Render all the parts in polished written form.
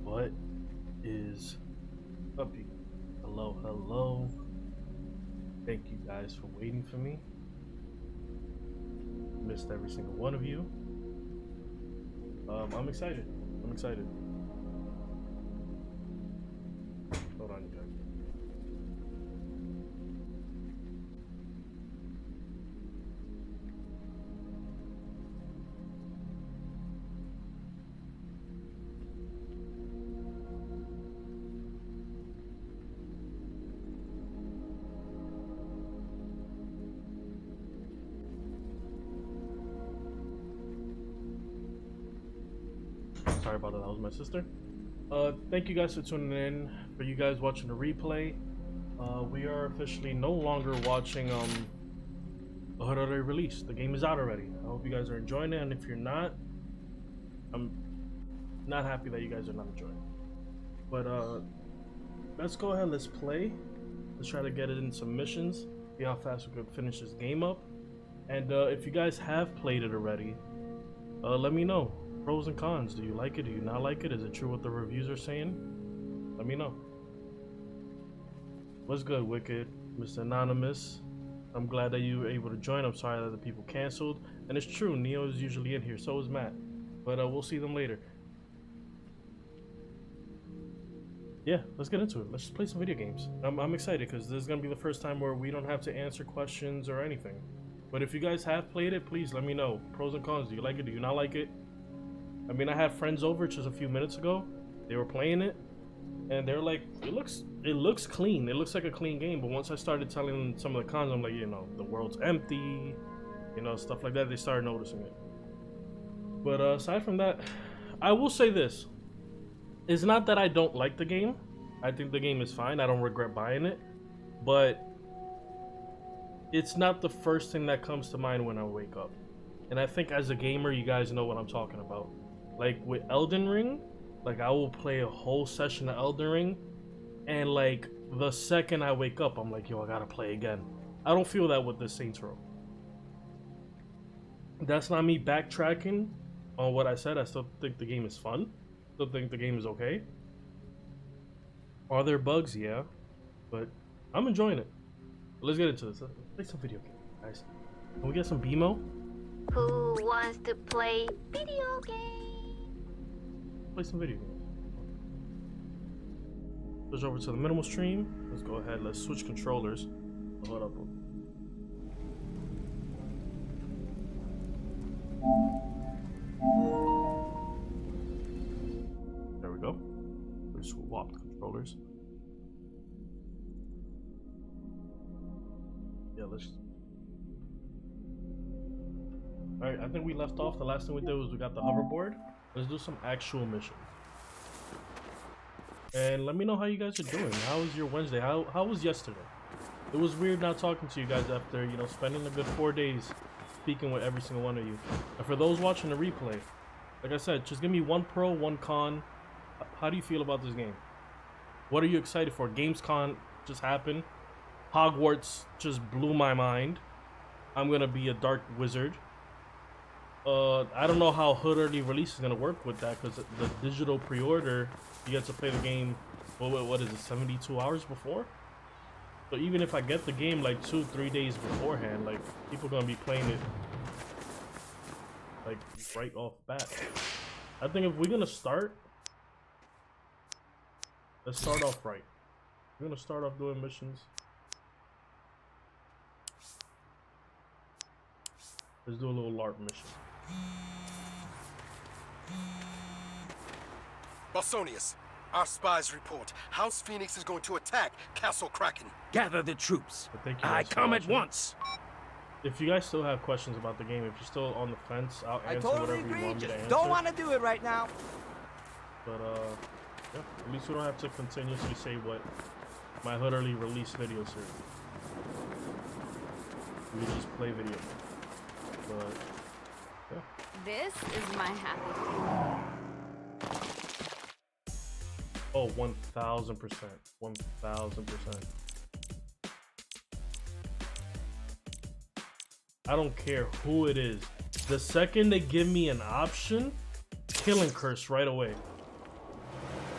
What is up, you? Hello, hello. Thank you guys for waiting for me. Missed every single one of you. I'm excited. I'm excited. Hold on, you guys. Sorry about that. That was my sister. Thank you guys for tuning in. For you guys watching the replay, we are officially no longer watching a Hood already released. The game is out already. I hope you guys are enjoying it, and if you're not, I'm not happy that you guys are not enjoying it. But let's go ahead. Let's play. Let's try to get it in some missions. See how fast we can finish this game up. And if you guys have played it already, let me know. Pros and cons. Do you like it? Do you not like it? Is it true what the reviews are saying? Let me know. What's good, Wicked? Mr. Anonymous. I'm glad that you were able to join. I'm sorry that the people canceled. And it's true, Neo is usually in here. So is Matt. But we'll see them later. Yeah, let's get into it. Let's just play some video games. I'm excited because this is going to be the first time where we don't have to answer questions or anything. But if you guys have played it, please let me know. Pros and cons. Do you like it? Do you not like it? I mean, I had friends over just a few minutes ago. They were playing it, and they're like, it looks clean. It looks like a clean game. But once I started telling them some of the cons, I'm like, you know, the world's empty, you know, stuff like that. They started noticing it. But aside from that, I will say this. It's not that I don't like the game. I think the game is fine. I don't regret buying it. But it's not the first thing that comes to mind when I wake up. And I think as a gamer, you guys know what I'm talking about. Like with Elden Ring, like I will play a whole session of Elden Ring, and like the second I wake up, I'm like, yo, I gotta play again. I don't feel that with the Saints Row. That's not me backtracking on what I said. I still think the game is fun. Still think the game is okay. Are there bugs? Yeah, but I'm enjoying it. Let's get into this. Let's play some video games, guys. Can we get some BMO? Who wants to play video games? Play some video games. Switch over to the minimal stream. Let's go ahead. Let's switch controllers. Hold up. There we go. We swapped controllers. Yeah, let's. All right, I think we left off. The last thing we did was we got the hoverboard. Let's do some actual missions. And let me know how you guys are doing. How was your Wednesday? How was yesterday? It was weird not talking to you guys after, you know, spending a good 4 days speaking with every single one of you. And for those watching the replay, like I said, just give me one pro, one con. How do you feel about this game? What are you excited for? Gamescom just happened. Hogwarts just blew my mind. I'm gonna be a dark wizard. I don't know how Hood early release is gonna work with that, because the digital pre-order, you get to play the game. What is it? 72 hours before. So even if I get the game like 2-3 days beforehand, like people gonna be playing it like right off bat. I think if we're gonna start, let's start off right. We're gonna start off doing missions. Let's do a little LARP mission. Bosonius, our spies report. House Phoenix is going to attack Castle Kraken. Gather the troops. But thank you I guys for come at watching. once. If you guys still have questions about the game, if you're still on the fence, I'll I answer totally whatever you agree. want me to Just answer. don't want to do it right now. But yeah, at least we don't have to continuously say what my Hood early release video series. We just play video games. But yeah. This is my happy place. Oh, 1000%. 1000%. I don't care who it is. The second they give me an option, killing curse right away.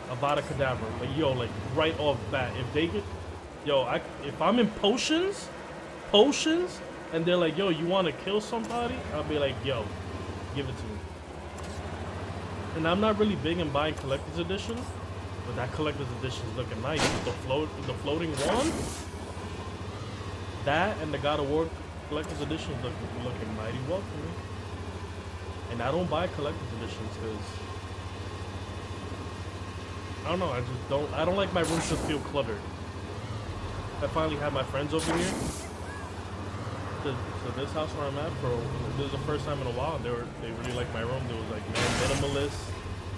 Avada Kedavra. Like, yo, like right off bat. If they get, yo, if I'm in potions, and they're like, yo, you want to kill somebody? I'll be like, yo, give it to me. And I'm not really big in buying collector's editions, but that collector's edition is looking nice. The floating wand, that and the God of War collector's edition is looking mighty well for me. And I don't buy collector's editions because I don't know. I don't like my room to feel cluttered. I finally have my friends over here. So this house where I'm at, this is the first time in a while. They really like my room. They was like, man, minimalist.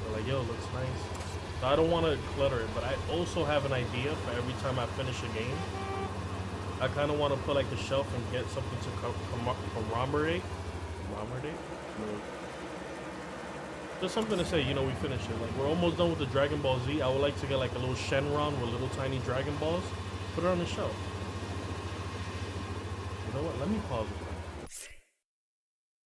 They're like, yo, looks nice. So I don't want to clutter it, but I also have an idea for every time I finish a game. I kind of want to put like a shelf and get something to commemorate. Just something to say, you know, we finished it. Like, we're almost done with the Dragon Ball Z. I would like to get like a little Shenron with little tiny Dragon Balls. Put it on the shelf. You know what? Let me pause it.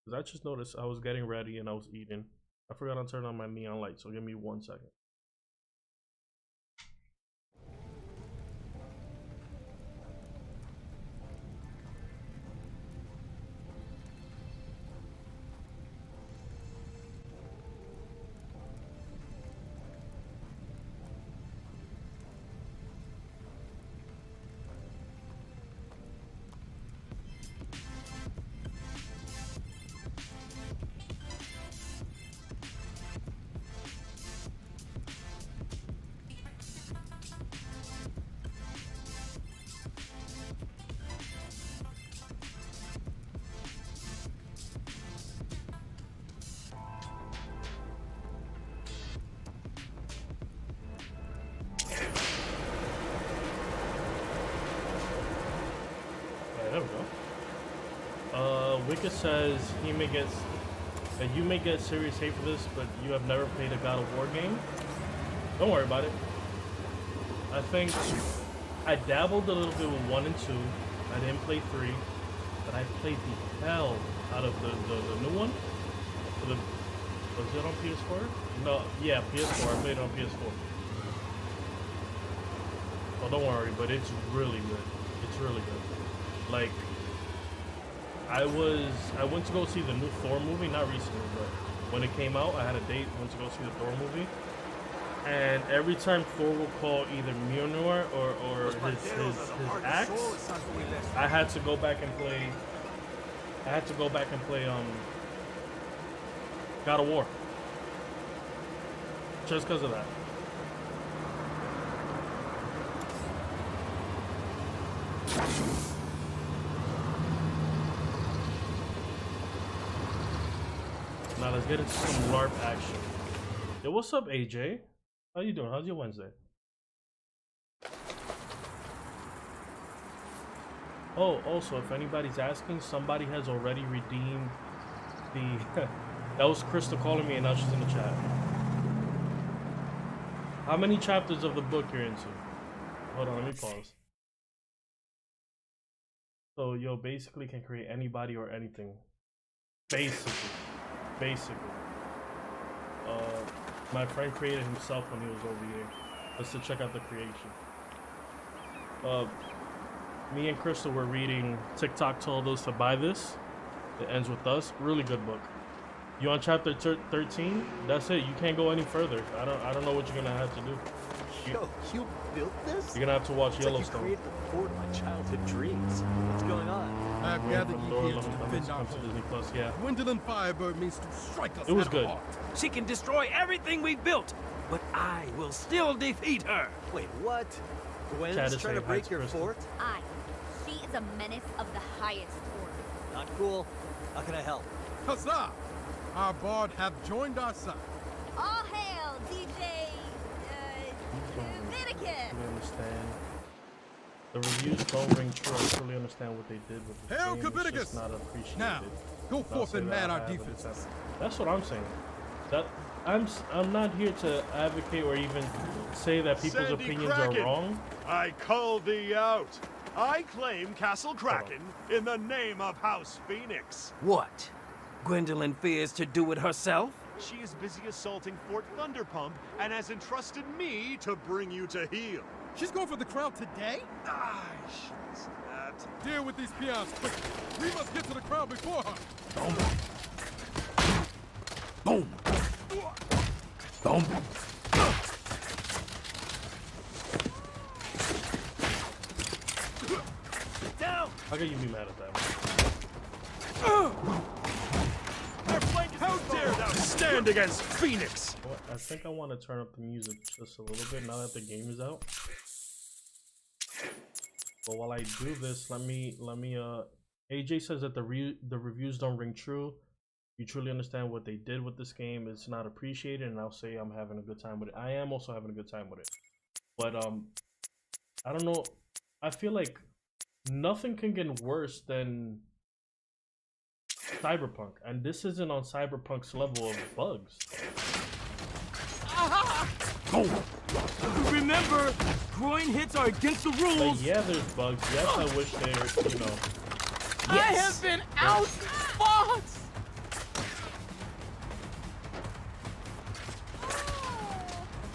Because I just noticed I was getting ready and I was eating. I forgot to turn on my neon light, so give me 1 second. There we go. Wicked says you may get serious hate for this, but you have never played a God of War game. Don't worry about it. I think I dabbled a little bit with 1 and 2. I didn't play 3, but I played the hell out of the new one. Was it on PS4? No, yeah, PS4. I played it on PS4. Oh, don't worry, but it's really good. It's really good. Like, I went to go see the new Thor movie, not recently, but when it came out, I had a date, went to go see the Thor movie. And every time Thor would call either Mjolnir or his axe, I had to go back and play God of War. Just because of that. Alright, let's get into some LARP action. Yo, what's up, AJ? How you doing? How's your Wednesday? Oh, also, if anybody's asking, somebody has already redeemed the... That was Crystal calling me and now she's in the chat. How many chapters of the book you're into? Hold on, let me pause. So, yo, basically can create anybody or anything. Basically. My friend created himself when he was over here. Let's to check out the creation. Me and Crystal were reading TikTok told us to buy this. It ends with us. Really good book. You on chapter 13? That's it. You can't go any further. I don't know what you're gonna have to do. Yo, you built this? You're gonna have to watch It's Yellowstone. like you created the fort of my childhood dreams. What's going on? I've gathered you here to defend our Disney home. Plus, yeah. Gwendolyn Firebird means to strike us It was at the good. heart. She can destroy everything we built, but I will still defeat her. Wait, what? Chad Gwen's is trying to saying break hi, your Crystal. fort? Aye. She is a menace of the highest order. Not cool. How can I help? Huzzah! Our bard hath joined our side. All hail, DJ... Leviticus! Truly understand. The reviews don't ring true. I truly understand what they did with the Hail game. It's Leviticus! just not appreciated. Now, go I'll forth say and that man I our have a defenses. defense. That's what I'm saying. That I'm not here to advocate or even say that people's Sandy opinions Kraken. are wrong. I call thee out. I claim Castle Kraken in the name of House Phoenix. What? Gwendolyn fears to do it herself? She is busy assaulting Fort Thunderpump and has entrusted me to bring you to heel. She's going for the crown today? Ah, I shouldn't say that. Deal with these peons quickly. We must get to the crown before her. Boom! Boom! Down! How can you be mad at that? Their flank is How dare thou stand against Phoenix? Well, I think I want to turn up the music just a little bit now that the game is out. But while I do this, let me AJ says that the reviews don't ring true. You truly understand what they did with this game. It's not appreciated, and I'll say I'm having a good time with it. I am also having a good time with it. But I don't know. I feel like nothing can get worse than Cyberpunk, and this isn't on Cyberpunk's level of bugs. Remember, groin hits are against the Like, rules. yeah, there's bugs. Yes, I wish they, you know. I have been outfought.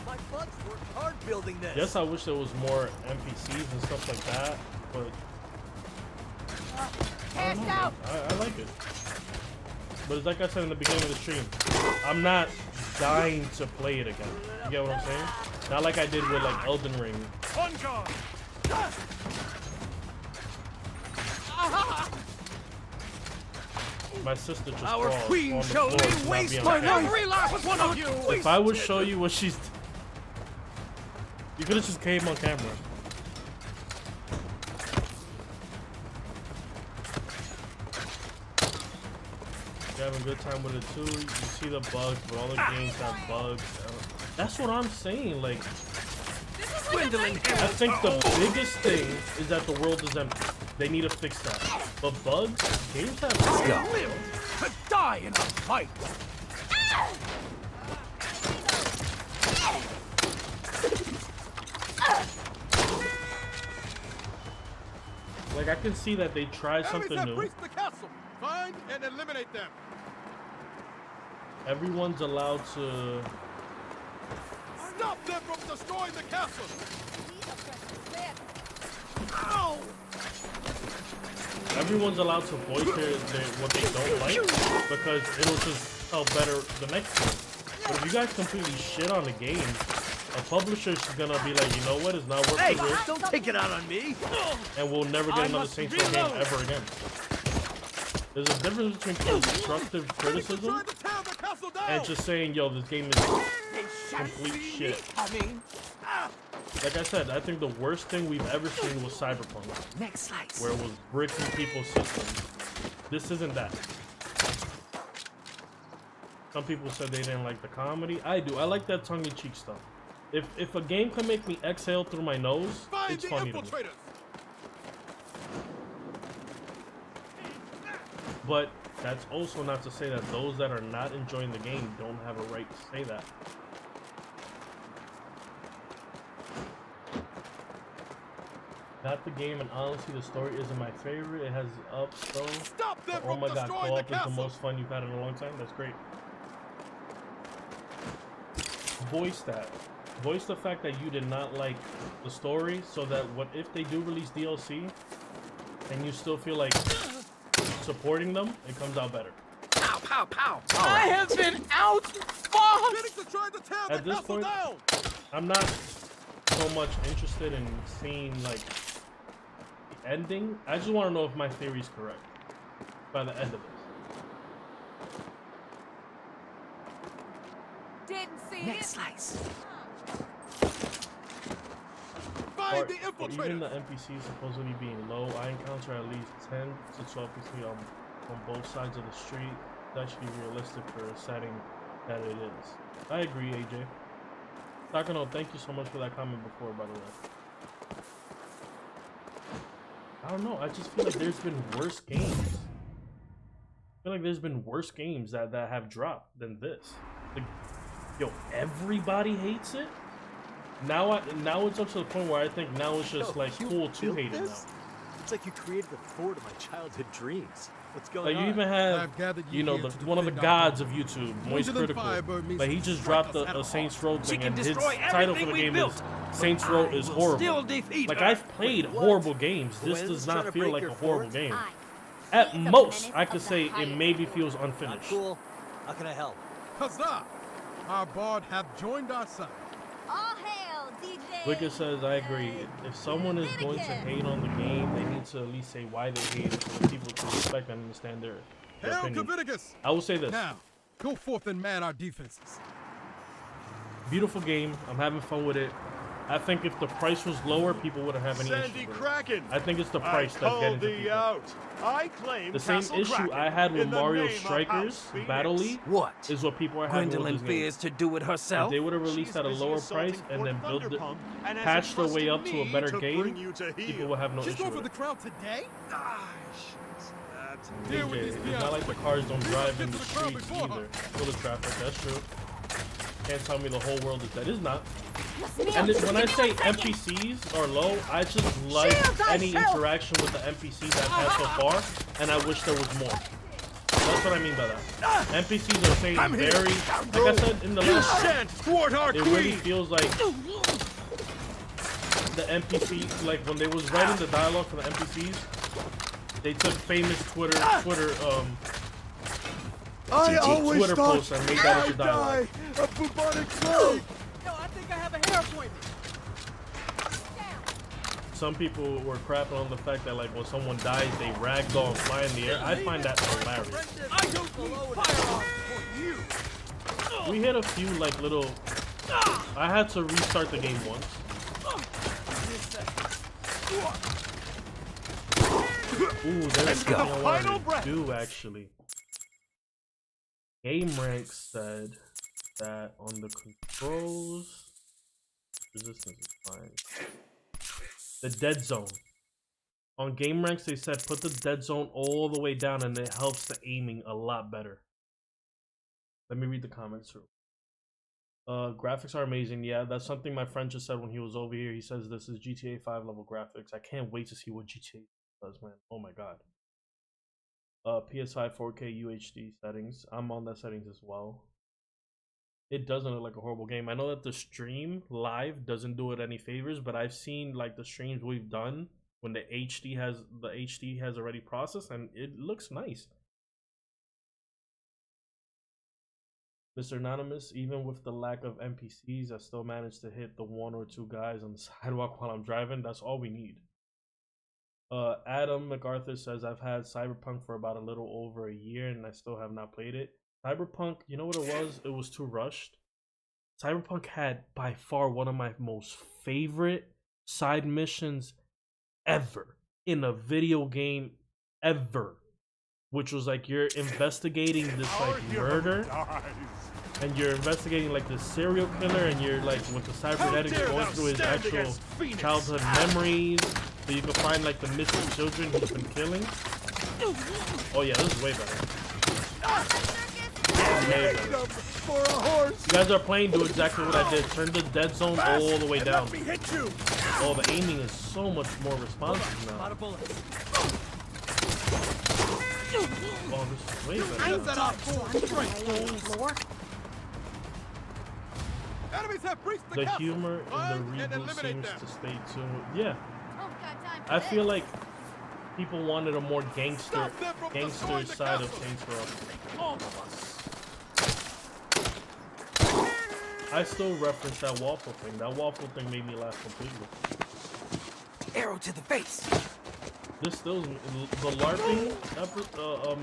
My bugs worked hard building this. Yes, I wish there was more NPCs and stuff like that, but I don't know, out! I like it. But it's like I said in the beginning of the stream, I'm not dying to play it again. You get what I'm saying? Not like I did with like Elden Ring. On guard! My sister just Our crawled queen on the shall floor lay to not waste be on my camera. every last one of you. If I would show you what she's, you could have just came on camera. You're having a good time with it too. You see the bugs, but all the games have bugs. That's what I'm saying. Like, Gwendolyn I think the biggest thing is that the world is empty. They need to fix that. But bugs, games have bugs. live to die in a fight. Like, I can see that they tried Enemies something have new. breached the castle. Find and eliminate them. Everyone's allowed to. Stop them from destroying the castle. Ow! Everyone's allowed to voice their what they don't like because it'll just tell better the next game. But if you guys completely shit on the game, a publisher's gonna be like, you know what, it's not worth Hey, the risk, don't take it out on me. and we'll never get I another must Saints Row game reload. ever again. There's a difference between constructive criticism Trying to tear the castle down. and just saying, yo, this game is complete shit. I mean, Like I said, I think the worst thing we've ever seen was Cyberpunk, next slice. where it was bricking people's systems. This isn't that. Some people said they didn't like the comedy. I do. I like that tongue-in-cheek stuff. If a game can make me exhale through my nose, Find it's the funny to me. infiltrators! But that's also not to say that those that are not enjoying the game don't have a right to say that. Not the game, and honestly, the story isn't my favorite. It has ups though. Stop them Oh from my god, destroying the co-op is the castle! most fun you've had in a long time. That's great. Voice that. Voice the fact that you did not like the story, so that what if they do release DLC, and you still feel like supporting them, it comes out better. Pow, pow, pow. I have been out. Fuck. Phoenix is trying to tear At the this castle point, down! I'm not so much interested in seeing like the ending. I just want to know if my theory is correct by the end of this. Didn't see Next it. slice. Find Or the even infiltrators! the NPCs supposedly being low, I encounter at least 10 to 12 people on both sides of the street. It's actually realistic for a setting that it is. I agree, AJ. Takano, thank you so much for that comment before, by the way. I don't know, I just feel like there's been worse games. I feel like there's been worse games that have dropped than this. Like, yo, everybody hates it? Now it's up to the point where I think now it's just Yo, like you cool to built hate it now. this? It's like you created the fort of my childhood dreams. What's going Like on? you even have, I've gathered you know, here the, to one of the defend our gods of home. YouTube, Moist Vigilant Critical. Firebird means Like he to just strike dropped us at a all. Saints Row She thing, can and his destroy title for everything the we game built, is but Saints Row I is will horrible. still defeat Like her. I've played Wait, what? horrible games. This Gwen's does trying not to feel break like your a horrible fort? game. I. At He is a most, menace I of could the say it highest maybe order. feels Not unfinished. cool. How can I help? Huzzah! Our bard have joined our side. All hail, DJ. Wicked says, I agree. If someone is going to hate on the game, they need to at least say why they hate it so that people can respect and understand their Hail opinion. Leviticus! I will say this. Now, go forth and man our defenses. Beautiful game. I'm having fun with it. I think if the price was lower, people wouldn't have any Sandy issue with it. Kraken! I think it's the I price that's call getting to thee people. out. I claim The same Castle issue Kraken I had with in the Mario name of Strikers House Phoenix. Battle League What? is what people are having Gwendolyn with this game. fears to do it If herself. they would have released She's at a busy lower assaulting price and then Fort built it, Thunderpump and has patched their way entrusted up to a me better to game, bring you to people heel. would have no She's issue going for with the it. crown today? Ah, shucks. That. Deal with AJ, these it's peons not like the quick. cars don't We drive must in get the to the crowd streets before her. either. Full of traffic, that's true. Can't tell me the whole world is dead. It's not. Listen And up. when I Give me say 1 second. NPCs are low, I just like any interaction with the NPCs I've had so far, and I wish there was more. That's what I mean by that. NPCs are saying very, like I said in the You last, shan't thwart our it really queen! feels like the NPC, like when they was writing the dialogue for the NPCs, they took famous Twitter I always Twitter thought posts and made that I'd into dialogue. die a bubonic plague! Yo, I think I have a hair appointment. Some people were crapping on the fact that like when someone dies, they ragdoll and fly in the air. I find that hilarious. I don't need firearms for you. We hit a few like little. I had to restart the game once. Ooh, there's something I wanted Final to breath. do actually. Game Rank said that on the controls, resistance is fine. The dead zone. On Game Ranks, they said put the dead zone all the way down and it helps the aiming a lot better. Let me read the comments through. Graphics are amazing. Yeah, that's something my friend just said when he was over here. He says this is GTA 5 level graphics. I can't wait to see what GTA does, man. Oh my god. PS5 4K UHD settings. I'm on that settings as well. It doesn't look like a horrible game. I know that the stream live doesn't do it any favors, but I've seen like the streams we've done when the HD has already processed and it looks nice. Mr. Anonymous, even with the lack of NPCs, I still managed to hit the 1 or 2 guys on the sidewalk while I'm driving. That's all we need. Adam MacArthur says, I've had Cyberpunk for about a little over a year and I still have not played it. Cyberpunk, you know what it was? It was too rushed. Cyberpunk had by far one of my most favorite side missions ever in a video game ever. which was like you're investigating this like murder, and you're investigating like this serial killer, and you're like with the cybernetics going through his actual childhood memories, so you can find like the missing children he's been killing. Oh yeah, this is way better. Way better. You guys are playing, do exactly what I did. Turn the dead zone all the way down. Oh, the aiming is so much more responsive now. Oh, this is way better now. The humor in the reboot seems to stay tuned. Yeah. I feel like people wanted a more gangster side of Saints Row. I still reference that waffle thing. That waffle thing made me laugh completely. Arrow to the face. This still, the LARPing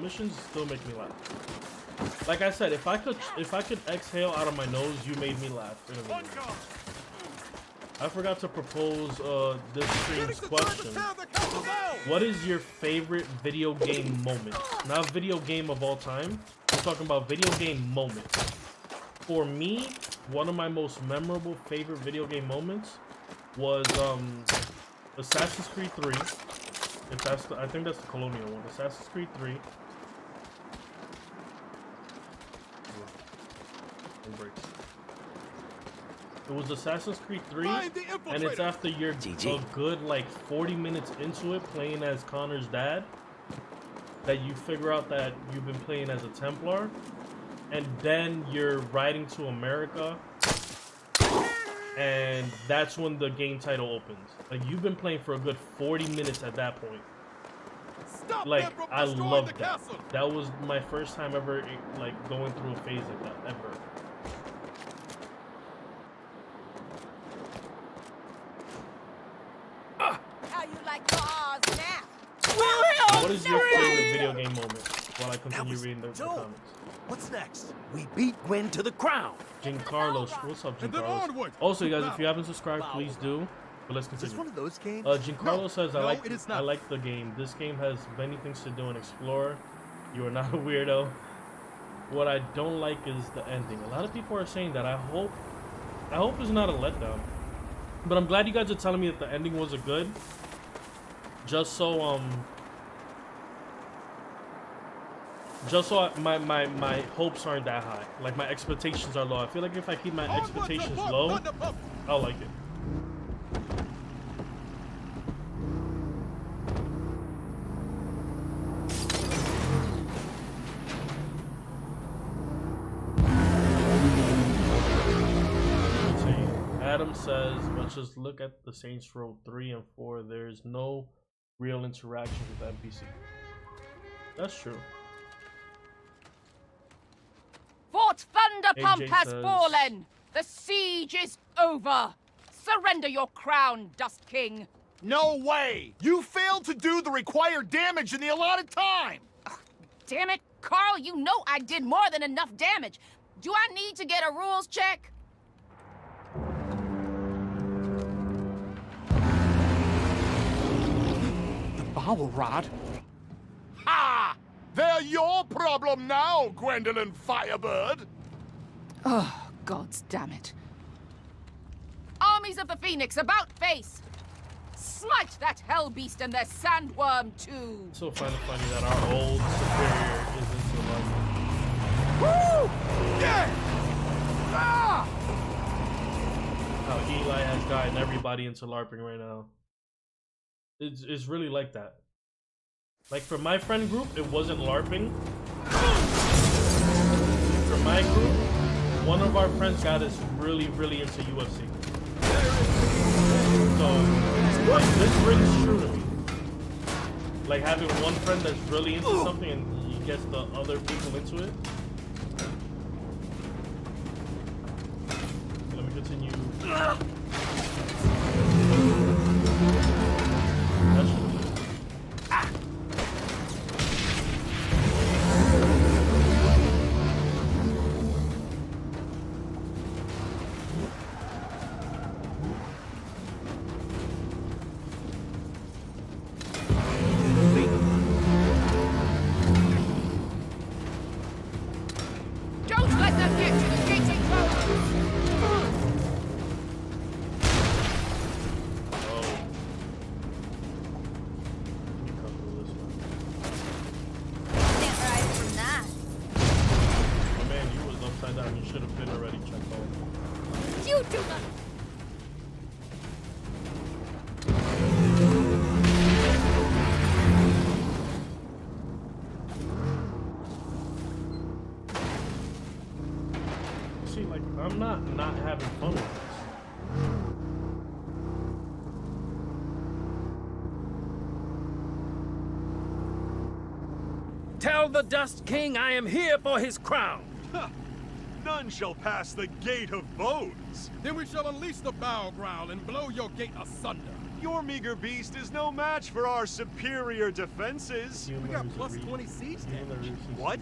missions still make me laugh. Like I said, if I could exhale out of my nose, you made me laugh. I forgot to propose this stream's question. What is your favorite video game moment? Not video game of all time. I'm talking about video game moment. For me, one of my most memorable favorite video game moments was Assassin's Creed 3. If that's I think that's the Colonial one. Assassin's Creed 3. It was Assassin's Creed 3, and it's after you're a good like 40 minutes into it playing as Connor's dad that you figure out that you've been playing as a Templar, and then you're riding to America, and that's when the game title opens. Like, you've been playing for a good 40 minutes at that point. Like, I loved that. That was my first time ever like going through a phase like that, ever. What is your favorite video game moment? While I continue reading the comments. What's next? We beat Gwen to the crown. Giancarlo, what's up, Giancarlo? Also, you guys, if you haven't subscribed, please do. But let's continue. Is this one of those games? Giancarlo says, I like the game. This game has many things to do and explore. You are not a weirdo. What I don't like is the ending. A lot of people are saying that. I hope it's not a letdown. But I'm glad you guys are telling me that the ending wasn't good. Just so my hopes aren't that high. Like, my expectations are low. I feel like if I keep my expectations low, I'll like it. Adam says, let's just look at the Saints Row 3 and 4. There's no real interaction with the NPC. That's true. Fort Thunderpump AJ has says, fallen! The siege is over! Surrender your crown, Dust King! No way! You failed to do the required damage in the allotted time! Ugh, damn it, Carl, you know I did more than enough damage. Do I need to get a rules check? The bowel rod? Ha! They're your problem now, Gwendolyn Firebird! Oh, gods damn it. Armies of the Phoenix, about face! Smite that hell beast and their sandworm too! It's so funny that our old superior is into LARPing. Woo! Yeah! Ah! How Eli has gotten everybody into LARPing right now. It's really like that. Like, for my friend group, it wasn't LARPing. For my group, one of our friends got us really, really into UFC. So, like, this rings true to me. Like, having one friend that's really into something and he gets the other people into it. Okay, let me continue. That's true. Tell the Dust King I am here for his crown. None shall pass the Gate of Bones. Then we shall unleash the bow growl and blow your gate asunder. Your meager beast is no match for our superior defenses. We got plus 20 siege damage. What?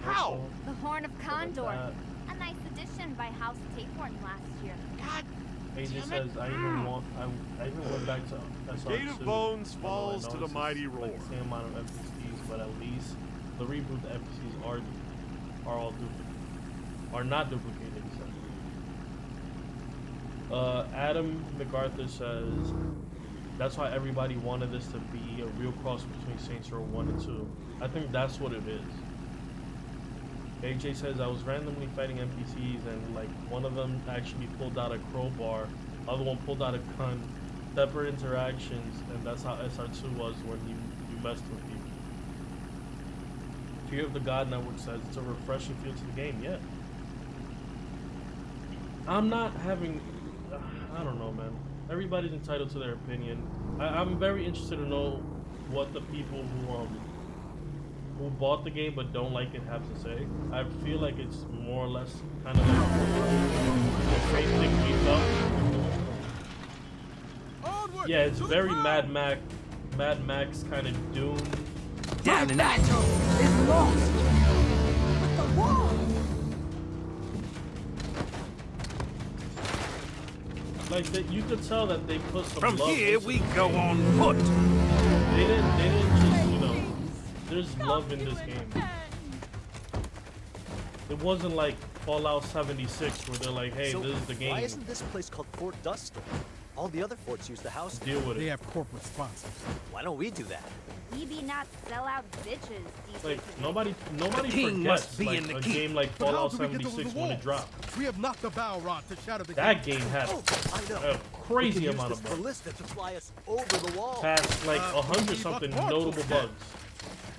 How? The Horn of Condor. that. A nice addition by House Tapeworm last year. God AJ says I even went back to SR2. Gate of Bones falls to the mighty roar. Like the same amount of NPCs, but at least the reboot the NPCs are all are not duplicated. So. Adam MacArthur says that's why everybody wanted this to be a real cross between Saints Row 1 and 2. I think that's what it is. AJ says I was randomly fighting NPCs and like one of them actually pulled out a crowbar, other one pulled out a gun, separate interactions, and that's how SR2 was when you messed with people. Fear of the God Network says it's a refreshing feel to the game. Yeah. I'm not having, I don't know, man. Everybody's entitled to their opinion. I'm very interested to know what the people who bought the game but don't like it have to say. I feel like it's more or less kind of like the same thing we thought. Yeah, it's very Mad Max kind of Dune. Down and out. Is lost with the wall. Like that, you could tell that they put some From love here into we the go game. on foot. They didn't just, you know, there's love in this game. It wasn't like Fallout 76 where they're like, hey, So this is the game. why isn't this place called Fort Duststorm? All the other forts use the house. Deal with They it. have corporate sponsors. Why don't we do that? We be not sell out bitches these Like days. nobody king forgets must be like in the a key. game like But how Fallout do we get over 76 the when it walls? dropped. We have knocked the bow rod to shatter the That gate. game had I know. a We crazy could use amount this of bugs. ballista to fly us over the wall. Past like Uh, 100 we something got notable parts. bugs.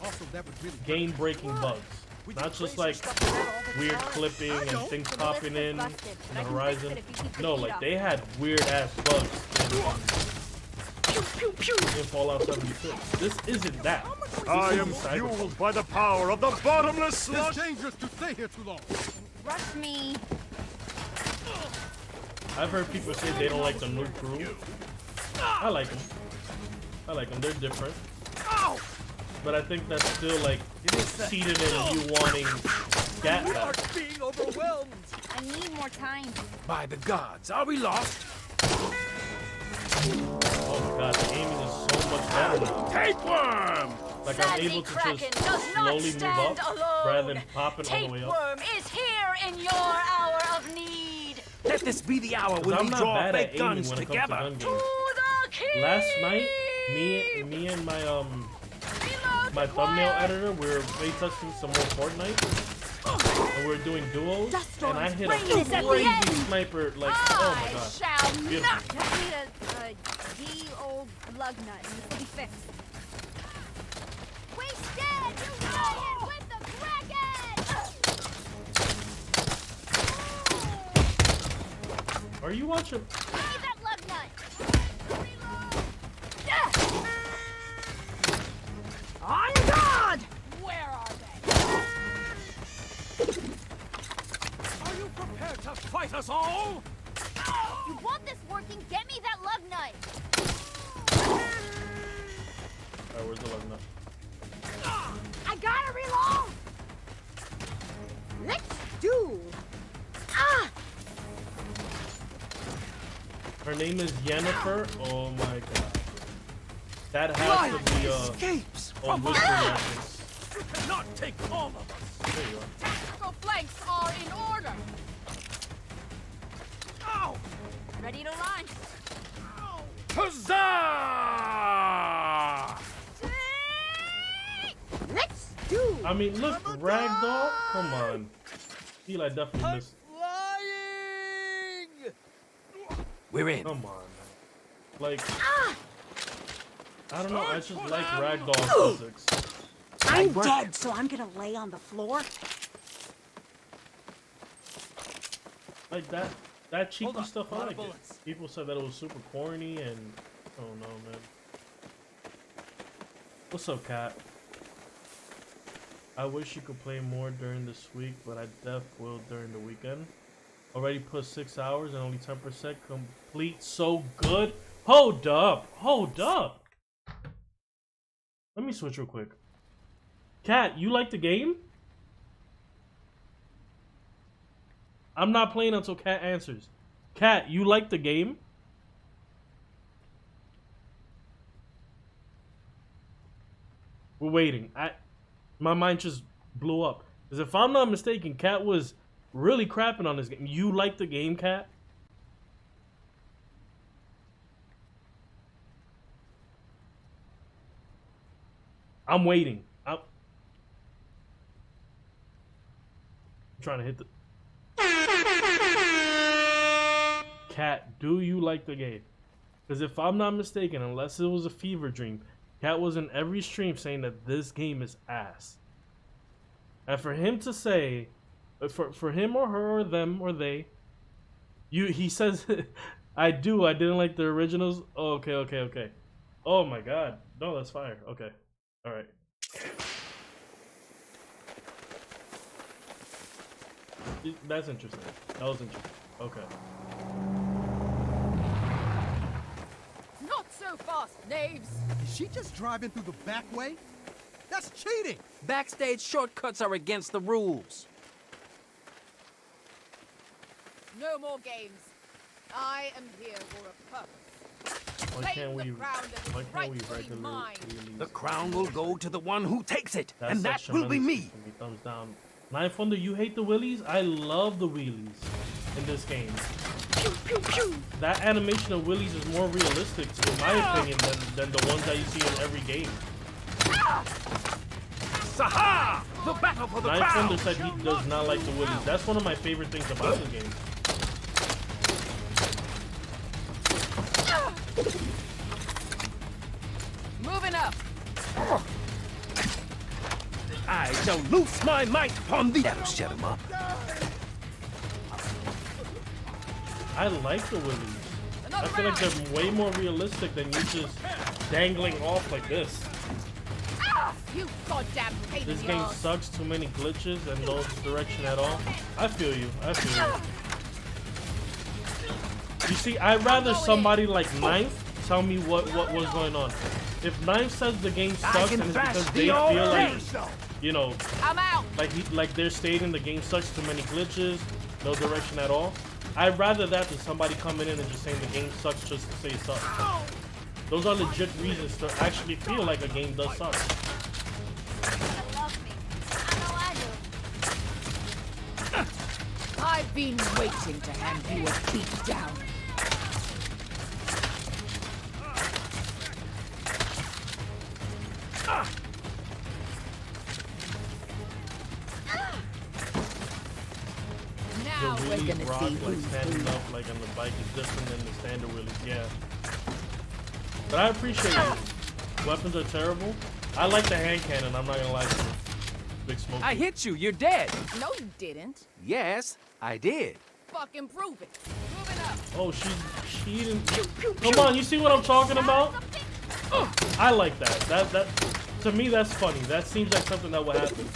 Also, that would really Game breaking bugs. We do Not just crazy like stuff like that all the weird time. clipping and know. things The popping ballista's in busted, the but I can horizon. fix it if you keep the No, heat like up. they had weird ass bugs in Fallout 76. This isn't that. I This am is Cyberpunk. fueled by the power of the bottomless It's slush. dangerous to stay here too long. Rush me. I've heard people say they don't like the new crew. I like them. They're different. But I think that's still like seated in you wanting Gat We are back. being overwhelmed. I need more time. By the gods, are we lost? Oh my god, the aiming is so much better now. Tapeworm! Like I'm able to just slowly move up rather than popping all the way up. Tapeworm is here in your hour of need. Let this be the hour 'Cause when I'm we not draw bad at fake aiming guns when it comes to together. gun To games. the king. Last night, me and my thumbnail editor, we were playtesting some more Fortnite. And we were doing duos, and I hit a reign is at the crazy end. sniper, like, oh my I god. shall Beautiful. not. Just need a D old lug nut. It needs to be fixed. We stand united with the Kraken. Are you watching? Give me that lug nut. On guard! Where are they? Are you prepared to fight us all? You want this working? Get me that lug nut. Alright, where's the lug nut? I gotta reload! Let's do! Ah! Her name is Yennefer. Oh my god. That has to be Escapes a from whisper us. reference. You cannot take all of us. There you are. Tactical flanks are in order! Ow! Ready to launch. Huzzah! Let's do! I mean, look, Ragdoll. Come on. Eli definitely missed. Flying! We're in. Come on, man. Like, I don't know. I just like Ragdoll physics. I'm dead, so I'm gonna lay on the floor. Like that cheeky Hold up, stuff. I lot of like it. bullets. People said that it was super corny, and I don't know, man. What's up, Cat? I wish you could play more during this week, but I def will during the weekend. Already put 6 hours and only 10% complete. So good. Hold up. Hold up. Let me switch real quick. Kat, you like the game? I'm not playing until Kat answers. Kat, you like the game? We're waiting. My mind just blew up. Because if I'm not mistaken, Kat was really crapping on this game. You like the game, Kat? I'm waiting. I'm trying to hit the... Kat, do you like the game? Because if I'm not mistaken, unless it was a fever dream, Kat was in every stream saying that this game is ass. And for him to say, for him or her or them or they, he says, I didn't like the originals. Oh, okay. Oh my god. No, that's fire. Okay. Alright. That's interesting. That was interesting. Okay. Not so fast, knaves. Is she just driving through the back way? That's cheating! Backstage shortcuts are against the rules. No more games. I am here for a purpose. Why can't we Rightfully regularly mine. release The crown will go to the one who takes it, that and that section will be me. Thumbs down. Knife Wonder, you hate the wheelies? I love the wheelies in this game. Pew, pew, pew. That animation of wheelies is more realistic, in my opinion, than the ones that you see in every game. Saha! The battle for the Knife crown! Wonder said he does not like the wheelies. That's one of my favorite things about the game. Moving up. I shall loose my might upon thee. That'll shut him up. I like the wheelies. I feel like they're way more realistic than you just dangling off like this. You goddamn pain in This the game arse. sucks, too many glitches and no direction at all. I feel you. You see, I'd rather somebody like Ninth tell me what was going on. If Ninth says the game sucks and it's because they feel like, you know, I'm out. like they're stating the game sucks, too many glitches, no direction at all. I'd rather that than somebody coming in and just saying the game sucks just to say it sucks. Those are legit reasons to actually feel like a game does suck. I love me. I know I do. I've been waiting to hand you a beat down. Now The we're wheelies gonna rock, see like who's standing who. up like on the bike is different than the standard wheelies, yeah. But I appreciate it. Weapons are terrible. I like the hand cannon, I'm not gonna lie to you. Big Smoke. I hit you, you're dead. No, you didn't. Yes, I did. Fucking prove it. Moving up. Oh, she didn't. Come on, you see what I'm talking about? I like that. That to me that's funny. That seems like something that would happen.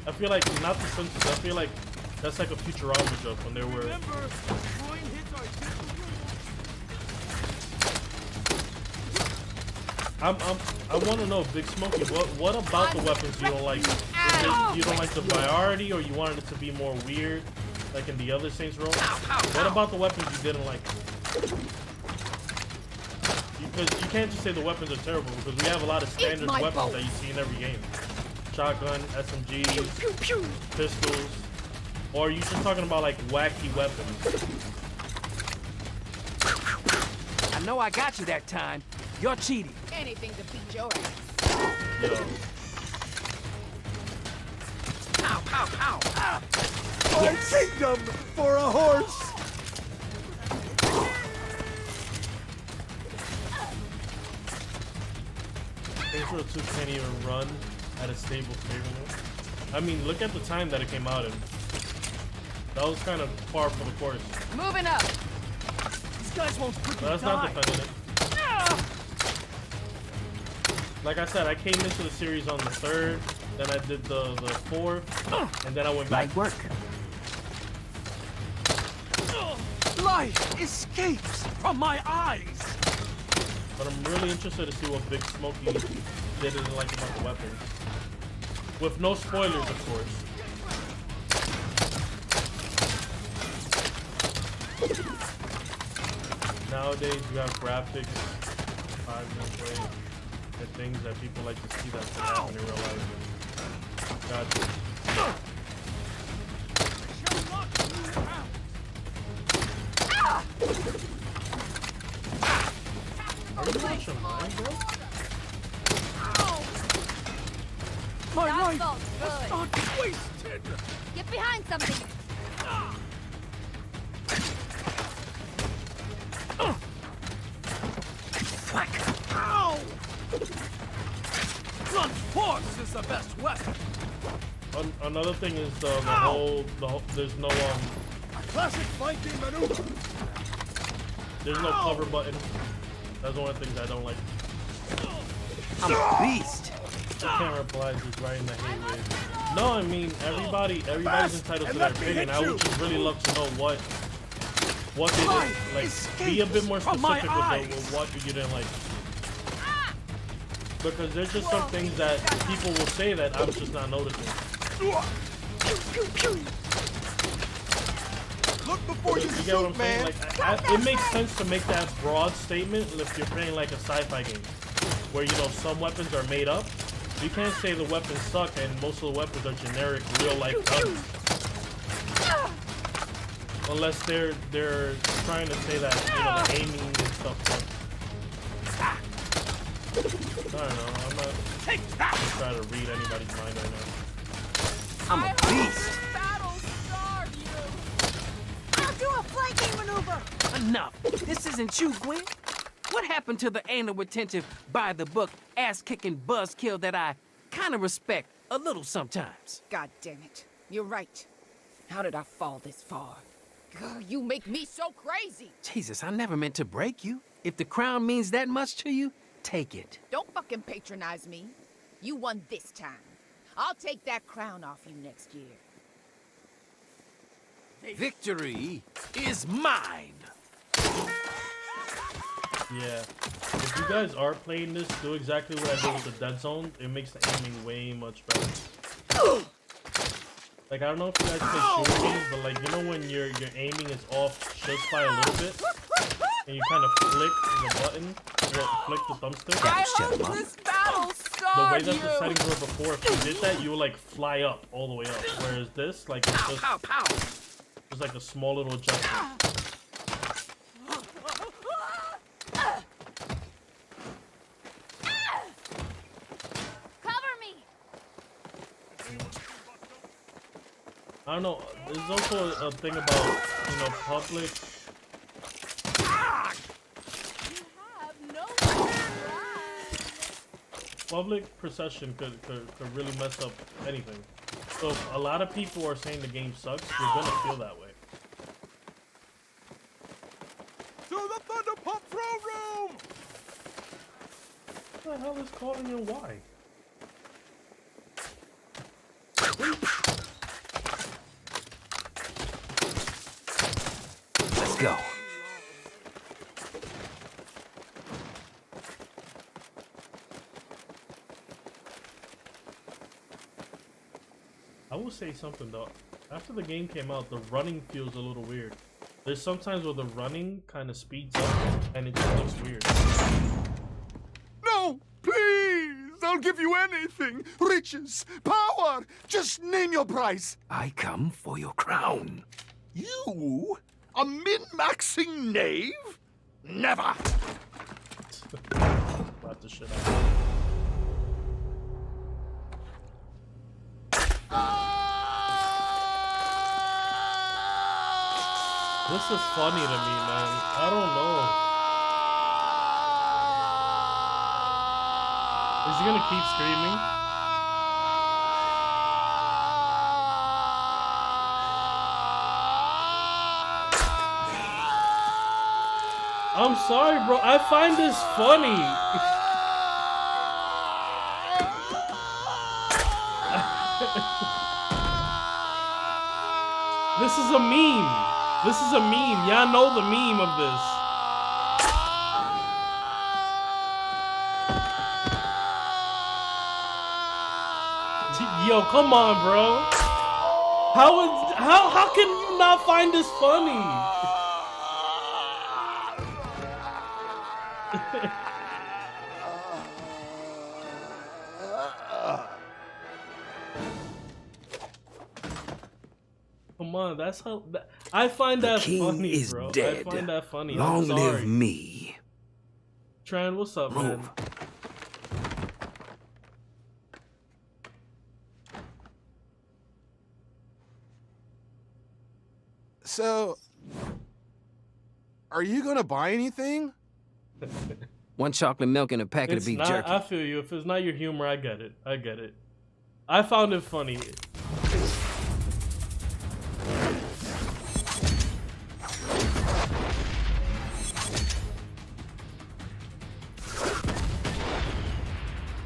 I feel like not the Simpsons. I feel like that's like a Futurama joke when they were. I want to know, Big Smokey, what about the weapons you don't like? Is it you don't like the priority, or you wanted it to be more weird, like in the other Saints Row? What about the weapons you didn't like? Because you can't just say the weapons are terrible, because we have a lot of standard weapons that you see in every game. Shotgun, SMGs, pistols, or are you just talking about like wacky weapons? I know I got you that time. You're cheating. Anything to beat your ass. Yo. Ow, ow, ow. Ah. A kingdom for a horse! Saints Row 2 can't even run at a stable frame. I mean, look at the time that it came out in. That was kind of far for the course. Moving up. These guys won't freaking But that's not defending it. Like I said, I came into the series on the 3rd, then I did the 4th, and then I went back. Light work. Light escapes from my eyes. But I'm really interested to see what Big Smokey didn't like about the weapons. With no spoilers, of course. Nowadays, you have graphics, 5-minute play, and things that people like to see that can happen in real life. Gotcha. Are you watching mine, bro? My That life felt is good. not wasted. Get behind something. Whack. Ow! Blunt force is the best weapon. Another thing is the whole there's no Classic fighting maneuver. there's no cover button. That's one of the things I don't like. I'm a beast. The camera applies is right in the hate wave. No, I mean everybody's entitled to their opinion. I would just really love to know what they did. Like, be a bit more specific with what you didn't like. Because there's just some things that people will say that I'm just not noticing. Look before you You get what I'm shoot, saying? man. Like, it makes sense to make that broad statement if you're playing like a sci-fi game, where you know some weapons are made up. You can't say the weapons suck and most of the weapons are generic, real-life guns. Unless they're trying to say that, you know, the aiming and stuff. But I don't know. I'm not trying to read anybody's mind right now. I'm a beast. I'll do a flanking maneuver. Enough. This isn't you, Gwen. What happened to the anal retentive, by the book, ass-kicking buzzkill that I kind of respect a little sometimes? God damn it. You're right. How did I fall this far? God, you make me so crazy. Jesus, I never meant to break you. If the crown means that much to you, take it. Don't fucking patronize me. You won this time. I'll take that crown off you next year. Victory is mine. Yeah. If you guys are playing this, do exactly what I did with the dead zone. It makes the aiming way much better. Like, I don't know if you guys play shooting games, but like, you know when your aiming is off just by a little bit, and you kind of flick the button, flick the thumbstick. I hope this battle The way that the settings were before, if you did that, you would like fly up all the way up. Whereas this, like, it's just like a small little adjustment. Cover me. I don't know. There's also a thing about, you know, public. Public procession could really mess up anything. So if a lot of people are saying the game sucks, you're gonna feel that way. To the Thunder Pump Throw Room! What the hell is calling you why? Let's go. I will say something though. After the game came out, the running feels a little weird. There's sometimes where the running kind of speeds up and it just looks weird. No, please. I'll give you anything. Riches, power. Just name your price. I come for your crown. You? A min-maxing knave? Never. Slap the shit out. This is funny to me, man. I don't know. Is he gonna keep screaming? I'm sorry, bro. I find this funny. is a meme. This is a meme. Y'all know the meme of this. Yo, come on, bro. How can you not find this funny? Come on, that's how I find that funny, is bro. dead. I find that funny. Long I'm sorry. live me. Tran, what's up, man? Move. So, are you gonna buy anything? One chocolate milk and a packet of beef not, jerky. I feel you. If it's not your humor, I get it. I get it. I found it funny.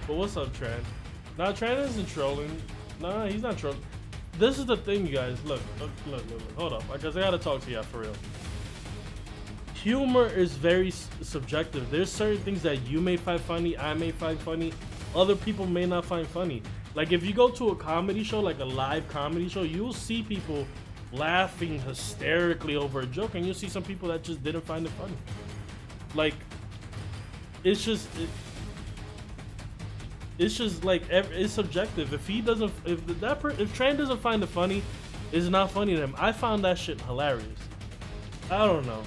But what's up, Tran? Nah, Tran isn't trolling. Nah, he's not trolling. This is the thing, you guys. Look. Hold up, because I gotta talk to y'all for real. Humor is very subjective. There's certain things that you may find funny, I may find funny, other people may not find funny. Like if you go to a comedy show, like a live comedy show, you'll see people laughing hysterically over a joke, and you'll see some people that just didn't find it funny. Like, it's just like it's subjective. If he doesn't, if Tran doesn't find it funny, it's not funny to him. I found that shit hilarious. I don't know.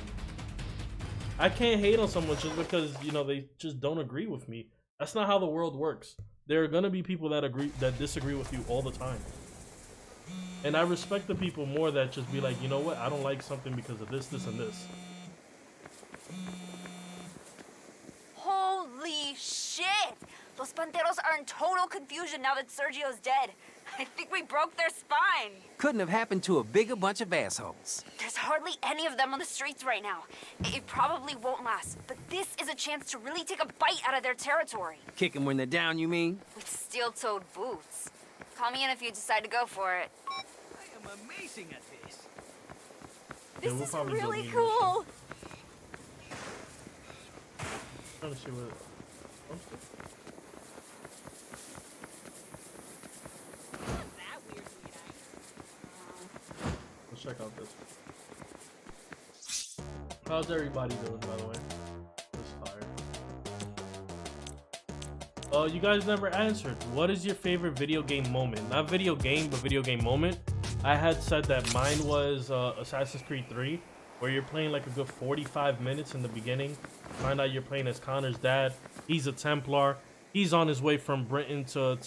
I can't hate on someone just because, you know, they just don't agree with me. That's not how the world works. There are gonna be people that disagree with you all the time. And I respect the people more that just be like, you know what, I don't like something because of this, and this. Holy shit! Los Panteros are in total confusion now that Sergio's dead. I think we broke their spine. Couldn't have happened to a bigger bunch of assholes. There's hardly any of them on the streets right now. It probably won't last, but this is a chance to really take a bite out of their territory. Kick 'em when they're down, you mean? With steel-toed boots. Call me in if you decide to go for it. I am amazing at this. This we'll is probably do really it cool. Trying to see what. Let's check out this. How's everybody doing, by the way? This fire. You guys never answered. What is your favorite video game moment? Not video game, but video game moment. I had said that mine was Assassin's Creed 3, where you're playing like a good 45 minutes in the beginning. Find out you're playing as Connor's dad. He's a Templar. He's on his way from Britain to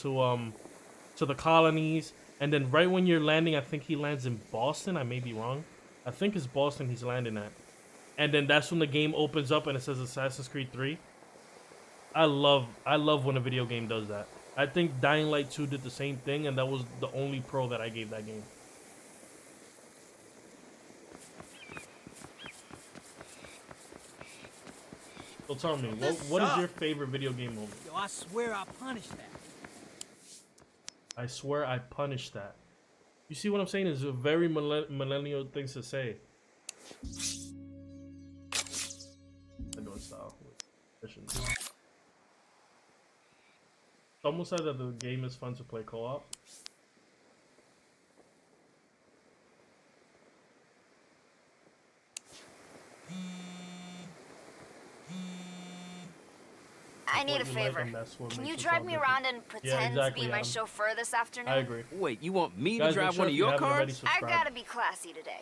the colonies. And then right when you're landing, I think he lands in Boston. I may be wrong. I think it's Boston he's landing at. And then that's when the game opens up and it says Assassin's Creed 3. I love when a video game does that. I think Dying Light 2 did the same thing, and that was the only pro that I gave that game. So tell me, what is your favorite video game moment? Yo, I swear I'll punish that. I swear I punished that. You see what I'm saying? It's a very millennial things to say. I know it's style. Someone said that the game is fun to play co-op. I need a favor. Can you drive me around and pretend to be my chauffeur this afternoon? I agree. Wait, you want me Guys, to drive make one sure of if you your haven't already cars? I subscribed. gotta be classy today.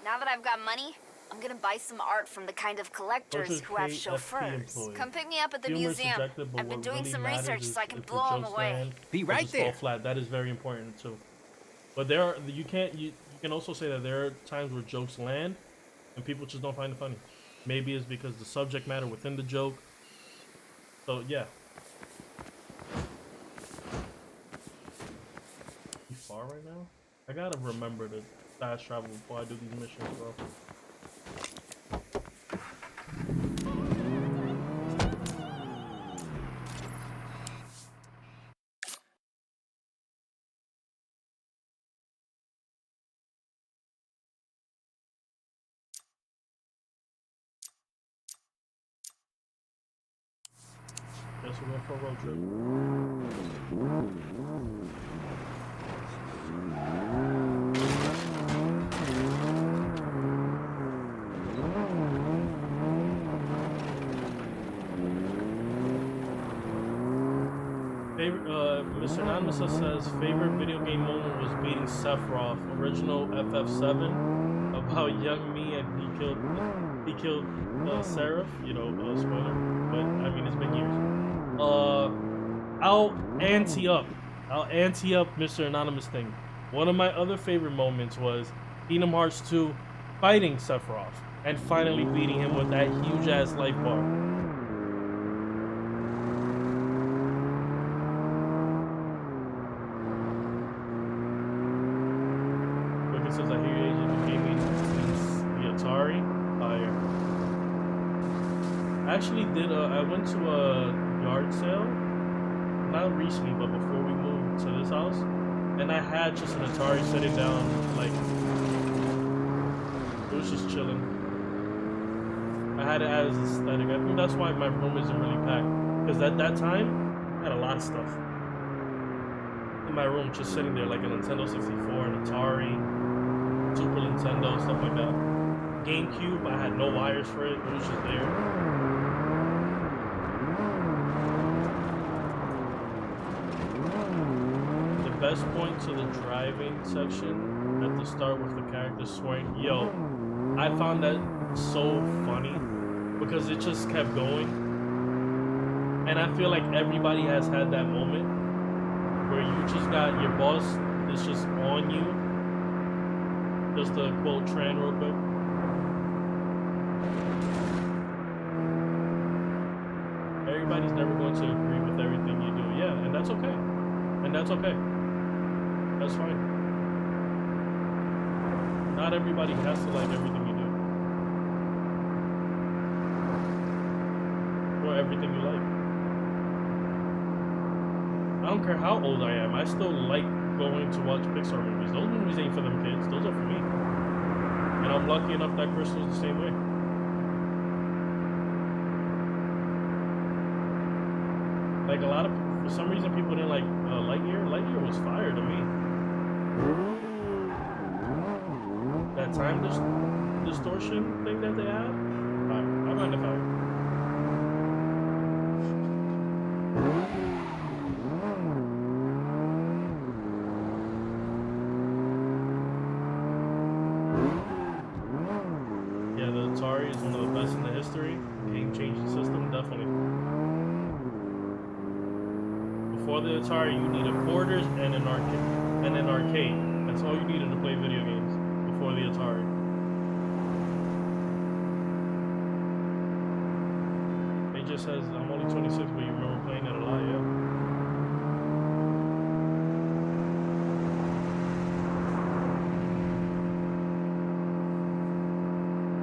Now that I've got money, I'm gonna buy some art from the kind of collectors who have chauffeurs. Come pick me up at the museum. I've been doing some research so I can blow them away. Be right there. Flat. That is very important too. But you can also say that there are times where jokes land and people just don't find it funny. Maybe it's because the subject matter within the joke. So yeah. You far right now? I gotta remember to fast travel before I do these missions, bro. we're going for a road trip. Mr. Anonymous says favorite video game moment was beating Sephiroth, original FF7, about young me and he killed Seraph, you know, spoiler, but I mean it's been years. I'll ante up Mr. Anonymous thing. One of my other favorite moments was Kingdom Hearts 2 fighting Sephiroth and finally beating him with that huge ass life bar. Says I hear you agent gaming since the Atari. Fire. I actually did I went to a yard sale, not recently, but before we moved to this house, and I had just an Atari sitting down, like it was just chilling. I had it as aesthetic. I think that's why my room isn't really packed, because at that time I had a lot of stuff in my room just sitting there, like a Nintendo 64, an Atari, Super Nintendo, stuff like that. GameCube, I had no wires for it, it was just there. The best point to the driving section at the start with the character swearing, yo, I found that so funny because it just kept going. And I feel like everybody has had that moment where you just got your boss is just on you. Just to quote Tran real quick. Everybody's never going to agree with everything you do. Yeah, and that's okay. And that's okay. That's fine. Not everybody has to like everything you do. Or everything you like. I don't care how old I am, I still like going to watch Pixar movies. Those movies ain't for them kids, those are for me. And I'm lucky enough that Chris was the same way. Like a lot of, for some reason people didn't like Lightyear. Lightyear was fire to me. That time distortion thing that they had, I mind if I history, game-changing system, definitely. Before the Atari, you needed quarters and an arcade. That's all you needed to play video games before the Atari. It just says I'm only 26, but you remember playing it a lot, yeah.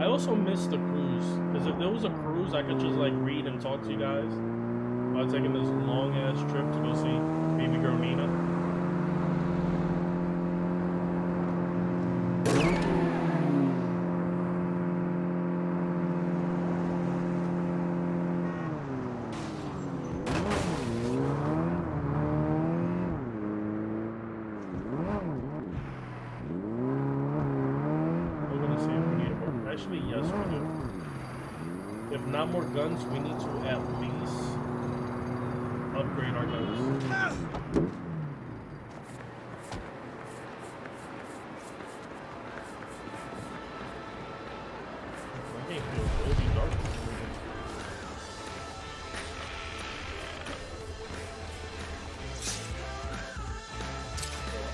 I also miss the cruise, because if there was a cruise, I could just like read and talk to you guys while taking this long ass trip to go see baby girl Nina. Actually, yes, we do. If not more guns, we need to at least upgrade our guns. I can't feel really dark.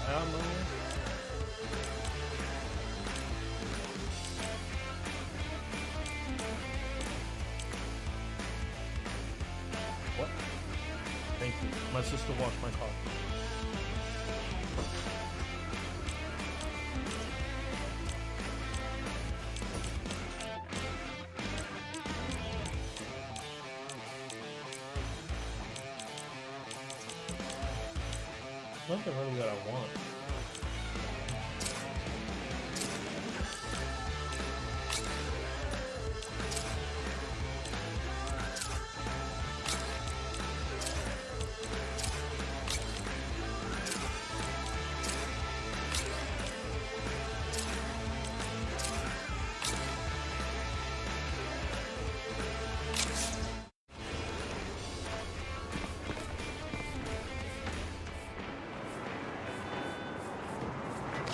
Ammo. What? Thank you. My sister washed my car. Nothing really that I want.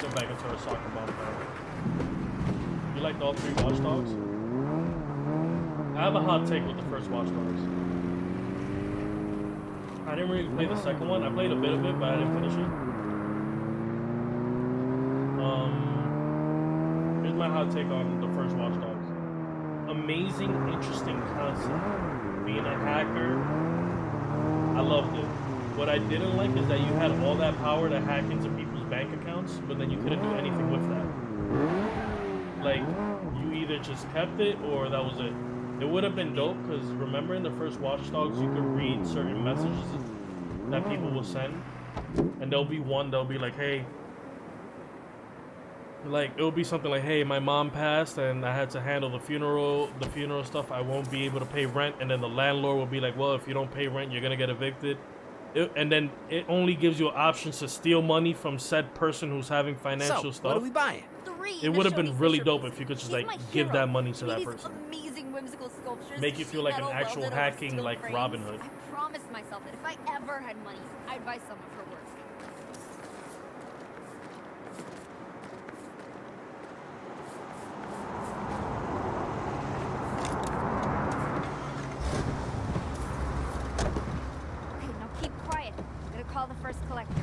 get back into our soccer ball now. You liked all 3 Watch Dogs? I have a hot take with the first Watch Dogs. I didn't really play the second one. I played a bit of it, but I didn't finish it. Here's my hot take on the first Watch Dogs. Amazing, interesting concept. Being a hacker, I loved it. What I didn't like is that you had all that power to hack into people's bank accounts, but then you couldn't do anything with that. Like, you either just kept it or that was it. It would have been dope because remember in the first Watch Dogs you could read certain messages that people will send, and there'll be one that'll be like, hey, like it'll be something like, hey, my mom passed and I had to handle the funeral stuff. I won't be able to pay rent, and then the landlord will be like, well, if you don't pay rent, you're gonna get evicted. And then it only gives you options to steal money from said person who's having financial stuff. What are we buying? It would have been really dope if you could just like give that money to that person. Amazing whimsical sculptures. Make you feel like an actual hacking like Robin Hood. I promised myself that if I ever had money, I'd buy some of her work. Okay, now keep quiet. I'm gonna call the first collector.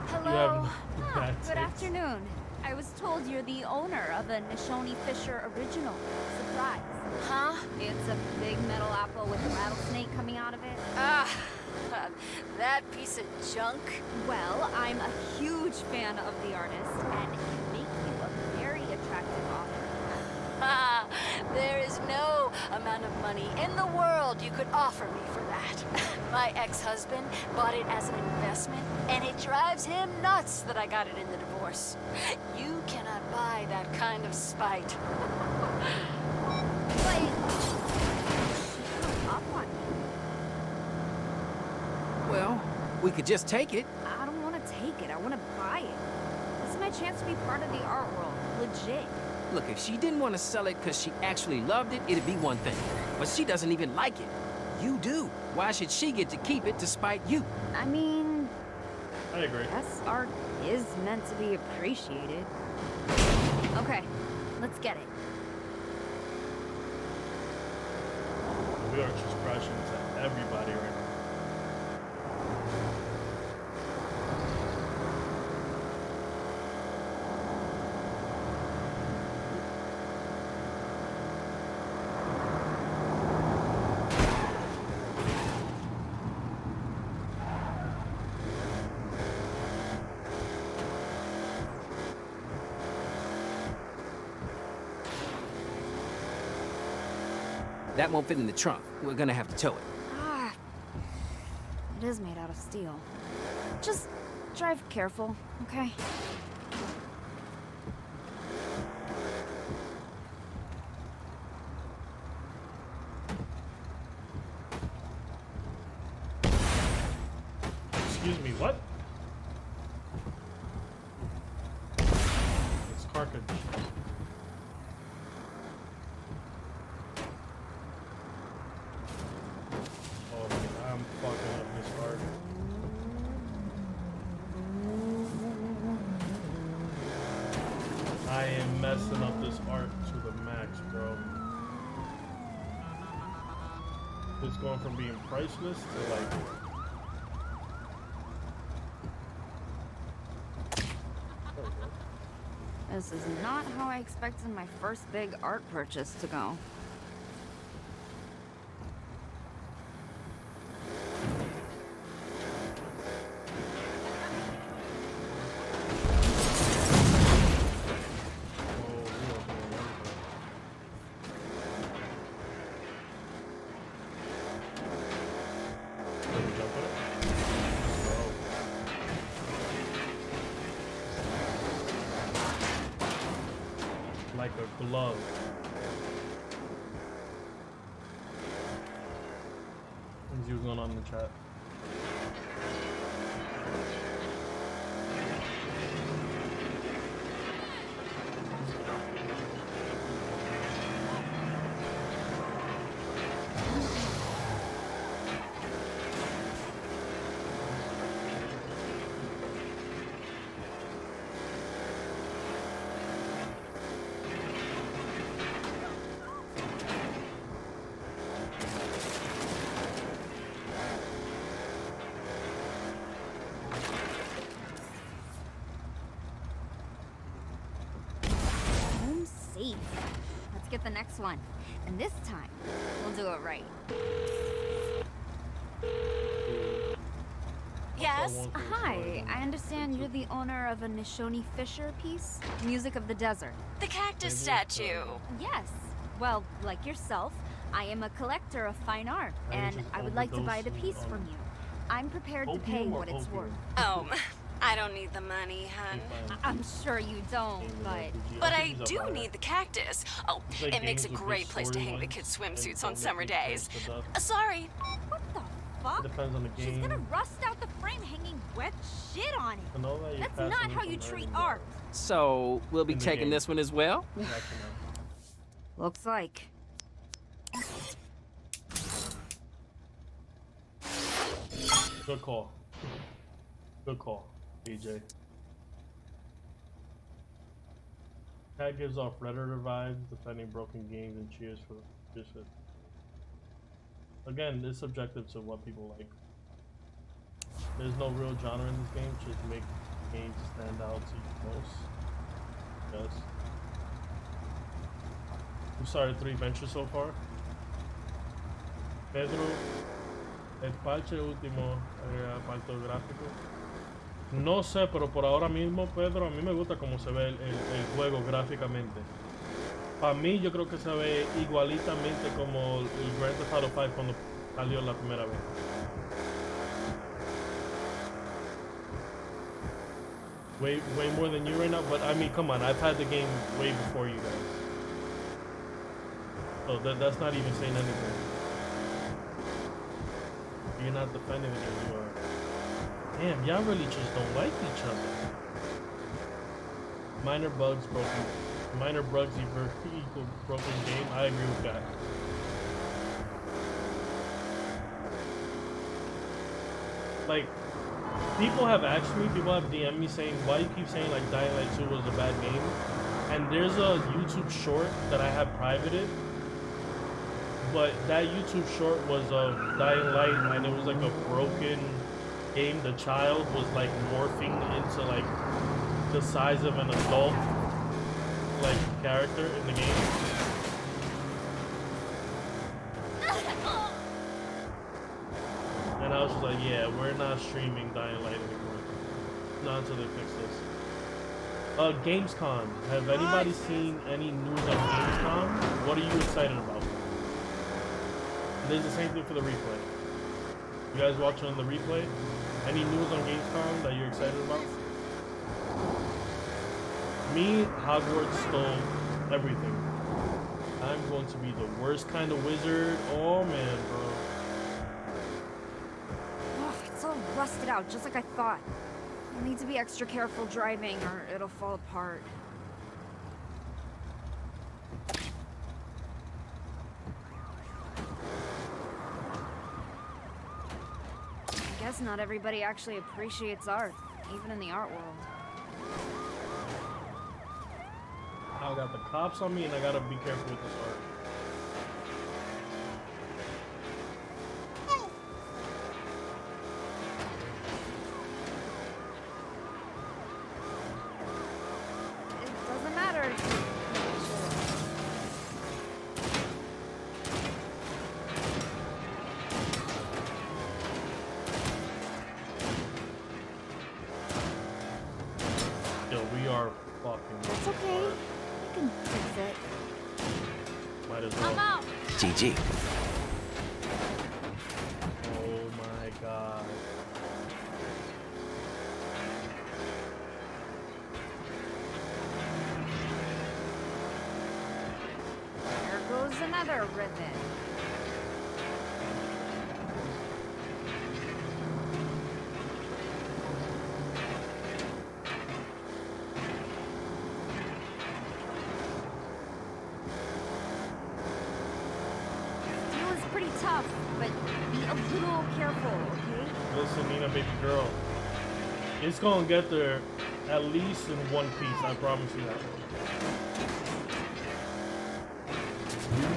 Hello. Good afternoon. I was told you're the owner of a Nishoni Fisher original. Surprise. Huh? It's a big metal apple with a rattlesnake coming out of it. That piece of junk? Well, I'm a huge fan of the artist, and it can make you a very attractive author. There is no amount of money in the world you could offer me for that. My ex-husband bought it as an investment, and it drives him nuts that I got it in the divorce. You cannot buy that kind of spite. Wait. Up on me. Well, we could just take it. I don't want to take it. I want to buy it. This is my chance to be part of the art world. Legit. Look, if she didn't want to sell it because she actually loved it, it'd be one thing. But she doesn't even like it. You do. Why should she get to keep it to spite you? I mean, I agree. Guess art is meant to be appreciated. Okay, let's get it. We are just crashing into everybody right now. That won't fit in the trunk. We're gonna have to tow it. Ah, it is made out of steel. Just drive careful, okay? Excuse me, what? It's cartridge. Oh man, I'm fucking up this art. I am messing up this art to the max, bro. It's going from being priceless to like... This is not how I expected my first big art purchase to go. Like a glove. Let's see what's going on in the chat. get the next one. And this time, we'll do it right. Yes? Hi, I understand you're the owner of a Nishoni Fisher piece? Music of the Desert. The cactus statue. Yes. Well, like yourself, I am a collector of fine art, and I would like to buy the piece from you. I'm prepared to pay what it's worth. Oh, I don't need the money, hun. I'm sure you don't, but... But I do need the cactus. Oh, it makes a great place to hang the kids' swimsuits on summer days. Sorry. What the fuck? Depends on the game. She's gonna rust out the frame hanging wet shit on it. That's not how you treat art. So, we'll be taking this one as well? Looks like. Good call. Good call, DJ. Cat gives off Redditor vibes, defending broken games and cheers for just it. Again, it's subjective to what people like. There's no real genre in this game, just make games stand out to you most. Yes. We started 3 ventures so far. Pedro, el parche último, parto gráfico. No sé, pero por ahora mismo, Pedro, a mí me gusta cómo se ve el juego gráficamente. Para mí, yo creo que se ve igualitamente como el Grand Theft Auto 5 cuando salió la primera vez. Way more than you right now, but I mean, come on, I've had the game way before you guys. So that's not even saying anything. You're not defending it as you are. Damn, y'all really just don't like each other. Minor bugs equal broken game. I agree with that. Like, people have asked me, people have DM'd me saying, why you keep saying like Dying Light 2 was a bad game? And there's a YouTube short that I have privated. But that YouTube short was of Dying Light, and it was like a broken game. The child was like morphing into like the size of an adult like character in the game. And I was just like, yeah, we're not streaming Dying Light anymore. Not until they fix this. Gamescom. Have anybody seen any news on Gamescom? What are you excited about? There's the same thing for the replay. You guys watching on the replay? Any news on Gamescom that you're excited about? Me, Hogwarts stole everything. I'm going to be the worst kind of wizard. Oh man, bro. Oh, it's all rusted out, just like I thought. I'll need to be extra careful driving or it'll fall apart. I guess not everybody actually appreciates art, even in the art world. I got the cops on me and I gotta be careful with this art. It doesn't matter. Yo, we are fucking. It's okay. I can fix it. Might as well. I'm out. GG. Oh my god. There goes another ribbon. Steel is pretty tough, but be a little careful, okay? Listen, Nina, baby girl. It's gonna get there at least in one piece, I promise you that.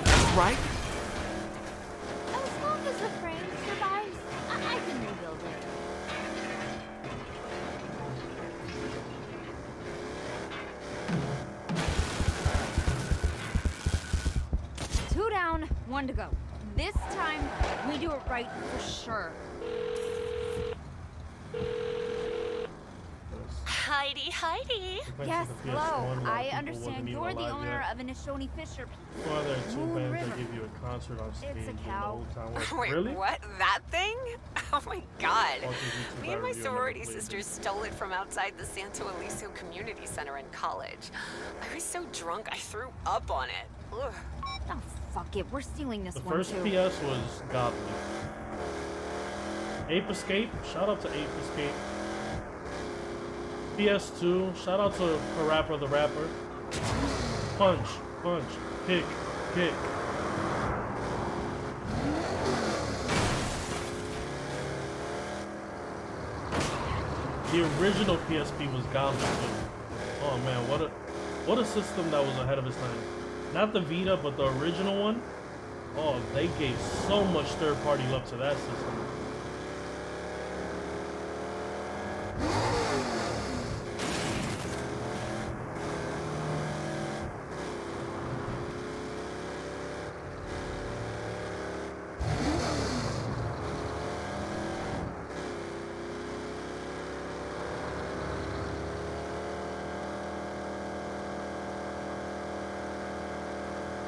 That's right. As long as the frame survives, I can rebuild it. down, 1 to go. This time, we do it right for sure. Heidi. Yes, hello. PS1 while I people understand wasn't you're even the alive owner yet. of Inishoni Fisher. Well, there are 2 Moon bands River. that give you a concert on stage It's a in the cow. old town. West. Wait, Really? what? That thing? Oh my god. Watch this YouTube Me and my review, never sorority played it. sisters stole it from outside the Santo Eliso Community Center in college. I was so drunk I threw up on it. Ugh. Oh, fuck it. We're stealing this The one, first too. PS was godly. Ape Escape, shout out to Ape Escape. PS2, shout out to Parappa the Rapper. Punch, kick. The original PSP was godly too. Oh man, what a system that was ahead of its time. Not the Vita, but the original one. Oh, they gave so much third-party love to that system.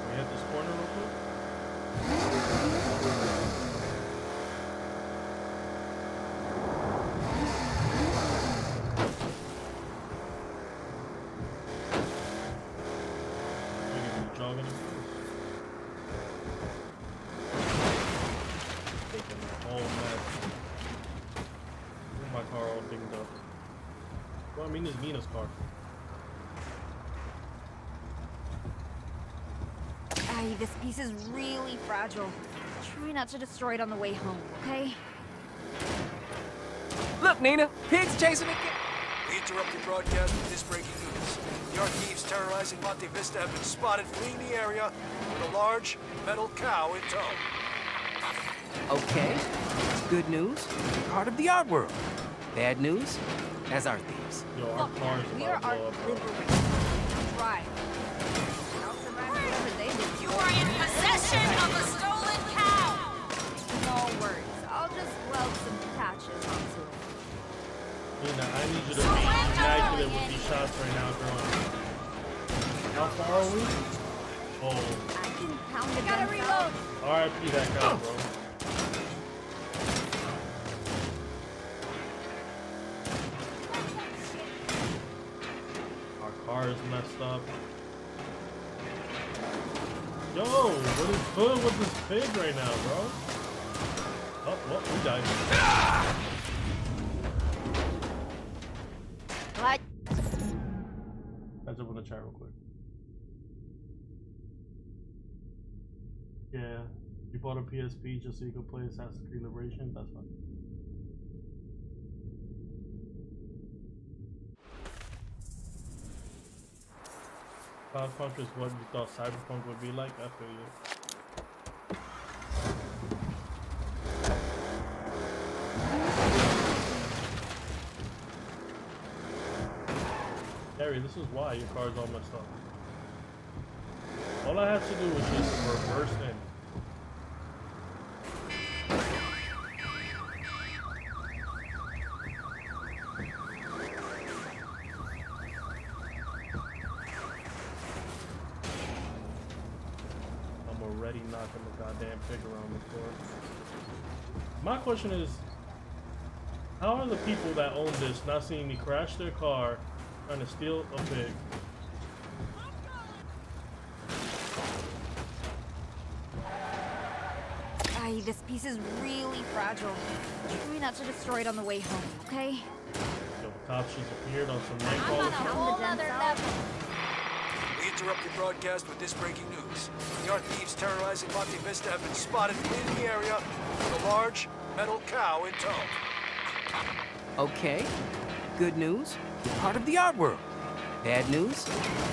We hit this corner real quick. We can be jogging. Taking the whole mess. Look at my car all dinged up. Well, I mean, it's Nina's car. Ay, this piece is really fragile. Try not to destroy it on the way home, okay? Look, Nina, pigs chasing a cat. We interrupt your broadcast with this breaking news. The art thieves terrorizing Monte Vista have been spotted fleeing the area with a large metal cow in tow. Okay, good news. Part of the art world. Bad news, as art thieves. Yo, our Fuck car's that. We are about to art blow up, bro. liberators. Right. I'll survive whatever they do. You are in possession of a stolen cow! No worries. I'll just weld some patches onto it. Nina, I need you to be immaculate with these shots right now, girl. How far are we? Oh, I can pound the guns reload. RIP that cow, bro. Our car is messed up. Yo, what is good with this pig right now, bro? Oh, well, we died. What? Let's open the chat real quick. Yeah, you bought a PSP just so you could play Assassin's Creed Liberation? That's fine. Cloudpunk is what you thought Cyberpunk would be like? I feel you. Harry, this is why your car's all messed up. All I had to do was just reverse in. I'm already knocking the goddamn pig around the floor. My question is, how are the people that own this not seeing me crash their car trying to steal a pig? Ay, this piece is really fragile. Try not to destroy it on the way home, okay? Yo, cops just appeared on some night I'm call. on a whole other level. We interrupt your broadcast with this breaking news. The art thieves terrorizing Monte Vista have been spotted fleeing the area with a large metal cow in tow. Okay, good news. Part of the art world. Bad news,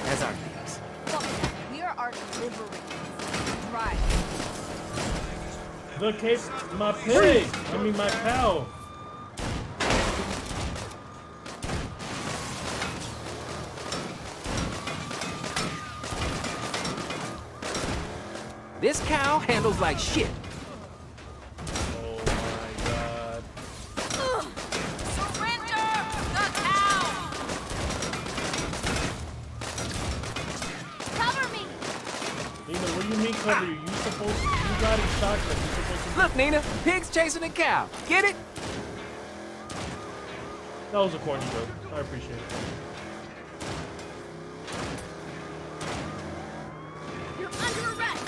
as art thieves. Fuck that. We are art liberators. Right. The cape, my pig! I mean my cow! This cow handles like shit. Oh my god. Surrender the cow! Cover me! Nina, what do you mean cover you? You got it shotgun. You supposed to. Look, Nina, pigs chasing a cow. Get it? That was a corny joke. I appreciate it. You're under arrest!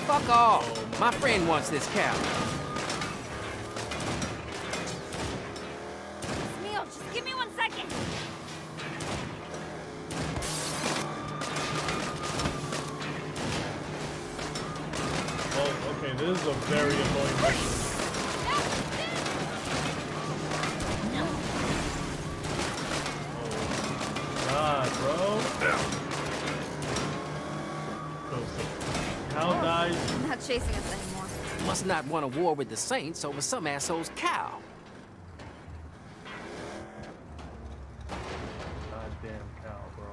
Fuck off. My friend wants this cow. Neil, just give me 1 second. Oh, okay. This is a very annoying mission. God, bro. Cow dies. I'm not chasing us anymore. Must not want a war with the Saints over some asshole's cow. Goddamn cow, bro.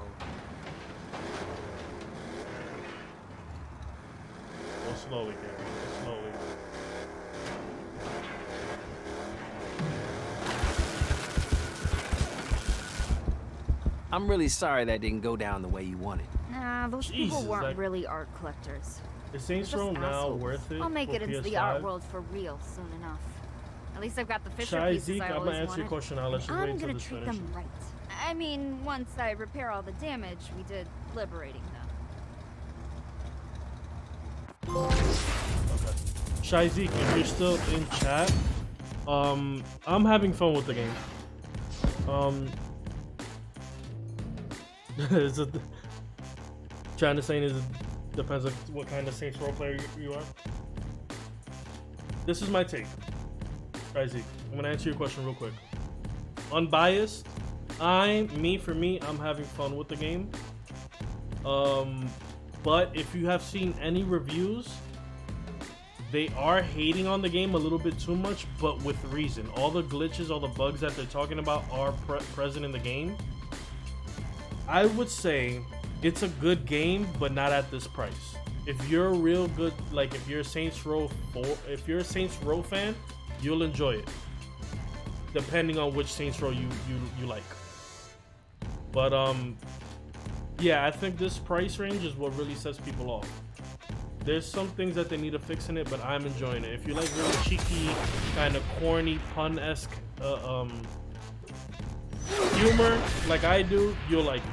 Go slowly, Gary. Go slowly. I'm really sorry that didn't go down the way you wanted. Nah, those Jesus, people weren't like- really art collectors. Is Saints They're Row just now assholes. worth it? I'll make for it into the PS5? art world for real soon enough. At least I've got the Fisher Shy pieces Zeke, I I'm always gonna answer your wanted. question. I'll let you wait I'm until gonna this treat finishes. them right. I mean, once I repair all the damage we did liberating them. Okay. Shy Zeke, if you're still in chat, I'm having fun with the game. Is it trying to say is it depends on what kind of Saints Row player you are. This is my take. Shy Zeke, I'm gonna answer your question real quick. Unbiased, for me, I'm having fun with the game. But if you have seen any reviews, they are hating on the game a little bit too much, but with reason. All the glitches, all the bugs that they're talking about are present in the game. I would say it's a good game, but not at this price. If you're a real good, like if you're a Saints Row fan, you'll enjoy it. Depending on which Saints Row you like. But yeah, I think this price range is what really sets people off. There's some things that they need to fix in it, but I'm enjoying it. If you like really cheeky, kind of corny, pun-esque humor, like I do, you'll like it.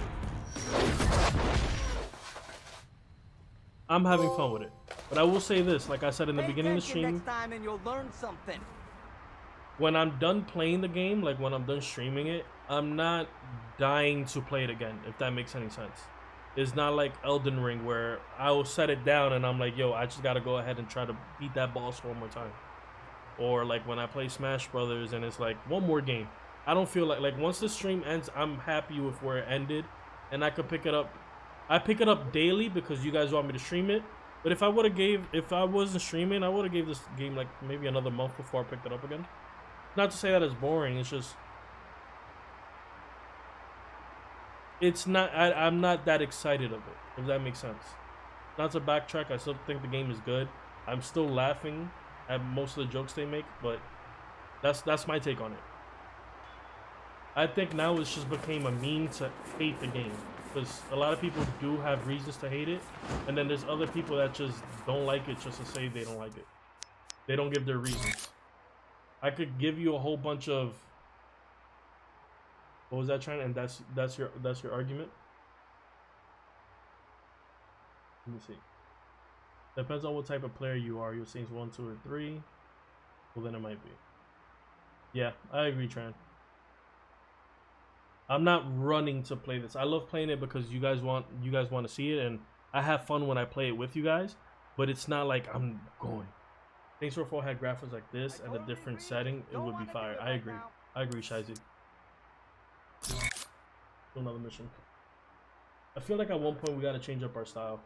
I'm having fun with it. But I will say this, like I said in the beginning of the stream, Next time and you'll learn something. when I'm done playing the game, like when I'm done streaming it, I'm not dying to play it again, if that makes any sense. It's not like Elden Ring where I will set it down and I'm like, yo, I just gotta go ahead and try to beat that boss one more time. Or like when I play Smash Brothers and it's like one more game. I don't feel like once the stream ends, I'm happy with where it ended and I could pick it up. I pick it up daily because you guys want me to stream it. But if I wasn't streaming, I would have gave this game like maybe another month before I picked it up again. Not to say that it's boring, it's just it's not I'm not that excited of it, if that makes sense. Not to backtrack, I still think the game is good. I'm still laughing at most of the jokes they make, but that's my take on it. I think now it's just became a meme to hate the game. Because a lot of people do have reasons to hate it, and then there's other people that just don't like it just to say they don't like it. They don't give their reasons. I could give you a whole bunch of what was that trying, and that's your argument. Let me see. Depends on what type of player you are. You're Saints 1, 2, or 3. Well, then it might be. Yeah, I agree, Tran. I'm not running to play this. I love playing it because you guys want to see it, and I have fun when I play it with you guys. But it's not like I'm going. Saints Row 4 had graphics like this at a different setting. It would be fire. I agree. I agree, Shizy. Another mission. I feel like at one point we gotta change up our style.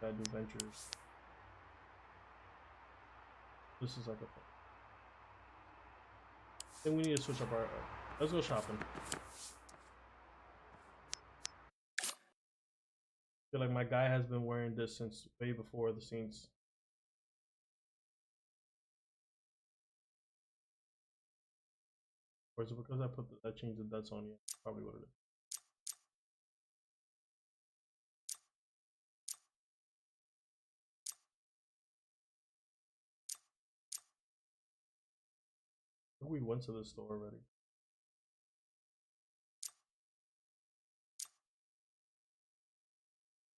Gotta do ventures. This is like a. I think we need to switch up our. Let's go shopping. feel like my guy has been wearing this since way before the scenes. Or is it because I changed the that's on you? Probably what it is. I think we went to the store already.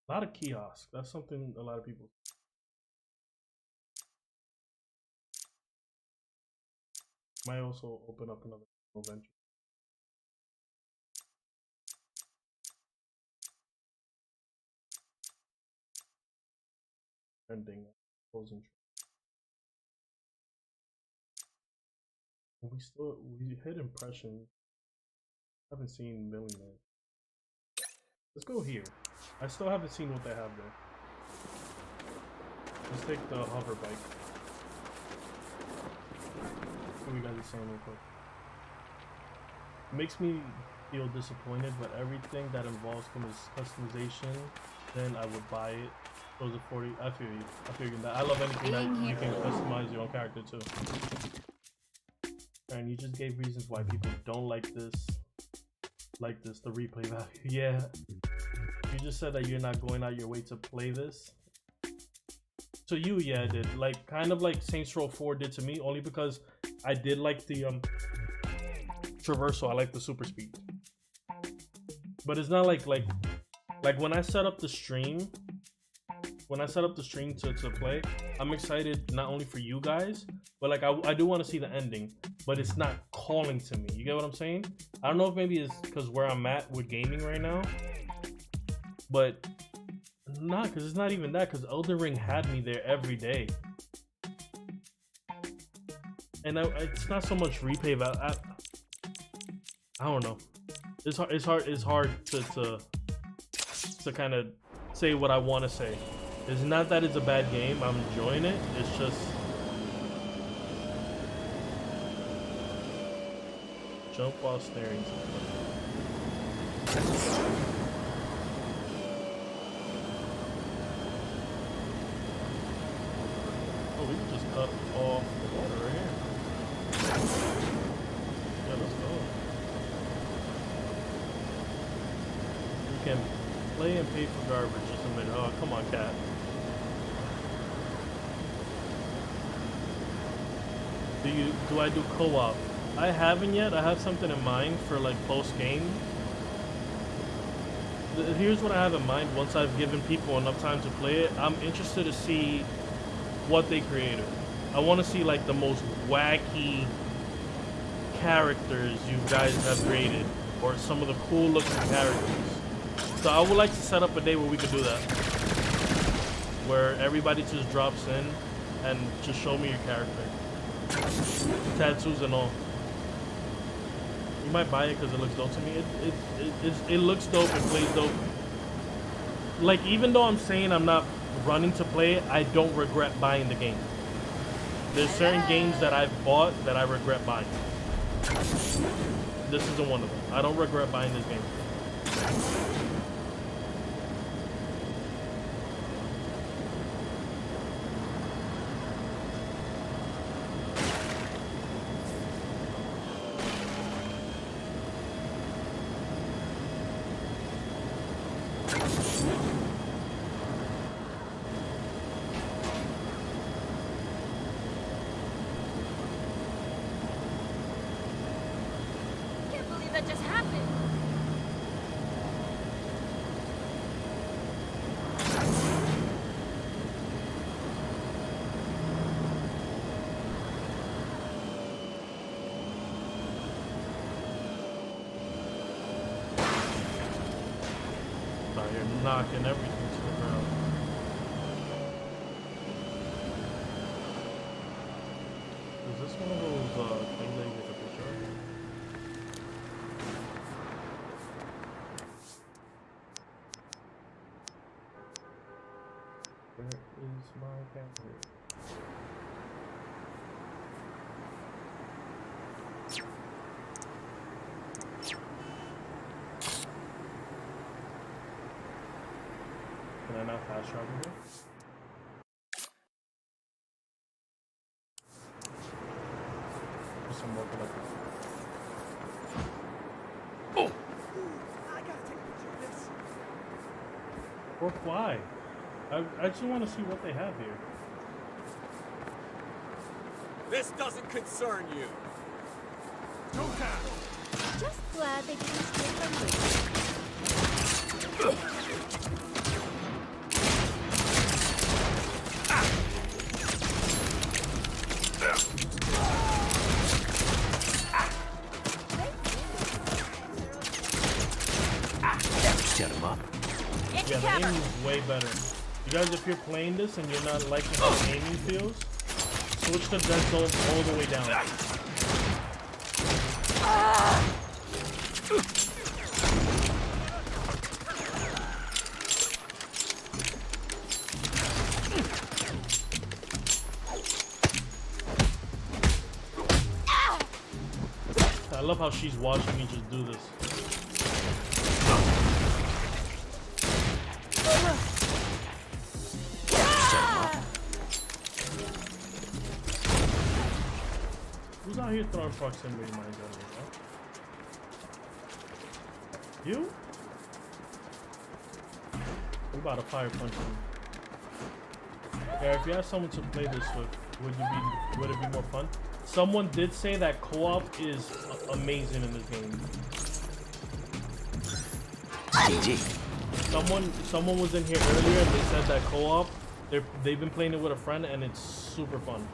A lot of kiosks. That's something a lot of people. Might also open up another venture. Ending. Closing. We hit impression. Haven't seen Millionaire. Let's go here. I still haven't seen what they have there. Let's take the hover bike. What you guys are saying real quick. It makes me feel disappointed, but everything that involves customization, then I would buy it. Those are 40. I feel you. I feel you. I love anything that you can customize your own character too. And you just gave reasons why people don't like this. The replay value. Yeah. You just said that you're not going out your way to play this. To you, yeah, I did. Like, kind of like Saints Row 4 did to me, only because I did like the traversal. I like the super speed. But it's not like when I set up the stream, to play, I'm excited not only for you guys, but like I do want to see the ending, but it's not calling to me. You get what I'm saying? I don't know if maybe it's because where I'm at with gaming right now, but not because it's not even that, because Elden Ring had me there every day. And it's not so much replay value. I don't know. It's hard to kind of say what I want to say. It's not that it's a bad game. I'm enjoying it. It's just jump while staring. Oh, we can just cut off the water right here. Yeah, let's go. We can play and pay for garbage just a minute. Oh, come on, cat. Do I do co-op? I haven't yet. I have something in mind for like post-game. Here's what I have in mind once I've given people enough time to play it. I'm interested to see what they created. I want to see like the most wacky characters you guys have created, or some of the cool looking characters. So I would like to set up a day where we could do that, where everybody just drops in and just show me your character, tattoos and all. You might buy it because it looks dope to me. It looks dope. It plays dope. Like, even though I'm saying I'm not running to play it, I don't regret buying the game. There's certain games that I've bought that I regret buying. This isn't one of them. I don't regret buying this game. Can't believe that just happened. Oh, you're knocking everything to the ground. Is this one of those things that you take a picture of? Where is my camera? I not fast travel here? Just some more collectibles. Oh! I gotta take a picture of this. Or why? I just want to see what they have here. This doesn't concern you. Go down. Just glad they didn't steal from me. Shut him up. Yeah, the aiming is way better. You guys, if you're playing this and you're not liking how aiming feels, switch the dead zone all the way down. I love how she's watching me just do this. Who's out here throwing proximity mines at me, huh? You? We about to fire punch him. Yeah, if you had someone to play this with, would it be more fun? Someone did say that co-op is amazing in this game. GG. Someone was in here earlier and they said that co-op, they've been playing it with a friend and it's super fun.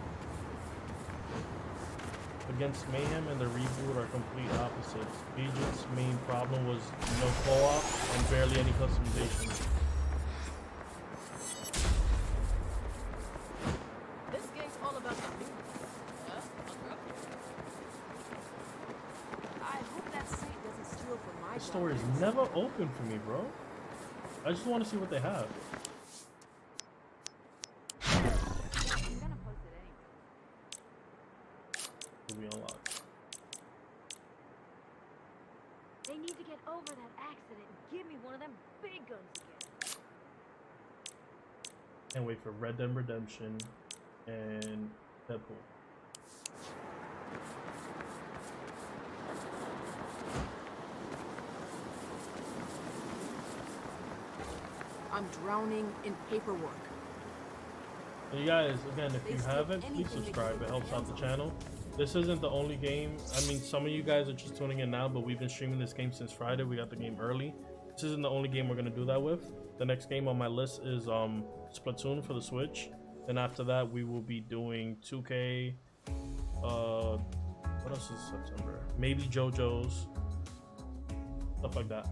Against Mayhem and the reboot are complete opposites. Agent's main problem was no co-op and barely any customization. This game's all about the news. I hope that seat doesn't steal from my The store is never open for me, bro. I just want to see what they have. I'm gonna post it anyway. Will be unlocked. They need to get over that accident and give me one of them big guns again. Can't wait for Red Dead Redemption and Deadpool. I'm drowning in paperwork. And you guys, again, if you haven't, please subscribe. It helps out the channel. This isn't the only game. I mean, some of you guys are just tuning in now, but we've been streaming this game since Friday. We got the game early. This isn't the only game we're gonna do that with. The next game on my list is Splatoon for the Switch. Then after that, we will be doing 2K. What else is September? Maybe JoJo's. Stuff like that.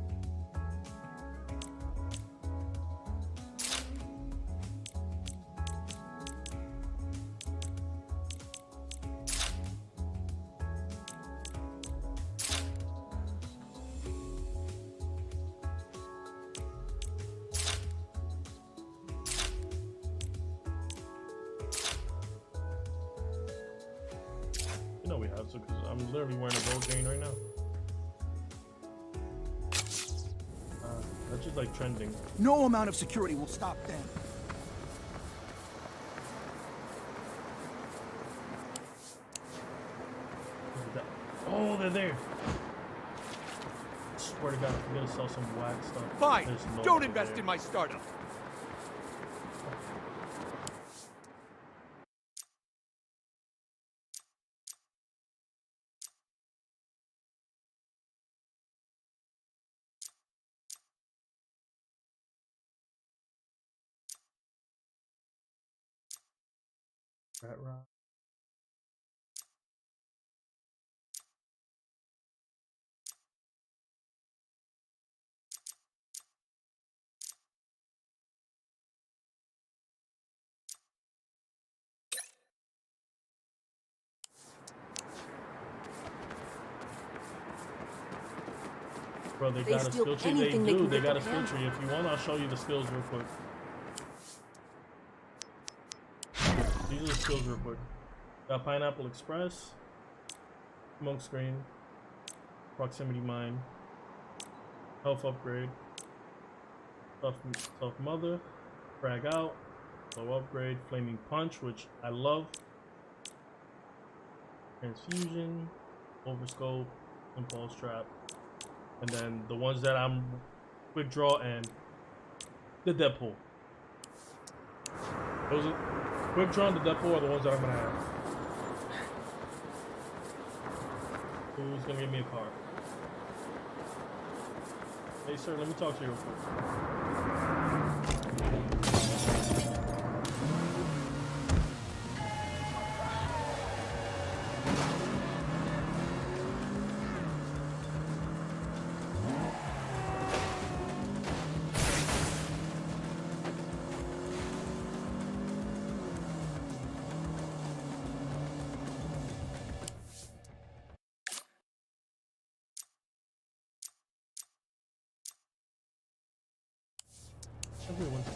You know we have to, because I'm literally wearing a gold chain right now. That's just like trending. No amount of security will stop them. Oh, they're there. I swear to God, if we're gonna sell some whack stuff. Fine. there's no Don't way invest there. in my startup. Rat rock. Bro, they got a skill tree. They do. They got a skill tree. If you want, I'll show you the skills real quick. These are the skills real quick. Got Pineapple Express, Smoke Screen, Proximity Mine, Health Upgrade, Tough Mother, Frag out, low upgrade, flaming punch, which I love. Transfusion, overscope, impulse trap, and then the ones that I'm quick draw and the Deadpool. Those are, quick draw and the Deadpool are the ones that I'm gonna have. Who's gonna give me a card? Hey sir, let me talk to you real quick. Everyone's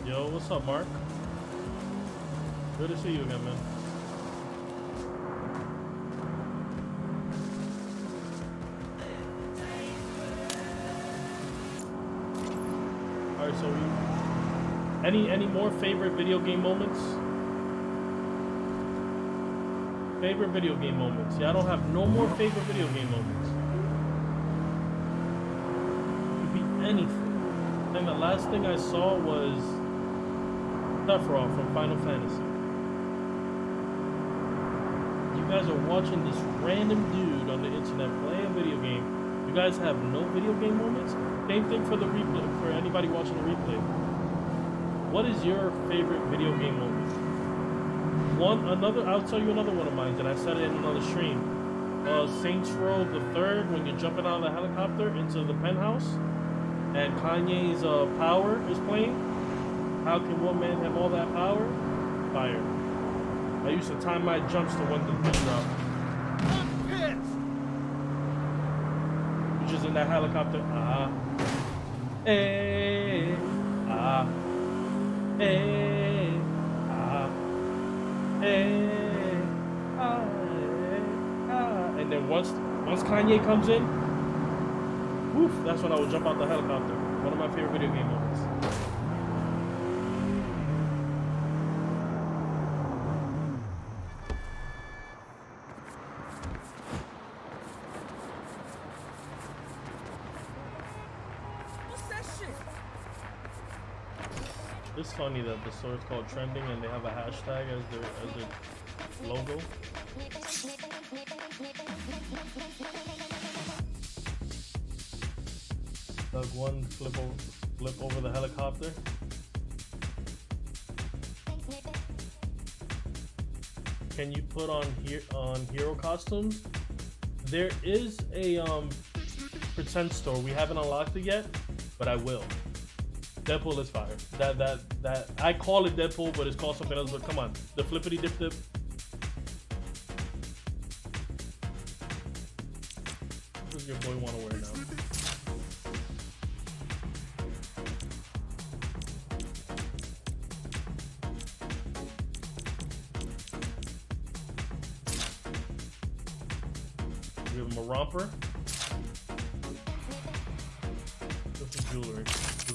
Yo, what's up, Mark? Good to see you again, man. Alright, so any more favorite video game moments? Favorite video game moments. Yeah, I don't have no more favorite video game moments. It could be anything. I think the last thing I saw was Sephiroth from Final Fantasy. You guys are watching this random dude on the internet play a video game. You guys have no video game moments? Same thing for the replay, for anybody watching the replay. What is your favorite video game moment? I'll tell you another one of mine that I said it in another stream. Saints Row the Third, when you're jumping out of the helicopter into the penthouse, and Kanye's Power is playing. How can one man have all that power? Fire. I used to time my jumps to when the beat drop. I'm pissed! You're just in that helicopter. Hey, hey, hey, and then once Kanye comes in, woof, that's when I will jump out the helicopter. One of my favorite video game moments. It's funny that the store's called Trending and they have a hashtag as their logo. Doug one flip over the helicopter. Can you put on hero costumes? There is a pretend store. We haven't unlocked it yet, but I will. Deadpool is fire. That I call it Deadpool, but it's called something else. But come on, the flippity dip dip. What does your boy want to wear now? We have him a romper. This is jewelry.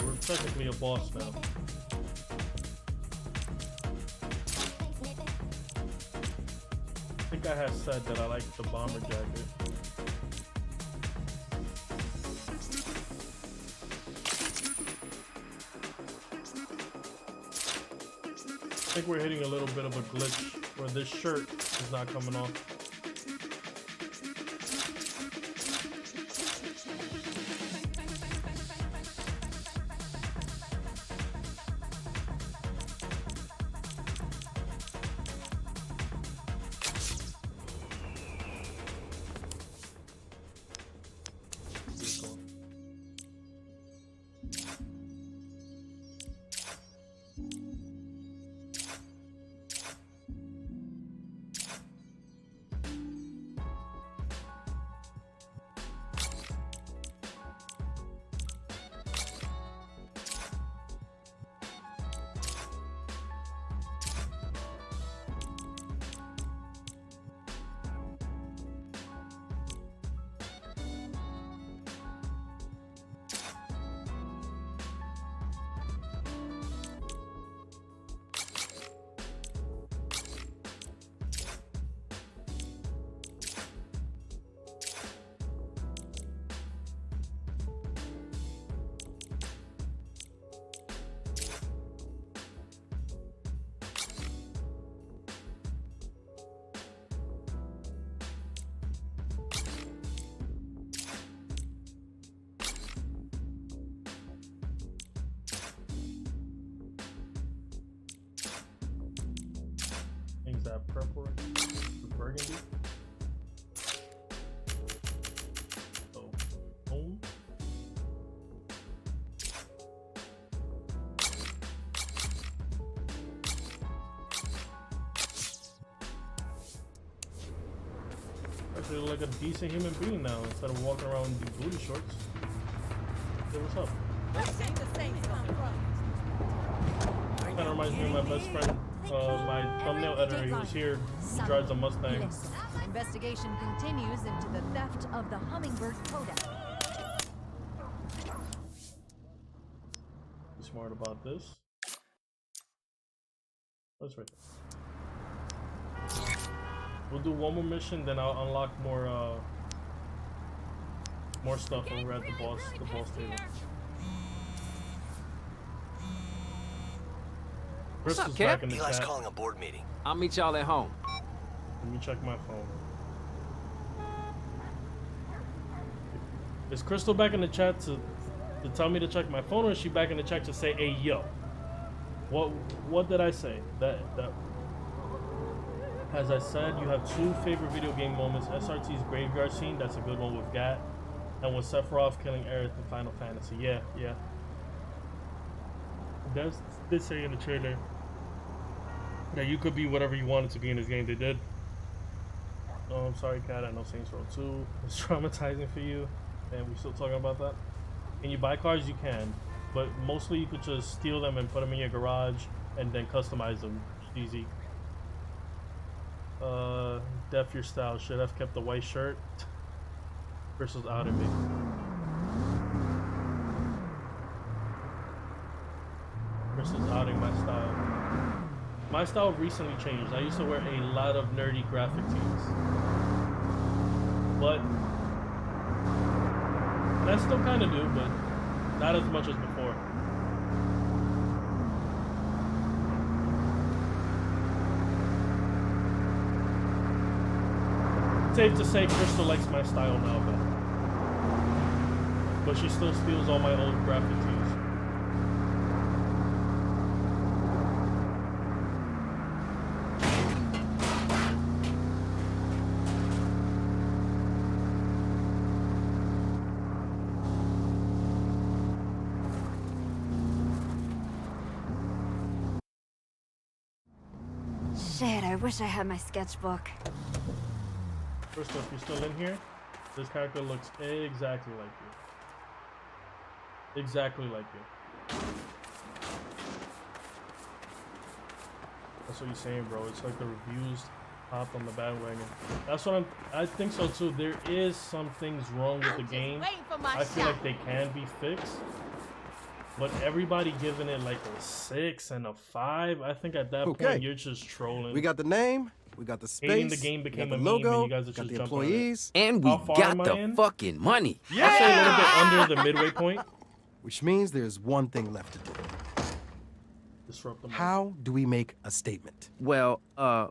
We're technically a boss now. I think I had said that I like the bomber jacket. I think we're hitting a little bit of a glitch where this shirt is not coming off. that purple right here? The burgundy? Oh, home? Actually look like a decent human being now instead of walking around in these booty shorts. Hey, what's up? Kind of reminds me of my best friend, my thumbnail editor. He was here. He drives a Mustang. Investigation continues into the theft of the Hummingbird codex. Be smart about this. That's right. We'll do one more mission, then I'll unlock more stuff when we're at the boss table. Chris What's up, is Cap? back in the Eli's chat. calling a board meeting. I'll meet y'all at home. Let me check my phone. Is Crystal back in the chat to tell me to check my phone, or is she back in the chat to say, "Hey, yo"? What did I say? That as I said, you have two favorite video game moments: SRT's graveyard scene. That's a good one with Gat, and with Sephiroth killing Aerith in Final Fantasy. Yeah. Did say in the trailer that you could be whatever you wanted to be in this game. They did. Oh, I'm sorry, Kat. I know Saints Row 2 is traumatizing for you, and we're still talking about that. Can you buy cars? You can, but mostly you could just steal them and put them in your garage and then customize them. Easy. Def your style. Should have kept the white shirt. Crystal's out of me. Crystal's outing my style. My style recently changed. I used to wear a lot of nerdy graphic tees, but and I still kind of do, but not as much as before. Safe to say Crystal likes my style now, but she still steals all my old graphic tees. Shit, I wish I had my sketchbook. Crystal, if you're still in here, this character looks exactly like you. Exactly like you. That's what you're saying, bro. It's like the reviews hop on the bandwagon. That's what I think so too. There is some things wrong with the game. I feel like they can be fixed. But everybody giving it like a 6 and a 5, I think at that point you're just trolling. We got the name, we got the space, Hating the game became we got a the meme, logo, and you guys are got just the jumping on it. employees, And we got the fucking money. Yeah! I'd say a little bit under the midway point. which means there's one thing left to do. Disrupt the market. How do we make a statement? Well,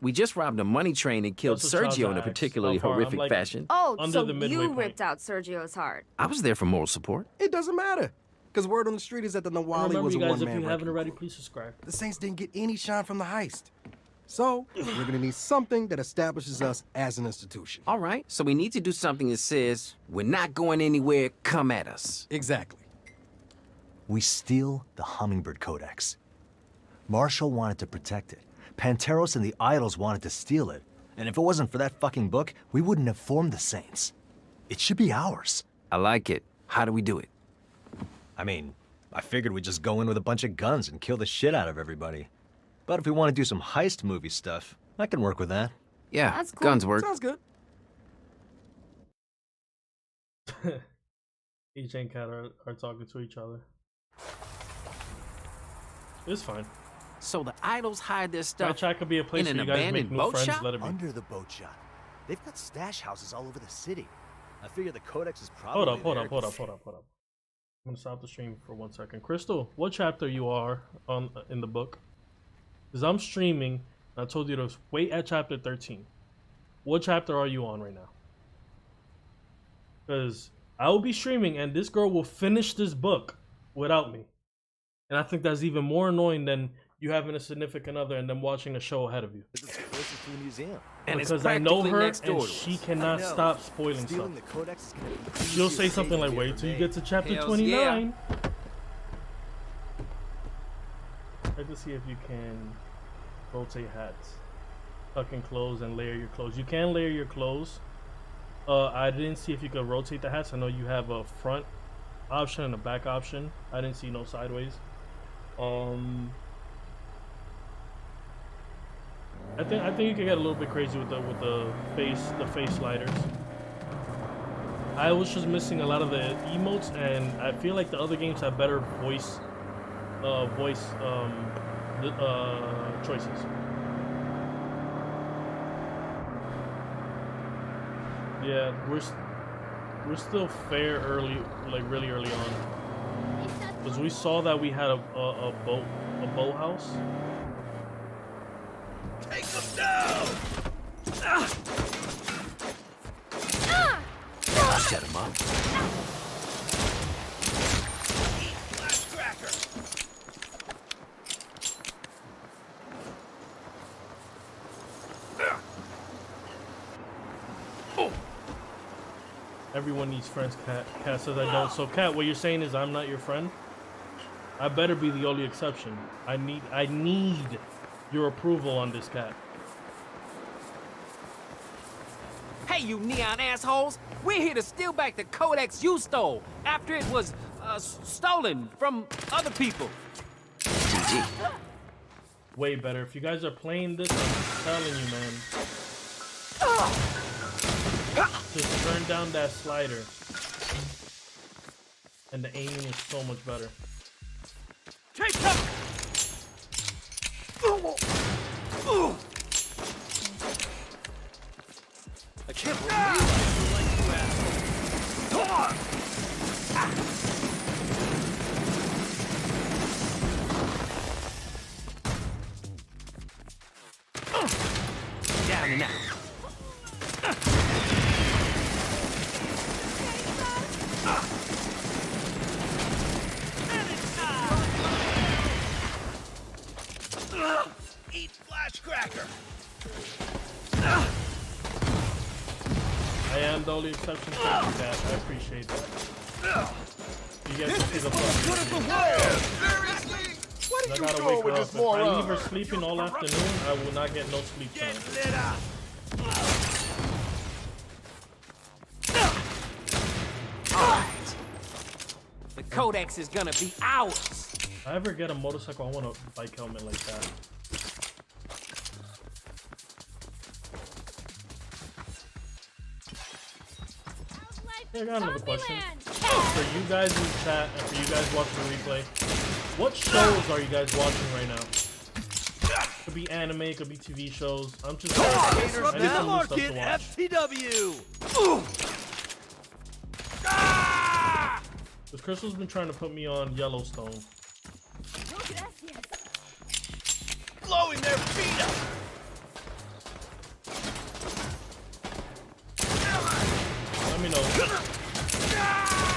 we just robbed a money train and killed That's what Sergio in a Chaza particularly asked. So far, I'm horrific like- fashion. Oh, Under so the midway you point. ripped out Sergio's heart. I was there for moral support. It doesn't matter, because word on the street is that the Nawali Remember, was a you guys, if one-man you haven't wrecking already, crew. please subscribe. The Saints didn't get any shine from the heist. So, we're gonna need something that establishes us as an institution. All right, so we need to do something that says, we're not going anywhere, come at us. Exactly. We steal the Hummingbird Codex. Marshall wanted to protect it. Panteros and the Idols wanted to steal it. And if it wasn't for that fucking book, we wouldn't have formed the Saints. It should be ours. I like it. How do we do it? I mean, I figured we'd just go in with a bunch of guns and kill the shit out of everybody. But if we want to do some heist movie stuff, I can work with that. Yeah, That's cool. guns work. Sounds good. EJ and Kat are talking to each other. It's fine. So the Idols hide their My stuff chat could be a place in where an you guys make abandoned new boat friends. shop? Let it be. Under the boat shop. They've got stash houses all over the city. I figure the Codex is probably Hold up. there. I'm gonna stop the stream for 1 second. Crystal, what chapter you are on in the book? Because I'm streaming. And I told you to wait at chapter 13. What chapter are you on right now? Because I will be streaming and this girl will finish this book without me. And I think that's even more annoying than you having a significant other and them watching a show ahead of you. This is closest to the museum. And it's Because I know practically her next door and to she us. cannot stop spoiling Stealing stuff. the codex is gonna be She'll say something like, wait till you get to chapter Hells 29. Try to see if you can rotate hats. Tuck in clothes and layer your clothes. You can layer your clothes. I didn't see if you could rotate the hats. I know you have a front option and a back option. I didn't see no sideways. I think you can get a little bit crazy with the face sliders. I was just missing a lot of the emotes, and I feel like the other games have better voice choices. Yeah, we're still fair early, like really early on, because we saw that we had a boat house. Take them down! Set him up. Cracker! Everyone needs friends, Cat. Cat says I don't. So, Cat, what you're saying is I'm not your friend? I better be the only exception. I need your approval on this, Cat. Hey, you neon assholes! We're here to steal back the codex you stole after it was stolen from other people. Way better. If you guys are playing this, I'm telling you, man. Just turn down that slider. And the aiming is so much better. Take cover! I can't believe you like you Down and out. Eat flash cracker! I am the only exception to that. I appreciate that. You guys can see the Seriously? What I are you gotta doing wake with her this up. If I moron? leave her sleeping all afternoon, I will not get no sleep Get tonight. lit up! Alright. The codex is gonna be ours. If I ever get a motorcycle, I want a bike helmet like that. I got another question. For you guys in the chat and for you guys watching the replay, what shows are you guys watching right now? Could be anime, could be TV shows. I'm just I need some new stuff to watch. FTW! Because Crystal's been trying to put me on Yellowstone. Blowing their feet up! Let me know.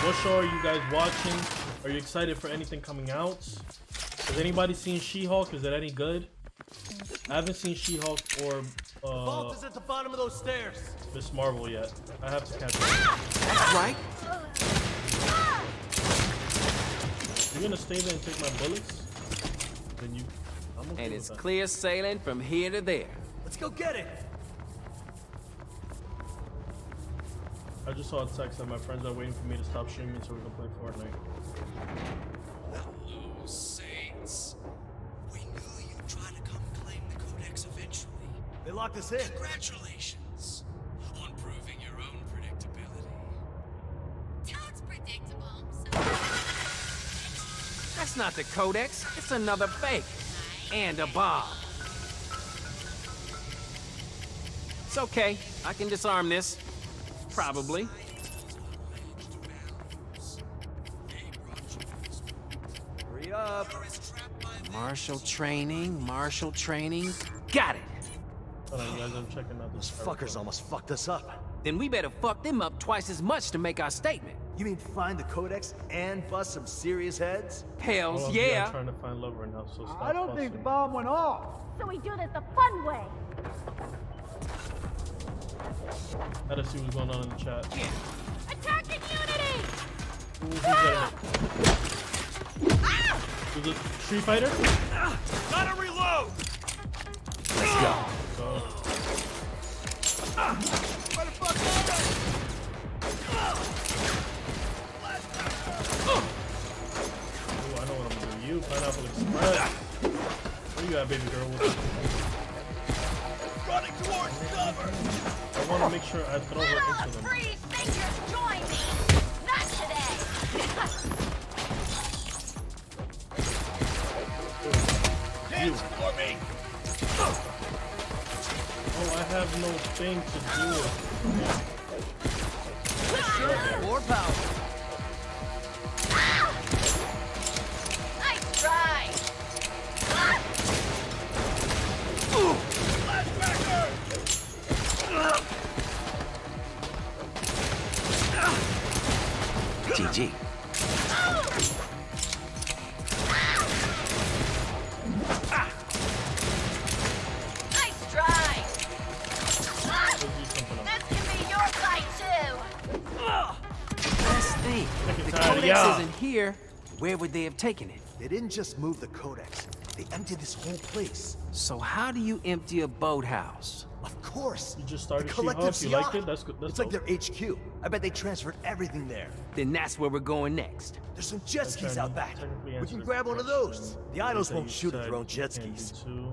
What show are you guys watching? Are you excited for anything coming out? Has anybody seen She-Hulk? Is it any good? I haven't seen She-Hulk or Vault is at the bottom of those stairs. Miss Marvel yet. I have to catch up. That's right. You're gonna stay there and take my bullets? Then you. I'm okay And with it's that. clear sailing from here to there. Let's go get it. I just saw a text that my friends are waiting for me to stop streaming so we can play Fortnite. Hello, Saints. We knew you'd try to come claim the codex eventually. They locked us in. Congratulations on proving your own predictability. Toad's predictable, so... That's not the codex. It's another fake. And a bomb. It's okay. I can disarm this. Probably. Hurry up. Martial training. Got it. Hold on, guys, I'm checking out Those this. fuckers almost fucked us up. Then we better fuck them up twice as much to make our statement. You mean find the codex and bust some serious heads? Hells All of you are trying to find love right now, so stop I don't think the fussing. bomb went off. So we do this the fun way. I gotta see what's going on in the chat. Attacking unity! Who's that? Is it Street Fighter? Gotta reload! Let's go. Ooh, I know what I'm gonna do. You, Pineapple Express. Where you at, baby girl? Running towards cover! I want to make sure I throw her into them. Three fingers join me! Not today! You. For me! Oh, I have no thing to do it. More power. Nice try! GG. Nice try! Let's do something else. This can be your fight too! Best thing. The codex isn't here. Where would they have taken it? They didn't just move the codex. They emptied this whole place. So how do you empty a boathouse? Of course. You just started the She-Hulk, collective you liked yacht. it? That's good. That's It's like dope. their HQ. I bet they transferred everything there. Then that's where we're going next. There's some jet skis trying out to back. technically We answer can this grab one of question. those. The idols That won't you shoot at said their own you jet can't do skis. too.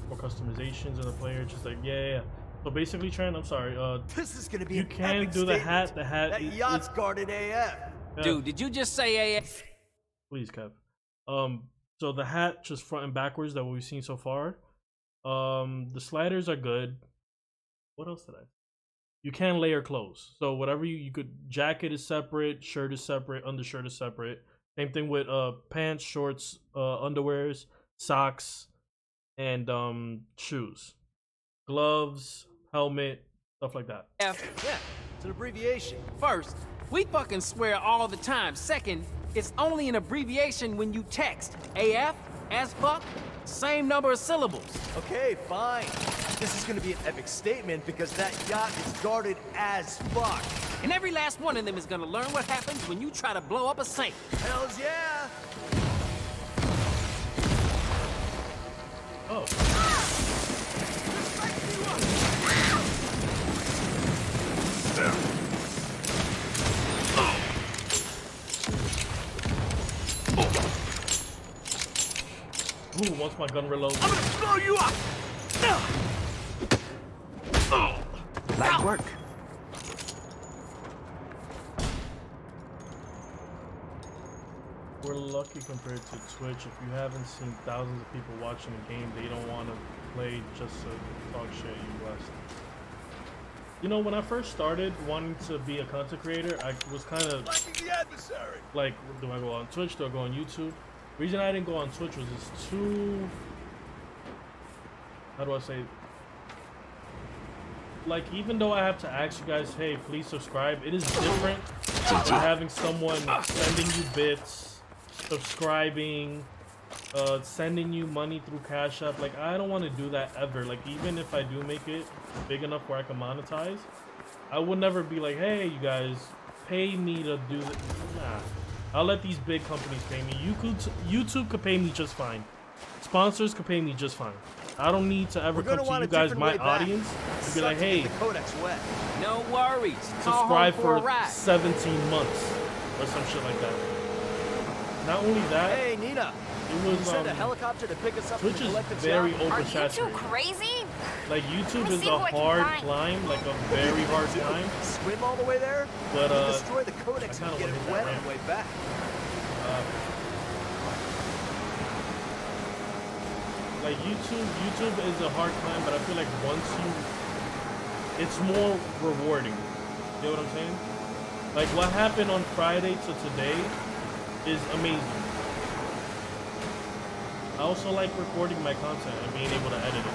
More customizations in the player, just like yeah. So basically, Trent, I'm sorry. This is gonna be You an can epic do the statement. hat. The hat. That yacht's guarded AF. Yeah. Dude, did you just say AF? Please, Kev. So the hat just front and backwards that we've seen so far. The sliders are good. What else did I? You can layer clothes. So whatever you could, jacket is separate, shirt is separate, undershirt is separate. Same thing with pants, shorts, underwears, socks, and shoes, gloves, helmet, stuff like that. F. Yeah, it's an abbreviation. First, we fucking swear all the time. Second, it's only an abbreviation when you text. AF, as fuck, same number of syllables. Okay, fine. This is gonna be an epic statement because that yacht is guarded as fuck. And every last one of them is gonna learn what happens when you try to blow up a saint. Hells yeah! Oh. Ooh, once my gun reloads. I'm gonna throw you up! Light work. We're lucky compared to Twitch. If you haven't seen thousands of people watching the game, they don't want to play just to talk shit. You blessed. You know, when I first started wanting to be a content creator, I was kind of The adversary! like, do I go on Twitch? Do I go on YouTube? The reason I didn't go on Twitch was it's too, how do I say, like, even though I have to ask you guys, hey, please subscribe, it is different than having someone sending you bits, subscribing, sending you money through Cash App. Like, I don't want to do that ever. Like, even if I do make it big enough where I can monetize, I would never be like, hey, you guys, pay me to do this. Nah. I'll let these big companies pay me. YouTube could pay me just fine. Sponsors could pay me just fine. I don't need to ever come to you guys, my audience, and be like, hey, The codex wet. No worries. Call subscribe home for a for ride. 17 months or some shit like that. Not only that, Hey, Nina. it You was send a helicopter to pick us up from Twitch the is collective very yacht? Are you two oversaturated. crazy? Like, YouTube Let's is see a who I can hard find. climb, like a very hard climb. Swim all the way there? But Destroy the codex I and kinda get wanna it hit wet that on the way ramp. back. Like YouTube is a hard climb, but I feel like once it's more rewarding. You know what I'm saying? Like, what happened on Friday to today is amazing. I also like recording my content and being able to edit it.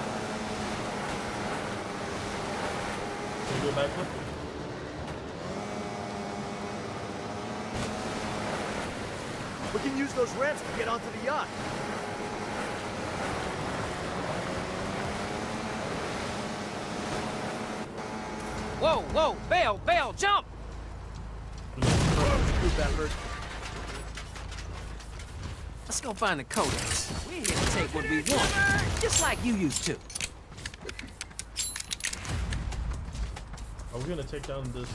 Can we go back up? We can use those ramps to get onto the yacht. Whoa, whoa, bail, jump! Group effort. Let's go find the codex. We're here to take what we want, just like you used to. Are we gonna take down the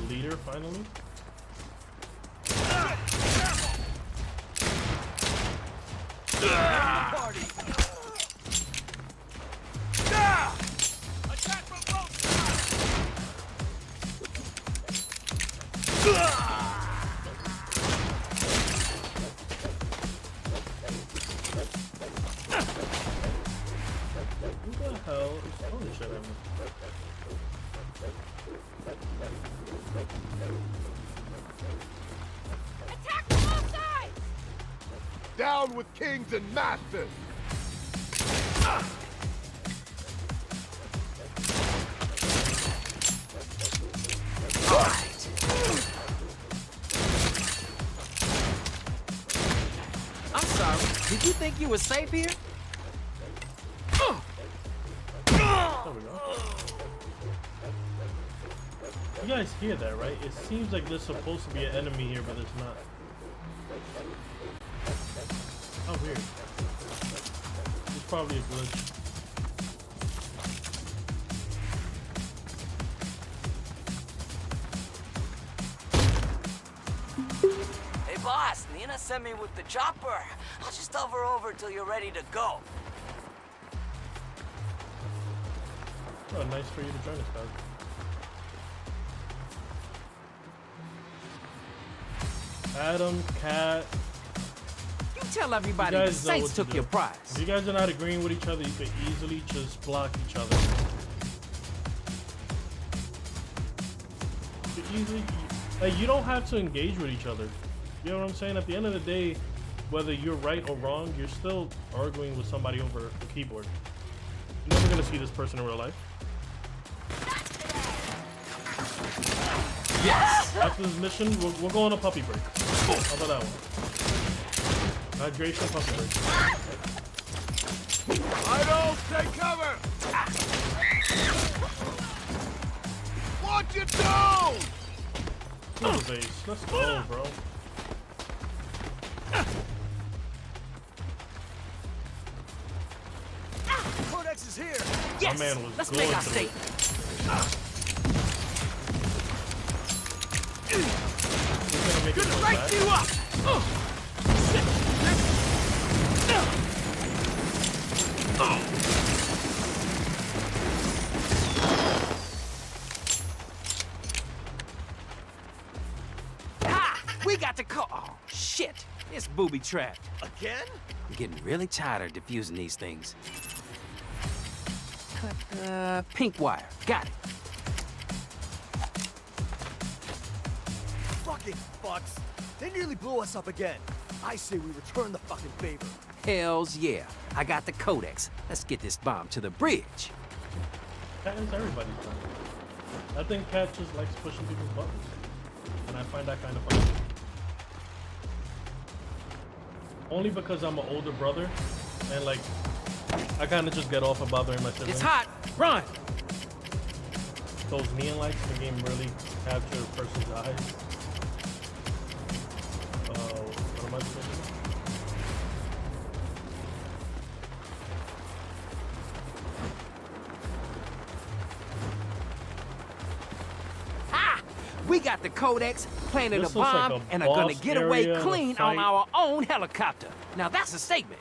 leader finally? Party. Attack from both Who the hell is throwing shit at me? Attack from all sides! Down with kings and masters! I'm sorry, did you think you were safe here? There we go. You guys hear that, right? It seems like there's supposed to be an enemy here, but it's not. How weird. It's probably a glitch. Hey boss, Nina sent me with the chopper. I'll just hover over till you're ready to go. Oh, nice for you to join us, guys. Adam, Cat. You tell everybody the Saints took your prize. If you guys are not agreeing with each other, you could easily just block each other. You could easily, like, you don't have to engage with each other. You know what I'm saying? At the end of the day, whether you're right or wrong, you're still arguing with somebody over the keyboard. You're never gonna see this person in real life. Yes! After this mission, we'll go on a puppy break. How about that one? Hydration puppy break. Idols, take cover! Watch it down! Kill the base. Let's go, bro. Codex is here. Yes! My man was Let's going make our through it. statement. Make it Gonna light you up! Ah! We got the call. Oh, shit. It's booby-trapped. Again? I'm getting really tired of defusing these things. Pink wire. Got it. Fucking fucks. They nearly blew us up again. I say we return the fucking favor. Hells yeah. I got the codex. Let's get this bomb to the bridge. Cat is everybody's friend. I think Cat just likes pushing people's buttons. And I find that kind of funny. Only because I'm an older brother, and like, I kind of just get off of bothering my siblings. It's hot. Run! Those neon lights in the game really capture a person's eyes. What am I supposed to do? Ah! We got the codex, planted This a looks like bomb, a and are gonna boss get away area and a clean on fight. our own helicopter. Now that's a statement.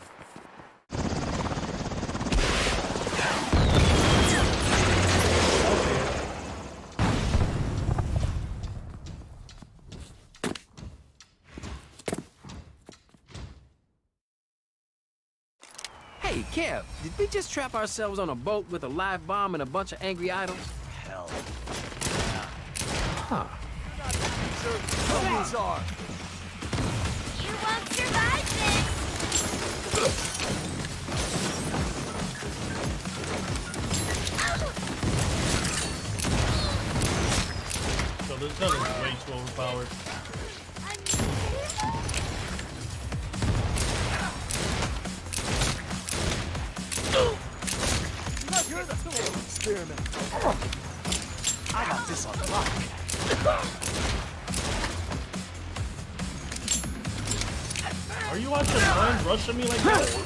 Hey, Kev, did we just trap ourselves on a boat with a live bomb and a bunch of angry idols? Hell. Huh. Sure, these are. You won't survive this! So this gun is way too overpowered. You're the failed experiment. I got this on lock. Are you watching mine rushing me like that?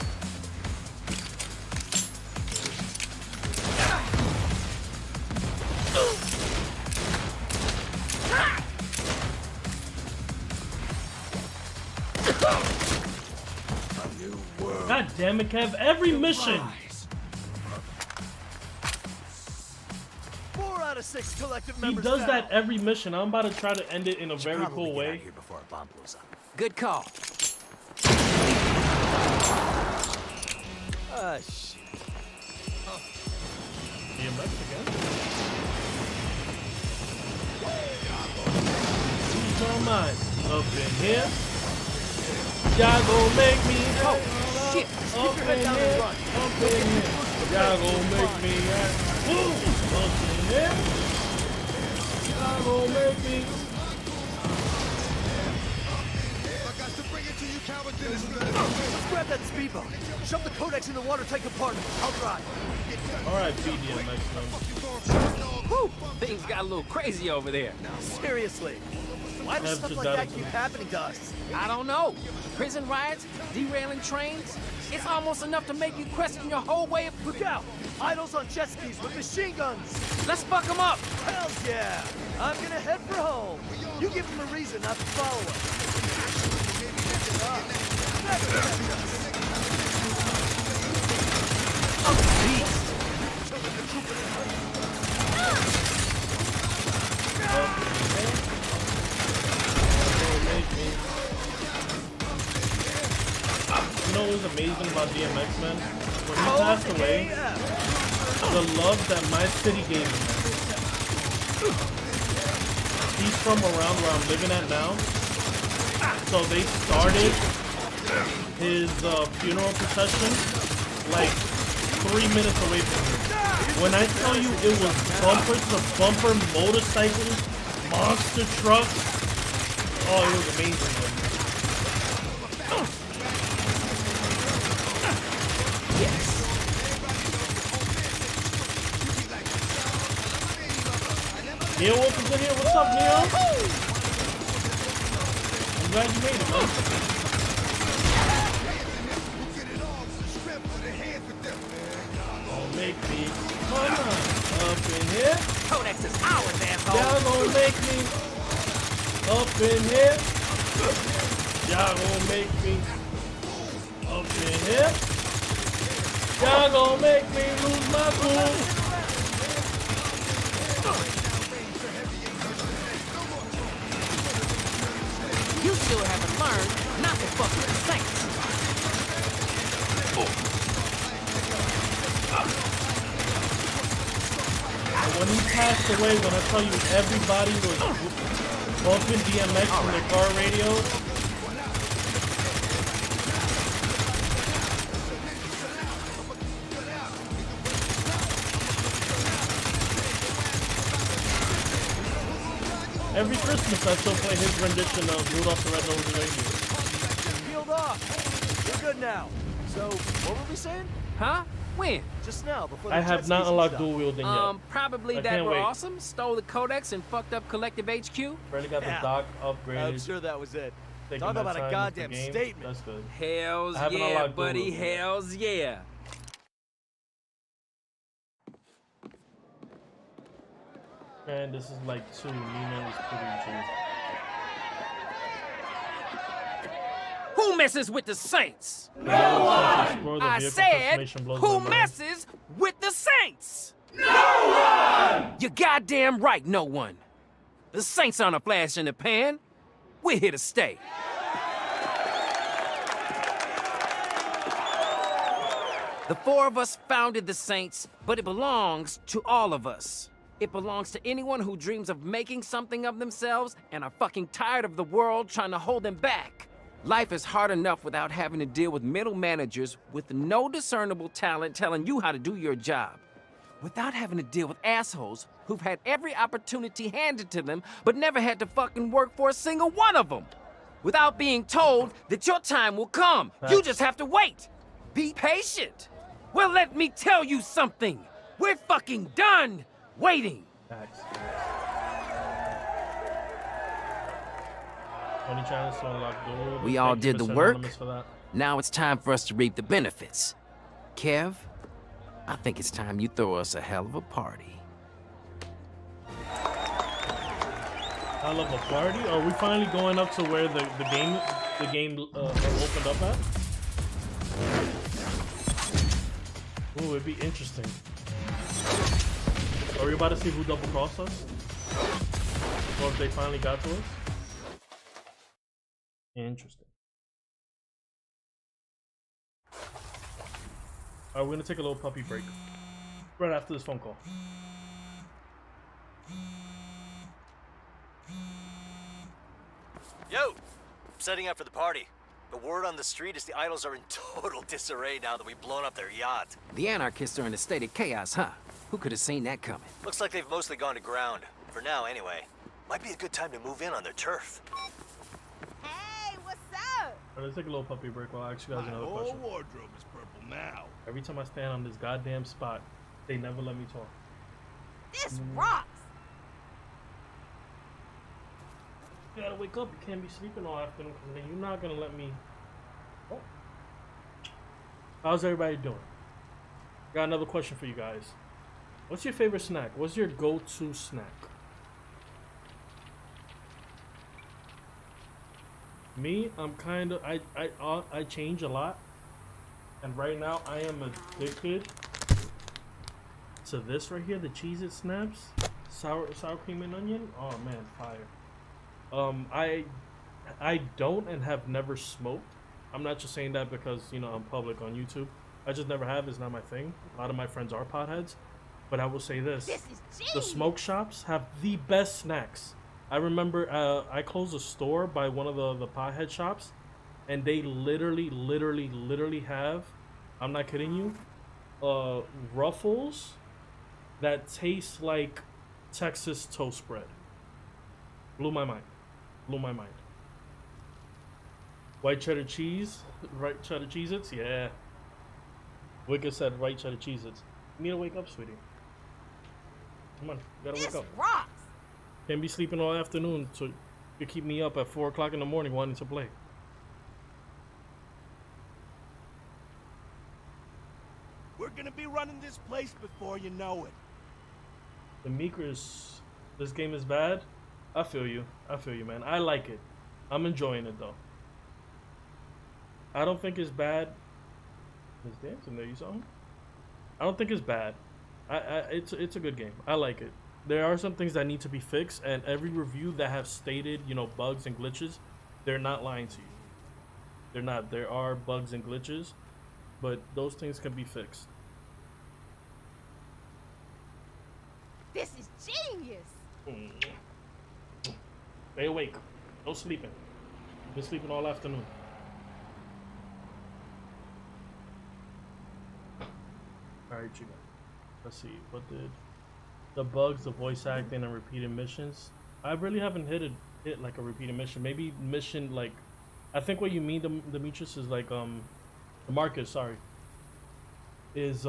God damn it, Kev. Every mission. 4 out of 6 collective He members does down. that every mission. I'm about to try to end it in a very cool way. Here before a bomb blows up. Good call. Shit. DMX again. Who's on mine? Up in here. Y'all gon' make me. Oh, shit. Up in here. Up in here. Y'all gon' make me. Up in here. Y'all gon' make me. Let's grab that speedboat. Shove the codex in the watertight compartment. I'll drive. Alright, BDMX, man. Whew, things got a little crazy over there. Seriously. Why does stuff like that keep happening to us? I don't know. Prison riots, derailing trains. It's almost enough to make you question your whole way of... Look out! Idols on jet skis with machine guns! Let's fuck them up! Hell yeah! I'm gonna head for home. You give them a reason not to follow us. You know what was amazing about DMX, man? When he passed away, the love that my city gave me. He's from around where I'm living at now. So they started his funeral procession like 3 minutes away from me. When I tell you it was bumper to bumper motorcycles, monster trucks, oh, it was amazing. Yes. Neil Wolf is in here. What's up, Neil? I'm glad you made it, man. Don't make me come on up in here. Codex is ours, asshole. Y'all gonna make me up in here. Y'all gonna make me up in here. Y'all gonna make me lose my cool. You still haven't learned not to fuck with the Saints. And when he passed away, when I tell you everybody was bumping DMX from their car radios. Every Christmas I still play his rendition of Rudolph the Red-Nosed Reindeer. Peeled off. You're good now. So, what were we saying? Huh? When? Just now, before I the have jet not skis and unlocked stuff. dual wielding yet. Probably I that can't were wait. awesome, stole the codex and fucked up Collective HQ. Barely got the Yeah. dock upgraded. I'm sure that was it. Taking Talk my about a time with goddamn the game. statement. That's good. Hells I haven't yeah, unlocked dual buddy, wielding yet. hells yeah. And this is like 2. Nina is pretty chill. Who messes with the Saints? I said, who messes with the Saints? No one! You're goddamn right, no one. The Saints aren't a flash in the pan. We're here to stay. The 4 of us founded the Saints, but it belongs to all of us. It belongs to anyone who dreams of making something of themselves and are fucking tired of the world trying to hold them back. Life is hard enough without having to deal with middle managers with no discernible talent telling you how to do your job. Without having to deal with assholes who've had every opportunity handed to them but never had to fucking work for a single one of them. Without being told that your time will come. You just have to wait. Be patient. Well, let me tell you something. We're fucking done waiting. Facts. Only chance to unlock gold. We all Thank you, did the Mr. work. Anonymous, for that. Now it's time for us to reap the benefits. Kev, I think it's time you throw us a hell of a party. Hell of a party? Are we finally going up to where the game opened up at? Ooh, it'd be interesting. Are we about to see who double crossed us? Or if they finally got to us? Interesting. Alright, we're gonna take a little puppy break. Right after this phone call. Yo! I'm setting up for the party. The word on the street is the idols are in total disarray now that we've blown up their yacht. The anarchists are in a state of chaos, huh? Who could have seen that coming? Looks like they've mostly gone to ground. For now, anyway. Might be a good time to move in on their turf. Hey, what's up? Alright, let's take a little puppy break while I ask you guys another whole question. wardrobe is purple now. Every time I stand on this goddamn spot, they never let me talk. This rocks. You gotta wake up. You can't be sleeping all afternoon because then you're not gonna let me. Oh. How's everybody doing? Got another question for you guys. What's your favorite snack? What's your go-to snack? Me, I'm kind of I change a lot, and right now I am addicted to this right here, the Cheez-It Snaps, sour cream and onion. Oh man, fire. I don't and have never smoked. I'm not just saying that because, you know, I'm public on YouTube. I just never have. It's not my thing. A lot of my friends are potheads. But I will say this. This is genius. The smoke shops have the best snacks. I remember I closed a store by one of the pothead shops. And they literally have, I'm not kidding you, Ruffles that taste like Texas toast bread. Blew my mind. Blew my mind. White cheddar cheese, right cheddar Cheez-Its, yeah. Wicked said white cheddar Cheez-Its. You need to wake up, sweetie. Come on, you gotta wake up. Rocks. Can't be sleeping all afternoon, so you keep me up at 4 o'clock in the morning wanting to play. We're gonna be running this place before you know it. The Meekers, this game is bad. I feel you, man. I like it. I'm enjoying it though. I don't think it's bad. Miss Dancing there, you saw him? I don't think it's bad. It's a good game. I like it. There are some things that need to be fixed, and every review that have stated, you know, bugs and glitches, they're not lying to you. They're not. There are bugs and glitches, but those things can be fixed. This is genius. Stay awake. No sleeping. Been sleeping all afternoon. Alright, you guys. Let's see. What did the bugs, the voice acting, and repeated missions? I really haven't hit like a repeated mission. Maybe mission like, I think what you mean, Demetrius, is like the Marcus, sorry, is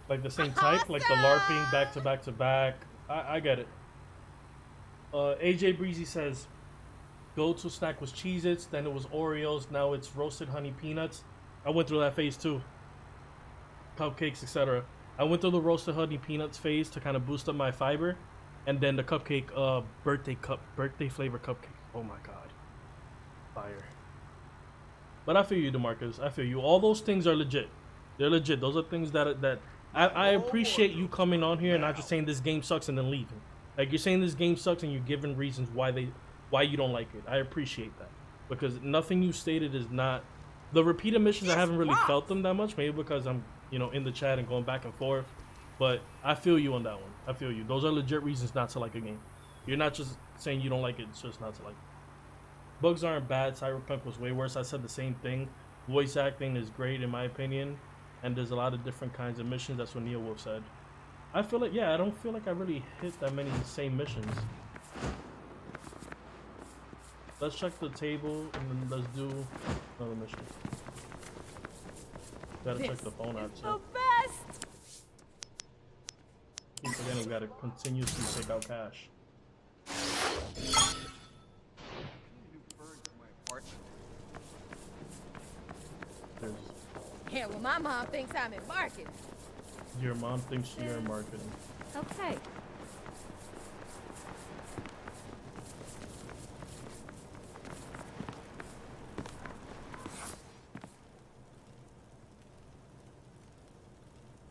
like the same type, like the LARPing back to back to back. I get it. AJ Breezy says, go-to snack was Cheez-Its, then it was Oreos, now it's roasted honey peanuts. I went through that phase too. Cupcakes, etc. I went through the roasted honey peanuts phase to kind of boost up my fiber, and then the cupcake, birthday flavor cupcake. Oh my god, fire! But I feel you, DeMarcus. I feel you. All those things are legit. They're legit. Those are things that I appreciate you coming on here and not just saying this game sucks and then leaving. Like, you're saying this game sucks and you're giving reasons why you don't like it. I appreciate that, because nothing you stated is not the repeated missions. I haven't really felt them that much, maybe because I'm, you know, in the chat and going back and forth. But I feel you on that one. I feel you. Those are legit reasons not to like a game. You're not just saying you don't like it, it's just not to like it. Bugs aren't bad. Cyberpunk was way worse. I said the same thing. Voice acting is great in my opinion, and there's a lot of different kinds of missions. That's what Neil Wolf said. I feel like, yeah, I don't feel like I really hit that many same missions. Let's check the table and then let's do another mission. Gotta check the phone out, The too. best! Keep forgetting we gotta continuously take out cash. There's Yeah, well, my mom thinks I'm in marketing. your mom thinks you're in marketing. Okay.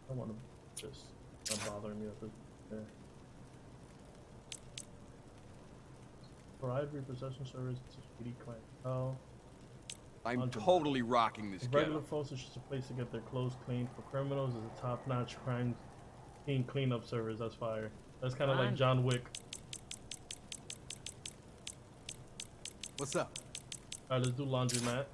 I don't want to just not bothering me with this there. Provide repossession service to speedy clientele. I'm totally rocking this Regular ghetto. folks, it's just a place to get their clothes cleaned. For criminals, is a top-notch crime scene cleanup service. That's fire. That's kind of like John Wick. What's up? All right, let's do laundromat.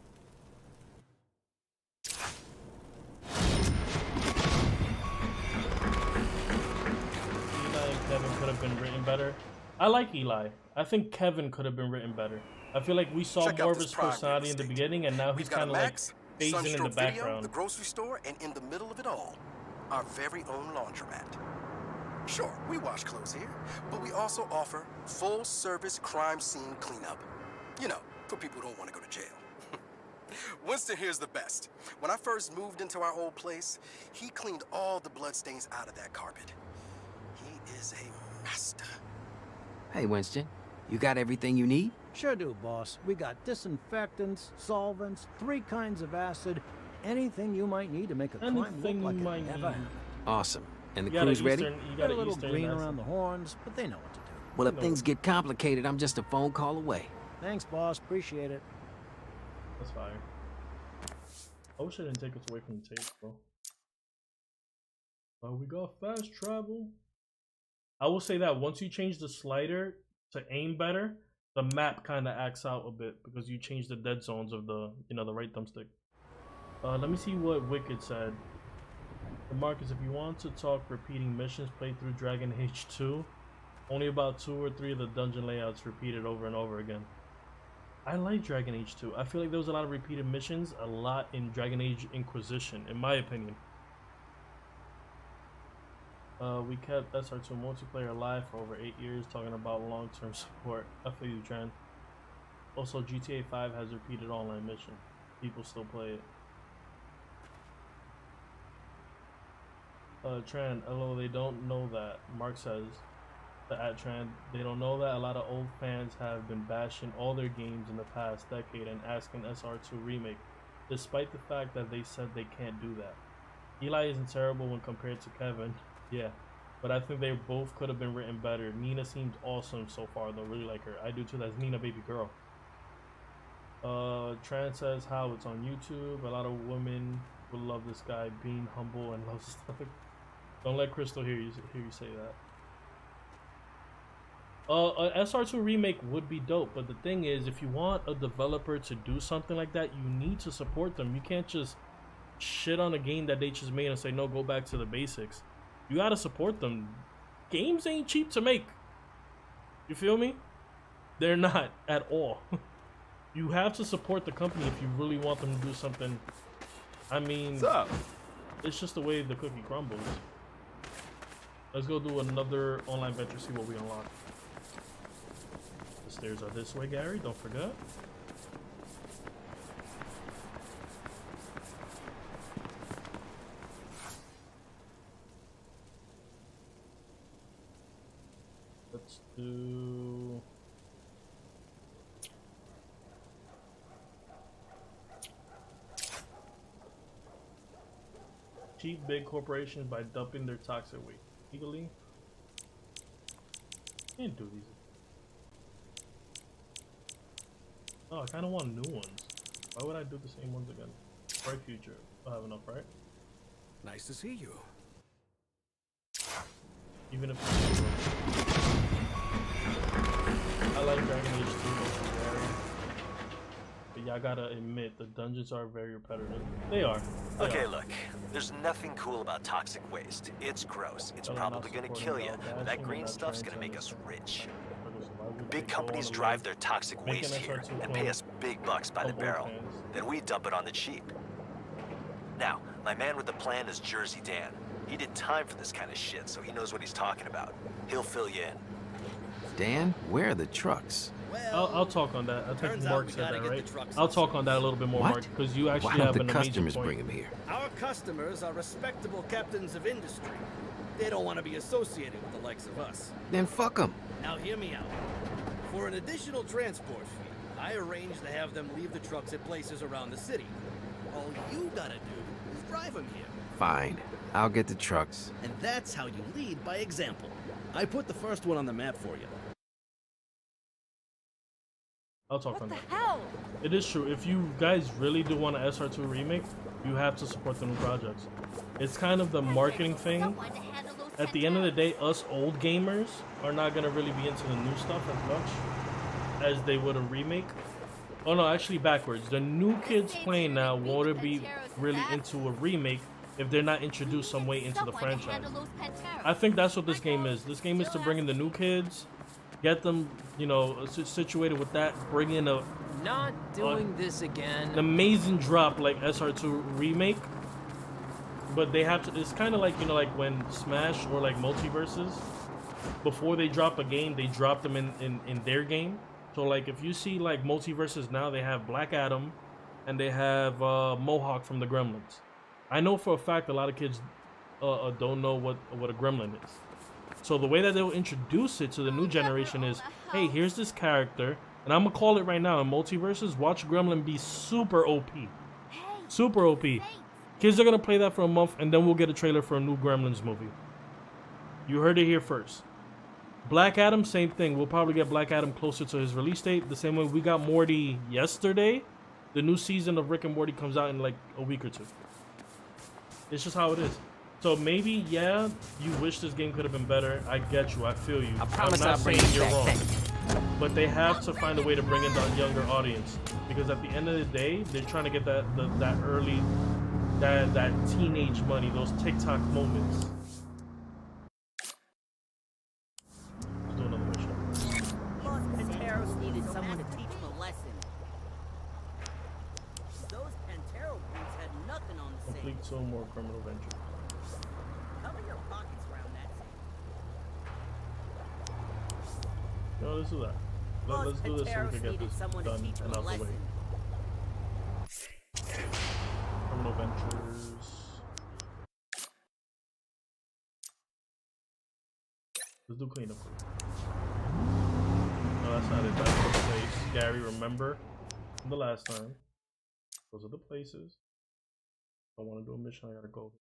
Eli and Kevin could have been written better. I like Eli. I think Kevin could have been written better. I feel like we saw more of his personality in the beginning, and now he's kind of like phasing in the background. The grocery store, and in the middle of it all, our very own laundromat. Sure, we wash clothes here, but we also offer full-service crime scene cleanup. You know, for people who don't want to go to jail. Winston here's the best. When I first moved into our old place, he cleaned all the bloodstains out of that carpet. He is a master. Hey, Winston, you got everything you need? Sure do, boss. We got disinfectants, solvents, 3 kinds of acid, anything you might need to make a crime look like it never happened. Awesome. And the crew's ready? You got a little green around the horns, but they know what to do. Well, if things get complicated, I'm just a phone call away. Thanks, boss. Appreciate it. That's fire. I wish I didn't take us away from the tape, bro. Oh, we got fast travel. I will say that once you change the slider to aim better, the map kind of acts out a bit because you change the dead zones of the, you know, the right thumbstick. Let me see what Wicked said. Marcus, if you want to talk repeating missions, play through Dragon Age 2. Only about 2 or 3 of the dungeon layouts repeated over and over again. I like Dragon Age 2. I feel like there was a lot of repeated missions, a lot in Dragon Age Inquisition, in my opinion. We kept SR2 multiplayer alive for over 8 years, talking about long-term support. I feel you, Tran. Also, GTA 5 has repeated online mission. People still play it. Tran, although they don't know that, Mark says, at Tran, they don't know that a lot of old fans have been bashing all their games in the past decade and asking SR2 remake, despite the fact that they said they can't do that. Eli isn't terrible when compared to Kevin, yeah, but I think they both could have been written better. Nina seems awesome so far, though, really like her. I do too, that's Nina baby girl. Tran says how it's on YouTube. A lot of women will love this guy being humble and loves stuff. Don't let Crystal hear you say that. A SR2 remake would be dope, but the thing is, if you want a developer to do something like that, you need to support them. You can't just shit on a game that they just made and say, no, go back to the basics. You gotta support them. Games ain't cheap to make. You feel me? They're not at all. You have to support the company if you really want them to do something. I mean, it's just the way the cookie crumbles. Let's go do another online venture, see what we unlock. The stairs are this way, Gary, don't forget. Let's do... cheat big corporations by dumping their toxic waste legally. Can't do these. Oh, I kind of want new ones. Why would I do the same ones again? Bright future. I have enough, right? Nice to see you. Even if I like Dragon Age 2 very, but y'all gotta admit the dungeons are very repetitive. They are. Okay, look, there's nothing cool about toxic waste. It's gross. It's probably gonna kill you, but that green stuff's gonna make us rich. Big companies drive their toxic waste here and pay us big bucks by the barrel. Then we dump it on the cheap. Now, My man with the plan is Jersey Dan. He did time for this kind of shit, so he knows what he's talking about. He'll fill you in. Dan, where are the trucks? I'll talk on that. I think Mark said that, right? I'll talk on that a little bit more, What? Mark, because you actually Why don't have the an amazing customers point. bring him here? Our customers are respectable captains of industry. They don't want to be associated with the likes of us. Then fuck them. Now hear me out. For an additional transport fee, I arranged to have them leave the trucks at places around the city. All you gotta do is drive them here. Fine. I'll get the trucks. And that's how you lead by example. I put the first one on the map for you. I'll talk on that. Hell! It is true. If you guys really do want an SR2 remake, you have to support the new projects. It's kind of the marketing thing. At the end of the day, us old gamers are not going to really be into the new stuff as much as they would a remake. Oh no, actually backwards. The new kids playing now won't be really into a remake if they're not introduced some way into the franchise. I think that's what this game is. This game is to bring in the new kids, get them, you know, situated with that, bring in a Not doing this again. an amazing drop like SR2 remake. But they have to, it's kind of like, you know, like when Smash or like Multiverses, before they drop a game, they drop them in their game. So like if you see like Multiverses now, they have Black Adam and they have Mohawk from the Gremlins. I know for a fact a lot of kids don't know what a gremlin is. So the way that they'll introduce it to the new generation is, hey, here's this character, and I'm gonna call it right now, in Multiverses, watch Gremlin be super OP. Super OP. Kids are gonna play that for a month, and then we'll get a trailer for a new Gremlins movie. You heard it here first. Black Adam, same thing. We'll probably get Black Adam closer to his release date, the same way we got Morty yesterday. The new season of Rick and Morty comes out in like a week or two. It's just how it is. So maybe, yeah, you wish this game could have been better. I get you. I feel you. I promise I'm not I'll bring saying it you're back. wrong. But they have to find a way to bring in the younger audience, because at the end of the day, they're trying to get that early, that teenage money, those TikTok moments. Let's do another mission. Los Panteros needed someone to teach them a lesson. Those Pantero groups had nothing on the Complete 2 more criminal ventures. Cover your pockets around that. No, let's do that. Let's do this so we can get this done and out of the way. Criminal ventures. Let's do cleanup. No, that's not it. That's the place. Gary, remember from the last time. Those are the places. I want to do a mission. I gotta go.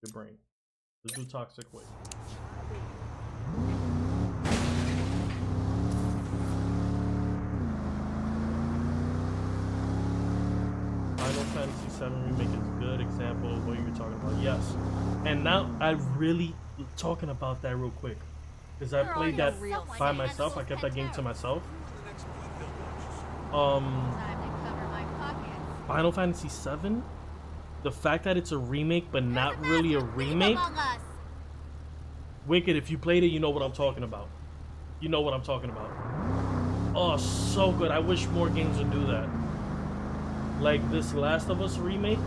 Your brain. Let's do toxic waste. Final Fantasy VII Remake is a good example of what you were talking about. Yes. And now I really talking about that real quick, because I played that by myself. I kept that game to myself. Final Fantasy VII, the fact that it's a remake but not really a remake. Wicked, if you played it, you know what I'm talking about. You know what I'm talking about. Oh, so good. I wish more games would do that. Like this Last of Us remake,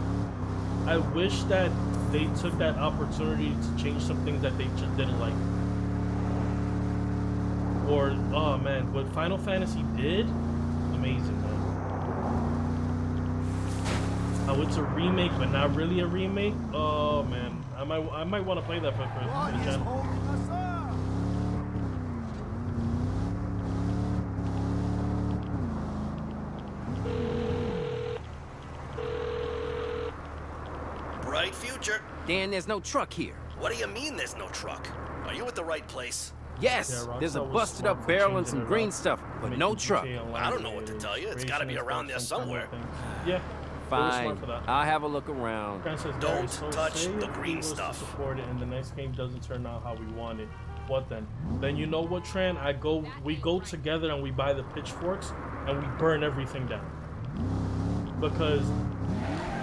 I wish that they took that opportunity to change some things that they just didn't like. Or, oh man, what Final Fantasy did, amazing, man. How it's a remake but not really a remake. Oh man, I might want to play that for the channel. Bright future. Dan, there's no truck here. What do you mean there's no truck? Are you at the right place? Yes, there's a busted up barrel and some green stuff, but no truck. I don't know what to tell you. It's got to be around there somewhere. Yeah. Fine. I'll have a look around. Don't touch the green stuff. Support it, and the next game doesn't turn out how we want it. What then? Then you know what, Tran? We go together and we buy the pitchforks and we burn everything down. Because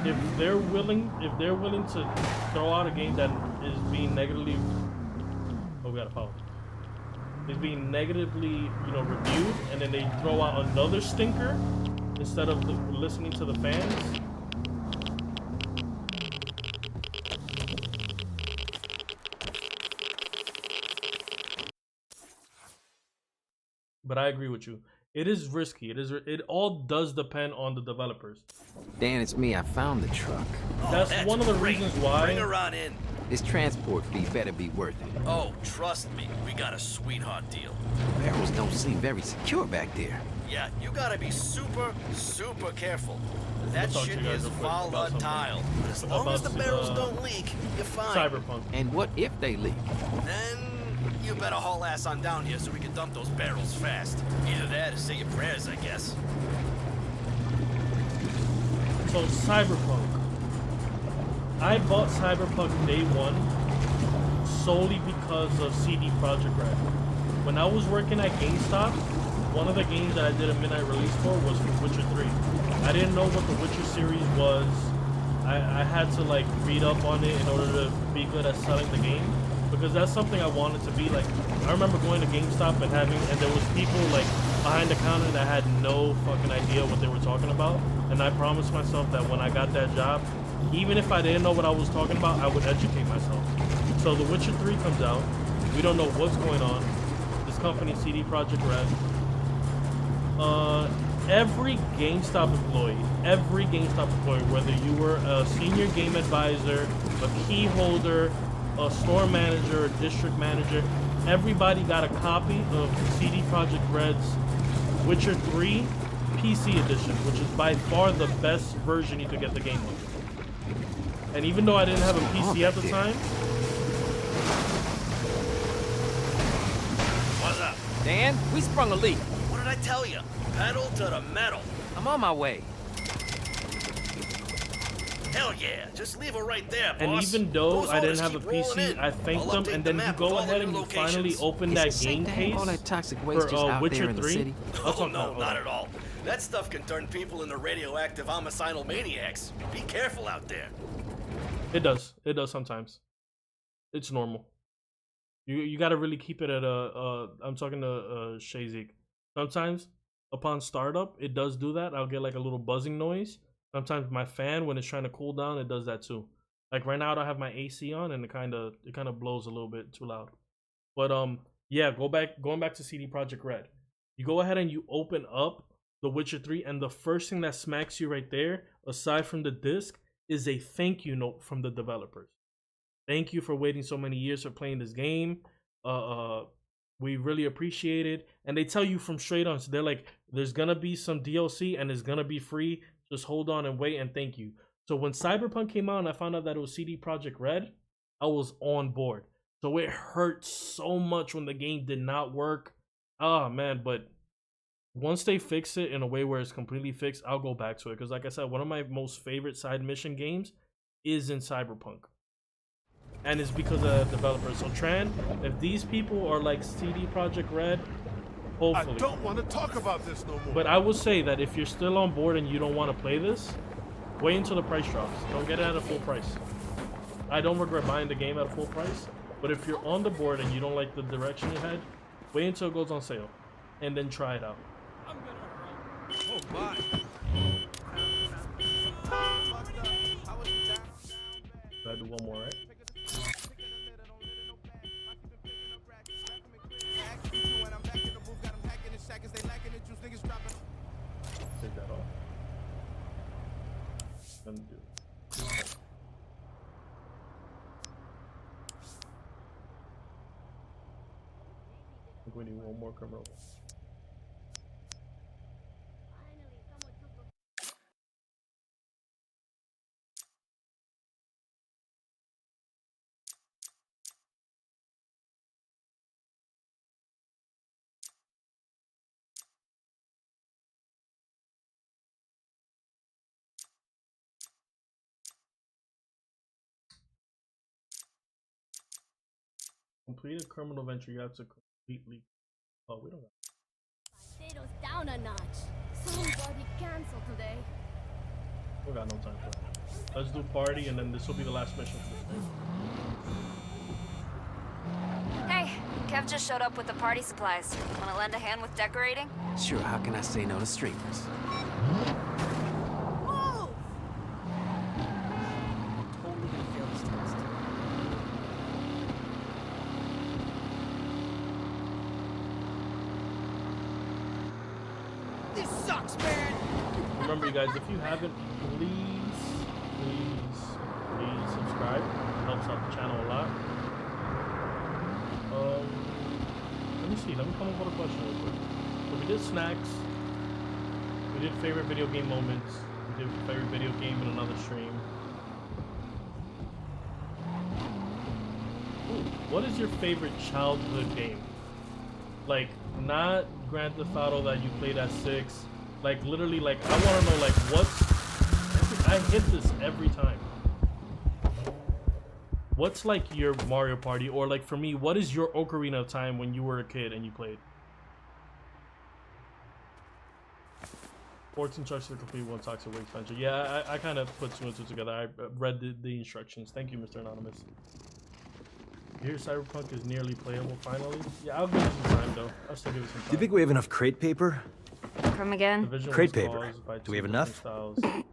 if they're willing to throw out a game that is being negatively, oh, we got a power. Is being negatively, reviewed, and then they throw out another stinker instead of listening to the fans, But I agree with you. It is risky. It all does depend on the developers. Dan, it's me. I found the truck. That's one of the reasons why. Bring her on in. This transport fee better be worth it. Oh, trust me, we got a sweetheart deal. Barrels don't seem very secure back there. Yeah, you gotta be super careful. That talk to shit you guys is real quick about Valhalla something. tile. But as long as the barrels don't leak, you're fine. Cyberpunk. And what if they leak? Then you better haul ass on down here so we can dump those barrels fast. Either that or say your prayers, I guess. So Cyberpunk. I bought Cyberpunk day one solely because of CD Projekt Red. When I was working at GameStop, one of the games that I did a midnight release for was for Witcher 3. I didn't know what the Witcher series was. I had to like read up on it in order to be good at selling the game, because that's something I wanted to be. Like, I remember going to GameStop and there was people like behind the counter that had no fucking idea what they were talking about, and I promised myself that when I got that job, even if I didn't know what I was talking about, I would educate myself. So The Witcher 3 comes out. We don't know what's going on. This company, CD Projekt Red. Every GameStop employee, whether you were a senior game advisor, a key holder, a store manager, a district manager, everybody got a copy of CD Projekt Red's Witcher 3 PC edition, which is by far the best version you could get the game with. And even though I didn't have a PC at the time. What's up? Dan, we sprung a leak. What did I tell you? Pedal to the metal. I'm on my way. Hell yeah, just leave her right there, boss. And even though Those I didn't orders have a keep rolling PC, in. I thanked I'll them, update and the then you map go with all ahead the and new you finally locations. open Is that it safe game to have case all that toxic waste just out Witcher there in the 3. city? Oh, no, not at all. That stuff can turn people into radioactive homicidal maniacs. Be careful out there. It does. It does sometimes. It's normal. You got to really keep it at I'm talking to Shazik. Sometimes upon startup, it does do that. I'll get like a little buzzing noise. Sometimes my fan, when it's trying to cool down, it does that too. Like right now, I don't have my AC on, and it kind of blows a little bit too loud. But yeah, going back to CD Projekt Red. You go ahead and you open up The Witcher 3, and the first thing that smacks you right there, aside from the disc, is a thank you note from the developers. Thank you for waiting so many years for playing this game. We really appreciate it. And they tell you from straight on, so they're like, there's gonna be some DLC and it's gonna be free. Just hold on and wait and thank you. So when Cyberpunk came out and I found out that it was CD Projekt Red, I was on board. So it hurt so much when the game did not work. Oh man, but once they fix it in a way where it's completely fixed, I'll go back to it. Because like I said, one of my most favorite side mission games is in Cyberpunk. And it's because of the developers. So Tran, if these people are like CD Projekt Red, hopefully. I don't want to talk about this no more. But I will say that if you're still on board and you don't want to play this, wait until the price drops. Don't get it at a full price. I don't regret buying the game at a full price. But if you're on the board and you don't like the direction you had, wait until it goes on sale. And then try it out. Oh, my. Gotta do one more, right? Take that off. Undo. I think we need one more criminal. Complete a criminal venture, you have to completely. Oh, we don't got. Potatoes down a notch. Somebody cancel today. We got no time for that. Let's do party, and then this will be the last mission for this day. Hey, Kev just showed up with the party supplies. Wanna lend a hand with decorating? Sure, how can I say no to streamers? Thanks, man. Remember, you guys, if you haven't, please subscribe. It helps out the channel a lot. Let me see. Let me come up with a question real quick. So we did snacks. We did favorite video game moments. We did favorite video game in another stream. Ooh, what is your favorite childhood game? Like, not Grand Theft Auto that you played at 6. Like, literally, like, I want to know, like, I hit this every time. What's, like, your Mario Party? Or, like, for me, what is your Ocarina of Time when you were a kid and you played? 14 charts to complete 1 Toxic Waste Venture. Yeah, I kind of put 2 and 2 together. I read the instructions. Thank you, Mr. Anonymous. Here, Cyberpunk is nearly playable, finally. Yeah, I'll give it some time, though. I'll still give it some time. Do you think we have enough crate paper? Come again? Crate paper. Do we have enough?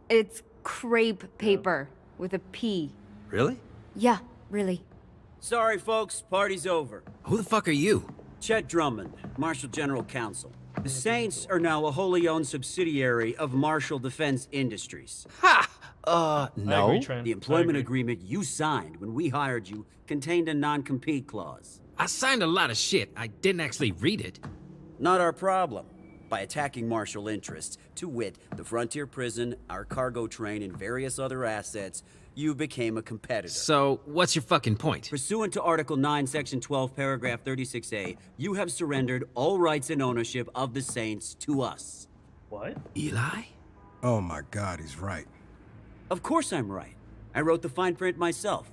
It's crepe paper with a P. Really? Yeah, really. Sorry, folks. Party's over. Who the fuck are you? Chet Drummond, Marshal General Counsel. The Saints are now a wholly owned subsidiary of Marshall Defense Industries. Ha! No. The employment agreement you signed when we hired you contained a non-compete clause. I signed a lot of shit. I didn't actually read it. Not our problem. By attacking Marshall interests, to wit, the Frontier Prison, our cargo train, and various other assets, you became a competitor. So, what's your fucking point? Pursuant to Article 9, Section 12, Paragraph 36A, you have surrendered all rights and ownership of the Saints to us. What? Eli? Oh my God, he's right. Of course I'm right. I wrote the fine print myself.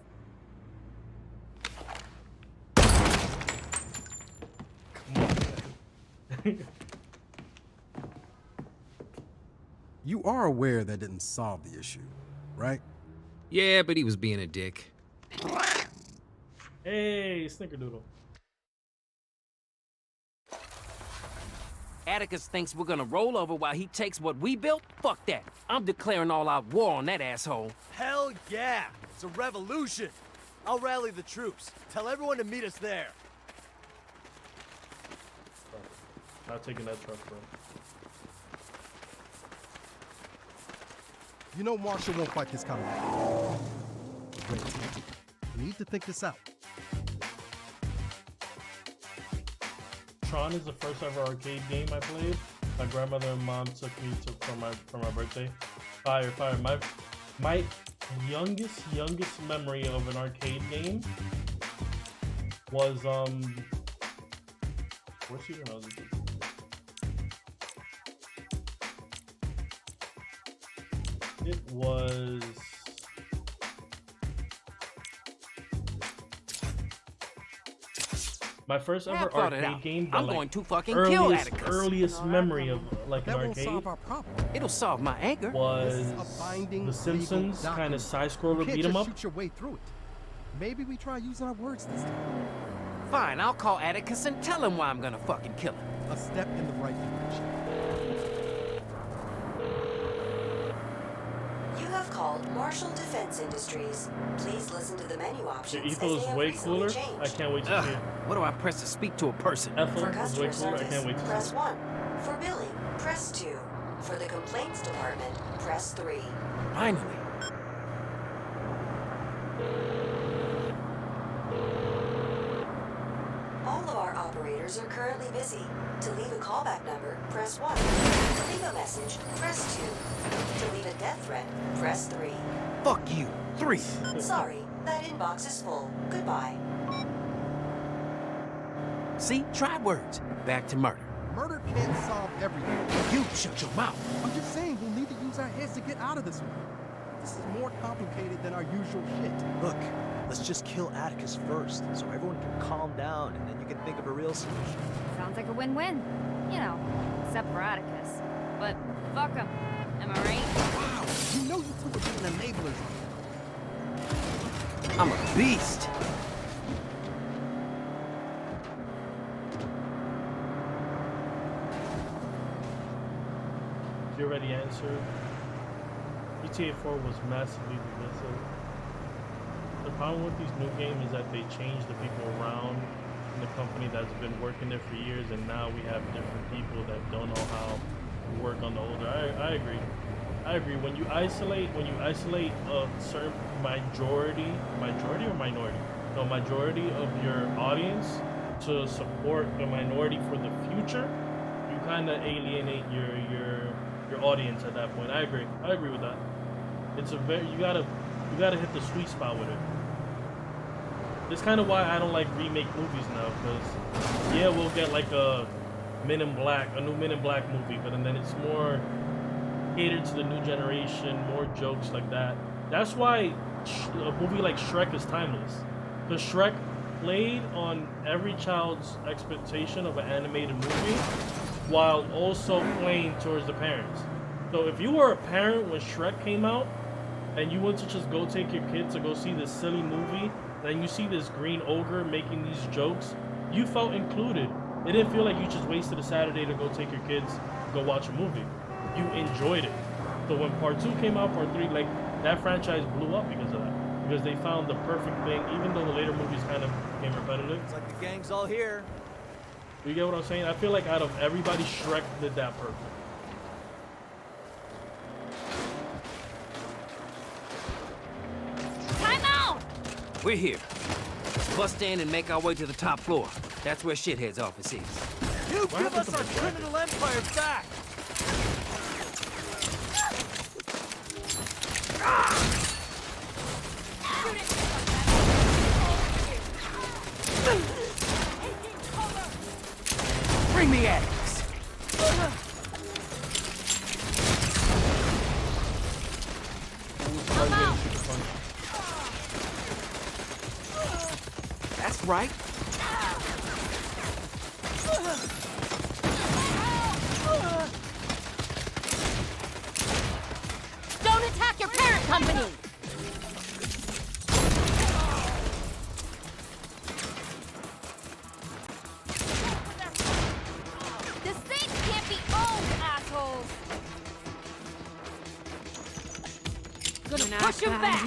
You are aware that didn't solve the issue, right? Yeah, but he was being a dick. Hey, Snickerdoodle. Atticus thinks we're gonna roll over while he takes what we built? Fuck that. I'm declaring all-out war on that asshole. Hell yeah! It's a revolution! I'll rally the troops. Tell everyone to meet us there. Not taking that truck, bro. You know Marshall won't fight this kind of Wait, we need to think this out. Tron is the first ever arcade game I played. My grandmother and mom took me to for my birthday. Fire. My youngest memory of an arcade game was what's your nose? It was my first ever arcade game. I'm going to fucking kill Atticus. Earliest memory of like an arcade Solve our problem. It'll solve my anger. Was The Simpsons kind of side-scroller beat 'em up. Shoot your way through it. Maybe we try using our words this time. Fine, I'll call Atticus and tell him why I'm gonna fucking kill him. A step in the right direction. You have called Marshall Defense Industries. Please listen to the menu options. Your Ethel is way cooler. I can't wait to see it. What do I press to speak to a person? Ethel is way cooler. I can't wait to see it. Press 1. For billing, press 2. For the complaints department, press 3. Finally. All of our operators are currently busy. To leave a callback number, press 1. To leave a message, press 2. To leave a death threat, press 3. Fuck you. 3. Sorry, that inbox is full. Goodbye. See? Try words. Back to murder. Murder can't solve everything. You shut your mouth. I'm just saying we'll need to use our heads to get out of this one. This is more complicated than our usual shit. Look, let's just kill Atticus first, so everyone can calm down, and then you can think of a real solution. Sounds like a win-win. You know, except for Atticus. But fuck him. Am I right? Wow, you know you two are being enablers. I'm a beast. You already answered. GTA 4 was massively divisive. The problem with these new games is that they change the people around in the company that's been working there for years, and now we have different people that don't know how work on the older. I agree. I agree. When you isolate a certain majority or minority? No, majority of your audience to support the minority for the future, you kind of alienate your audience at that point. I agree. I agree with that. It's a very you gotta hit the sweet spot with it. It's kind of why I don't like remake movies now, because yeah, we'll get like a new Men in Black movie, but then it's more catered to the new generation, more jokes like that. That's why a movie like Shrek is timeless, because Shrek played on every child's expectation of an animated movie while also playing towards the parents. So if you were a parent when Shrek came out and you went to just go take your kids to go see this silly movie, then you see this green ogre making these jokes, you felt included. It didn't feel like you just wasted a Saturday to go take your kids, go watch a movie. You enjoyed it. So when part 2 came out, part 3, like, that franchise blew up because of that. Because they found the perfect thing, even though the later movies kind of became repetitive. It's like the gang's all here. You get what I'm saying? I feel like out of everybody, Shrek did that perfect. Time out! We're here. Bust in and make our way to the top floor. That's where Shithead's office is. You give us our criminal empire back! Bring me Atticus. That's right. Don't attack your parent company! The Saints can't be owned, assholes! Gonna push him back!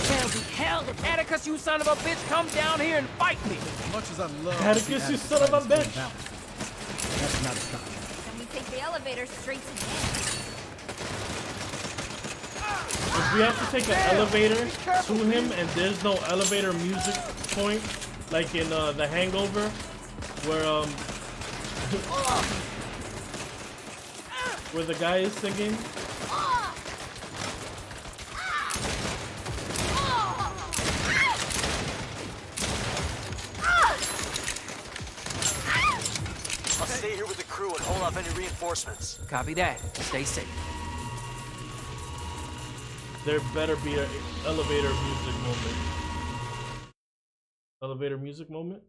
There'll be hell if Atticus, you son of a bitch, come down here and fight me! As much as I love Atticus, you son of a bitch! That's not a stop. Then we take the elevator straight to Dan. If we have to take an elevator to him and there's no elevator music point, like in The Hangover, where where the guy is singing. I'll stay here with the crew and hold off any reinforcements. Copy that. Stay safe. There better be an elevator music moment. Elevator music moment?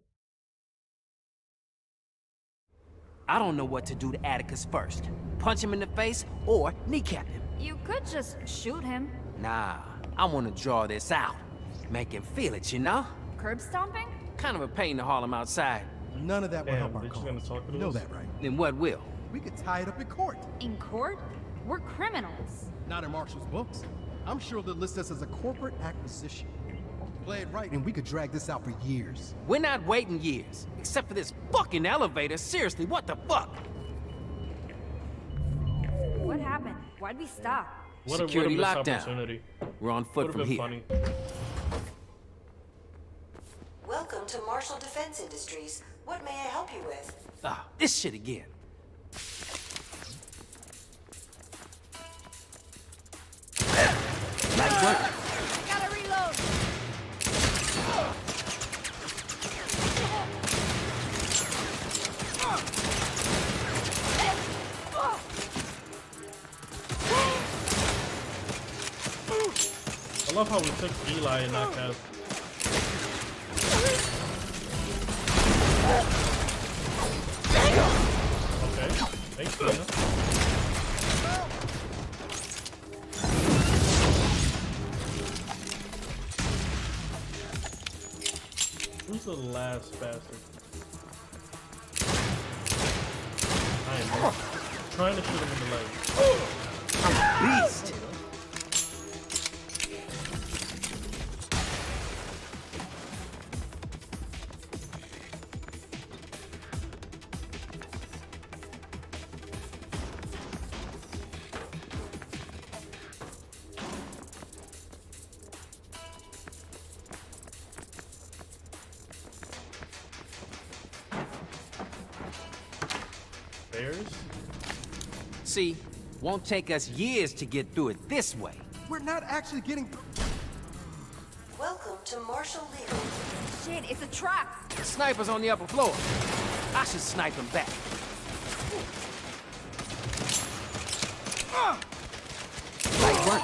I don't know what to do to Atticus first. Punch him in the face or kneecap him. You could just shoot him. Nah, I want to draw this out. Make him feel it, you know? Curb stomping? Kind of a pain to haul him outside. None of that will help our they're just cause. gonna talk to You know us? that, right? Then what will? We could tie it up in court. In court? We're criminals. Not in Marshall's books. I'm sure they'll list us as a corporate acquisition. Play it right and we could drag this out for years. We're not waiting years. Except for this fucking elevator. Seriously, what the fuck? What happened? Why'd we stop? Security missed lockdown. opportunity. We're on foot Would've from been here. funny. Welcome to Marshall Defense Industries. What may I help you with? Ah, this shit again. Nice work. Gotta reload! I love how we took Eli in that cast. Okay, thanks, Tina. Who's the last bastard? I am trying to shoot him in the leg. Beast. stairs? See, won't take us years to get through it this way. We're not actually getting through. Welcome to Marshall Legal. Shit, it's a trap. The sniper's on the upper floor. I should snipe him back. Nice work.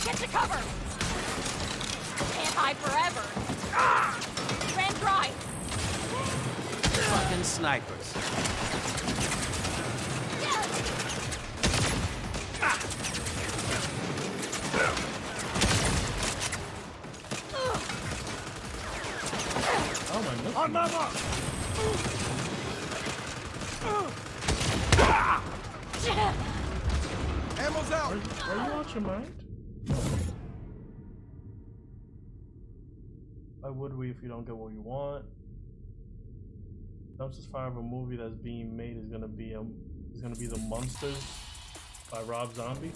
Get to cover. Can't hide forever. Ran dry. Fucking snipers. Oh my god. On my mark! Ammo's out! Are you out your mind? Why would we if you don't get what you want? Dumpsters Fire of a movie that's being made is gonna be The Monsters by Rob Zombie.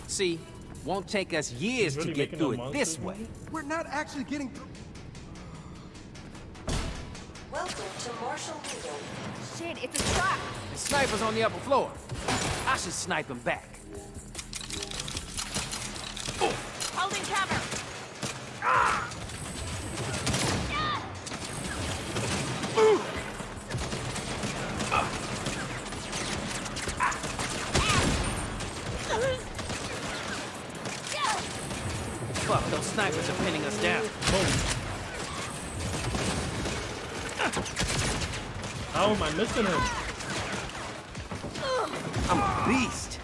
See, won't take us years Really to get through it this movie? way. We're not actually getting through. Welcome to Marshall Legal. Shit, it's a trap. The sniper's on the upper floor. I should snipe him back. Holding cover. Fuck, those snipers are pinning us down. How am I missing him? I'm a beast.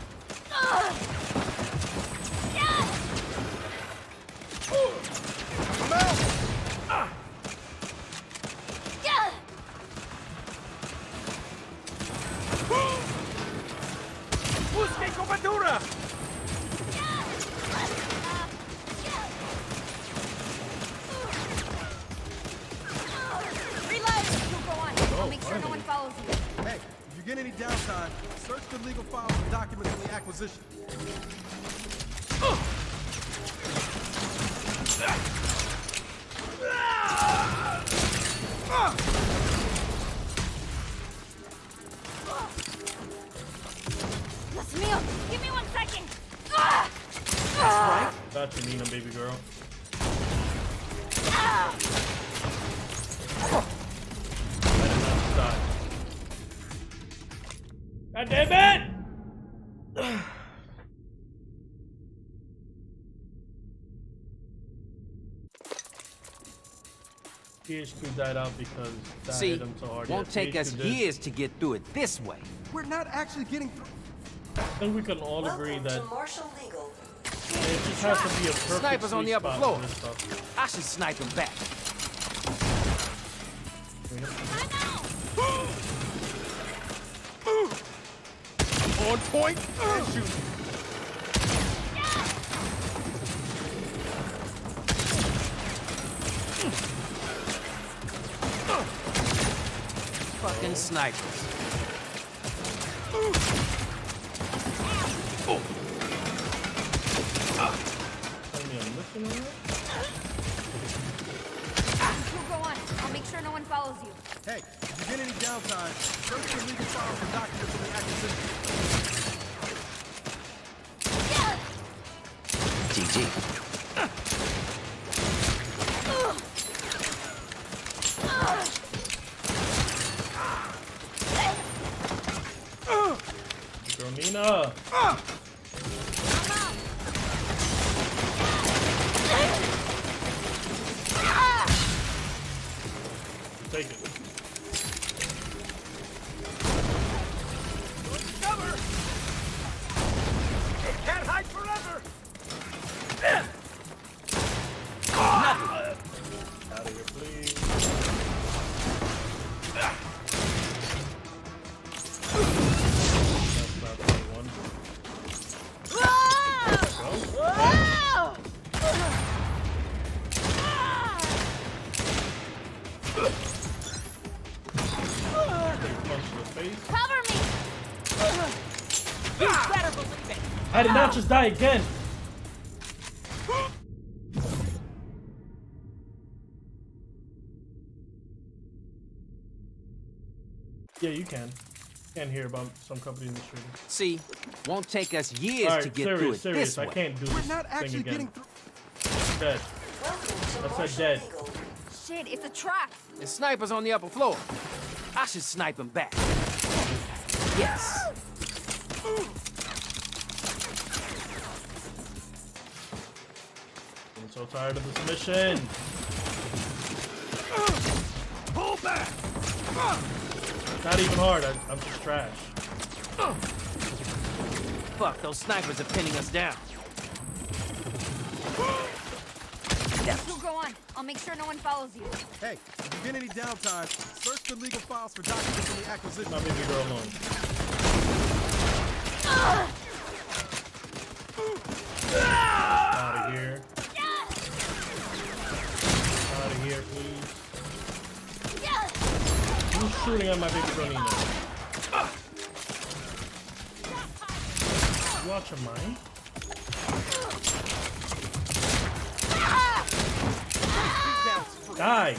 Busque cobertura! I'll make sure no one follows you. Hey, if you get any downtime, search the legal files and documents on the acquisition. Dios mío, give me 1 second. That's right. Got you, Nina, baby girl. God damn it! PH2 died out because that See, hit him so hard. won't Yeah, take us PH2 did. years to get through it this way. We're not actually getting through. I think we can all agree Welcome that to Marshall Legal. it just has to be a perfect Sniper's on sweet the upper spot floor. for this stuff. I should snipe him back. On point and shoot. Fucking snipers. You go on. I'll make sure no one follows you. Hey, if you get any downtime, search the legal files and documents on the acquisition. GG. Girl, Nina! Take it. Cover! It can't hide forever! Out of here, please. That's not the one. Cover me! You better believe it! I did not just die again! Yeah, you can. Can't hear about some companies mistreating. See, won't take us years All right, to get through it this way. I can't do this. We're not actually thing again. getting through. Dead. I said dead. Shit, it's a trap. The sniper's on the upper floor. I should snipe him back. Yes. I'm so tired of this mission. Pull back! Not even hard. I'm just trash. Fuck, those snipers are pinning us down. You go on. I'll make sure no one follows you. Hey, if you get any downtime, search the legal files for documents on the acquisition. My baby girl alone. Out of here. Out of here, please. Who's shooting at my baby girl Nina? You watch your mind? Die! You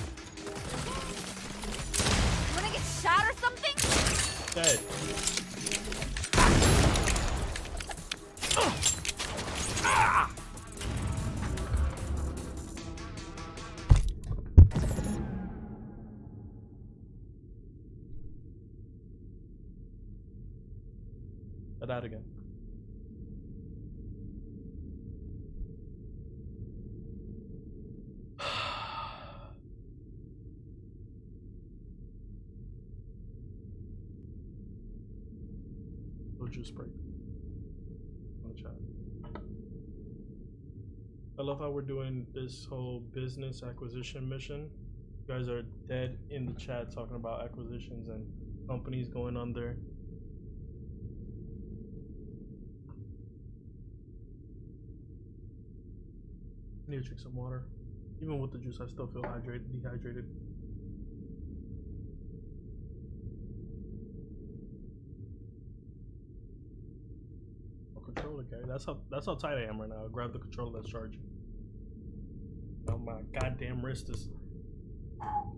wanna get shot or something? Dead. I died again. Juice break. On the chat. I love how we're doing this whole business acquisition mission. You guys are dead in the chat talking about acquisitions and companies going under. I need to drink some water. Even with the juice, I still feel dehydrated. Controller carry. That's how tight I am right now. I'll grab the controller that's charging. Oh, my goddamn wrist is. How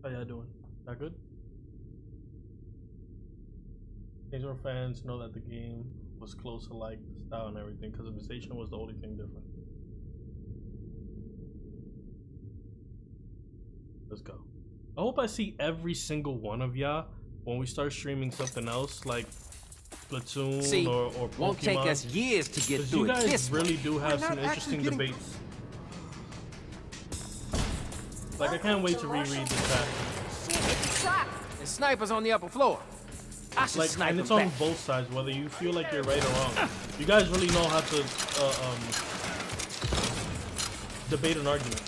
y'all doing? That good? Gamer fans know that the game was close to like the style and everything. Customization was the only thing different. Let's go. I hope I see every single one of y'all when we start streaming something else like Platoon See, or Pokemon. won't take us years to get through you it guys this really way. do have some interesting debates. Like, I can't wait to reread this chat. Shit, it's a trap. The sniper's on the upper floor. I should Like, snipe and him it's on back. both sides, whether you feel like you're right or wrong. You guys really know how to debate an argument.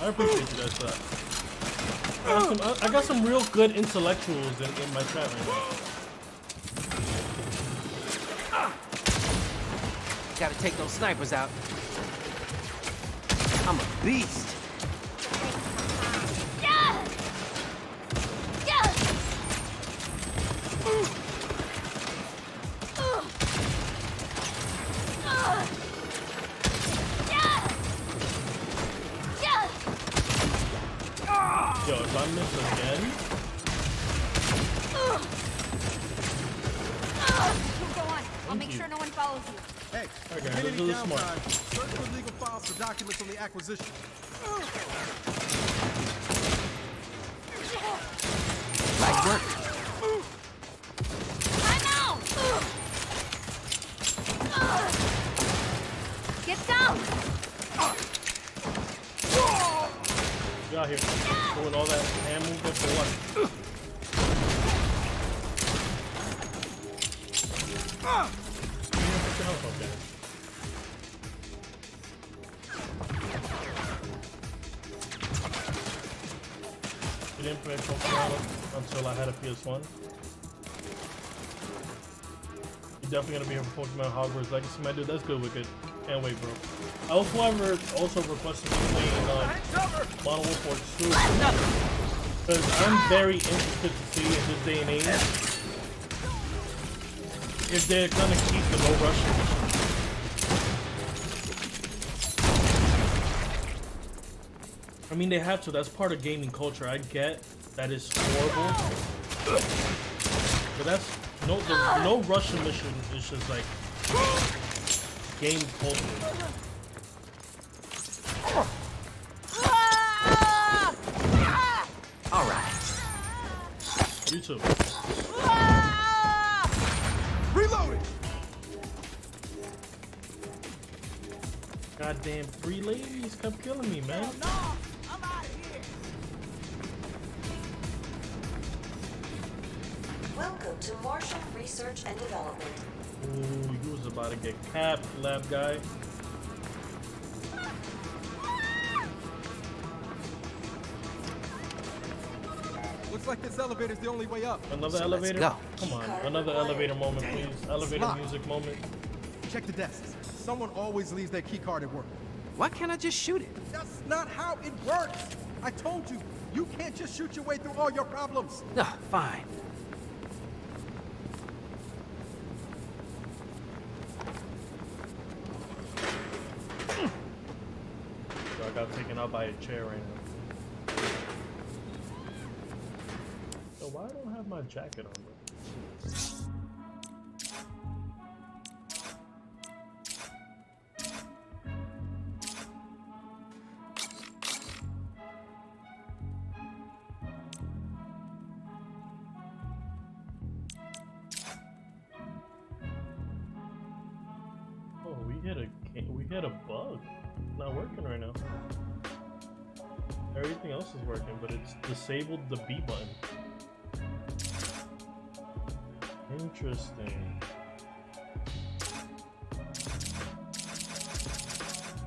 I appreciate you guys for that. I got some real good intellectuals in my chat right now. Gotta take those snipers out. I'm a beast. Yo, if I miss again. Go on. I'll make sure no one follows you. Hey, Okay, get let's any do this smart. downtime, search the legal files for documents on the acquisition. Nice work. I'm out. Get down. You out here doing all that hand movement for what? You didn't pick your health up there. You didn't play Pokemon until I had a PS1. You're definitely gonna be here for Pokemon Hogwarts Legacy, my dude. That's good, Wicked. Can't wait, bro. I hope whoever also requested me playing Modern Warfare 2, because I'm very interested to see in this day and age if they're gonna keep the no rush. I mean, they have to. That's part of gaming culture. I get that is horrible. But that's no Russian mission is just like game culture. All right. You too. Reloading. Goddamn 3 ladies kept killing me, man. Welcome to Marshall Research and Development. Ooh, you was about to get capped, lab guy. Looks like this elevator's the only way up. Another elevator? Go. Come on, another elevator moment, please. Elevator Lock. music moment. Check the desks. Someone always leaves their key card at work. Why can't I just shoot it? That's not how it works. I told you, you can't just shoot your way through all your problems. No, fine. So I got taken out by a chair right now. So why don't I have my jacket on? Bro? Oh, we hit a bug. It's not working right now. Everything else is working, but it's disabled the B button. Interesting.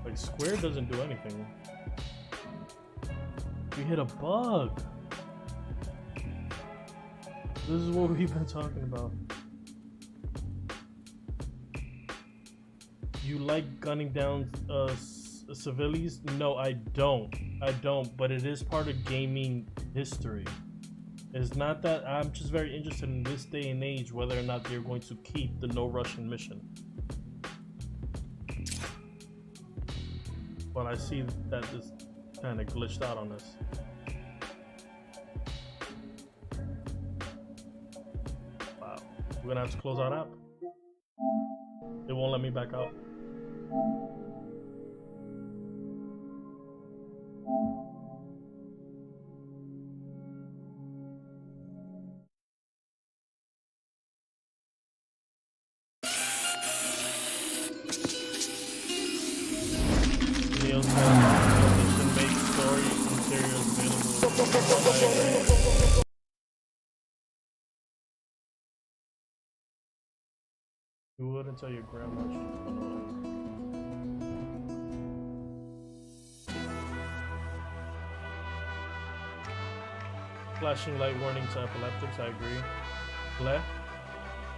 Like square doesn't do anything. We hit a bug. This is what we've been talking about. You like gunning down civilians? No, I don't. But it is part of gaming history. It's not that I'm just very interested in this day and age whether or not they're going to keep the no Russian mission. But I see that this kind of glitched out on us. Wow. We're gonna have to close our app. It won't let me back out. Neil's mission make story materials available. You wouldn't tell your grandma she's annoying. Flashing light warning to epileptics, I agree. Ble?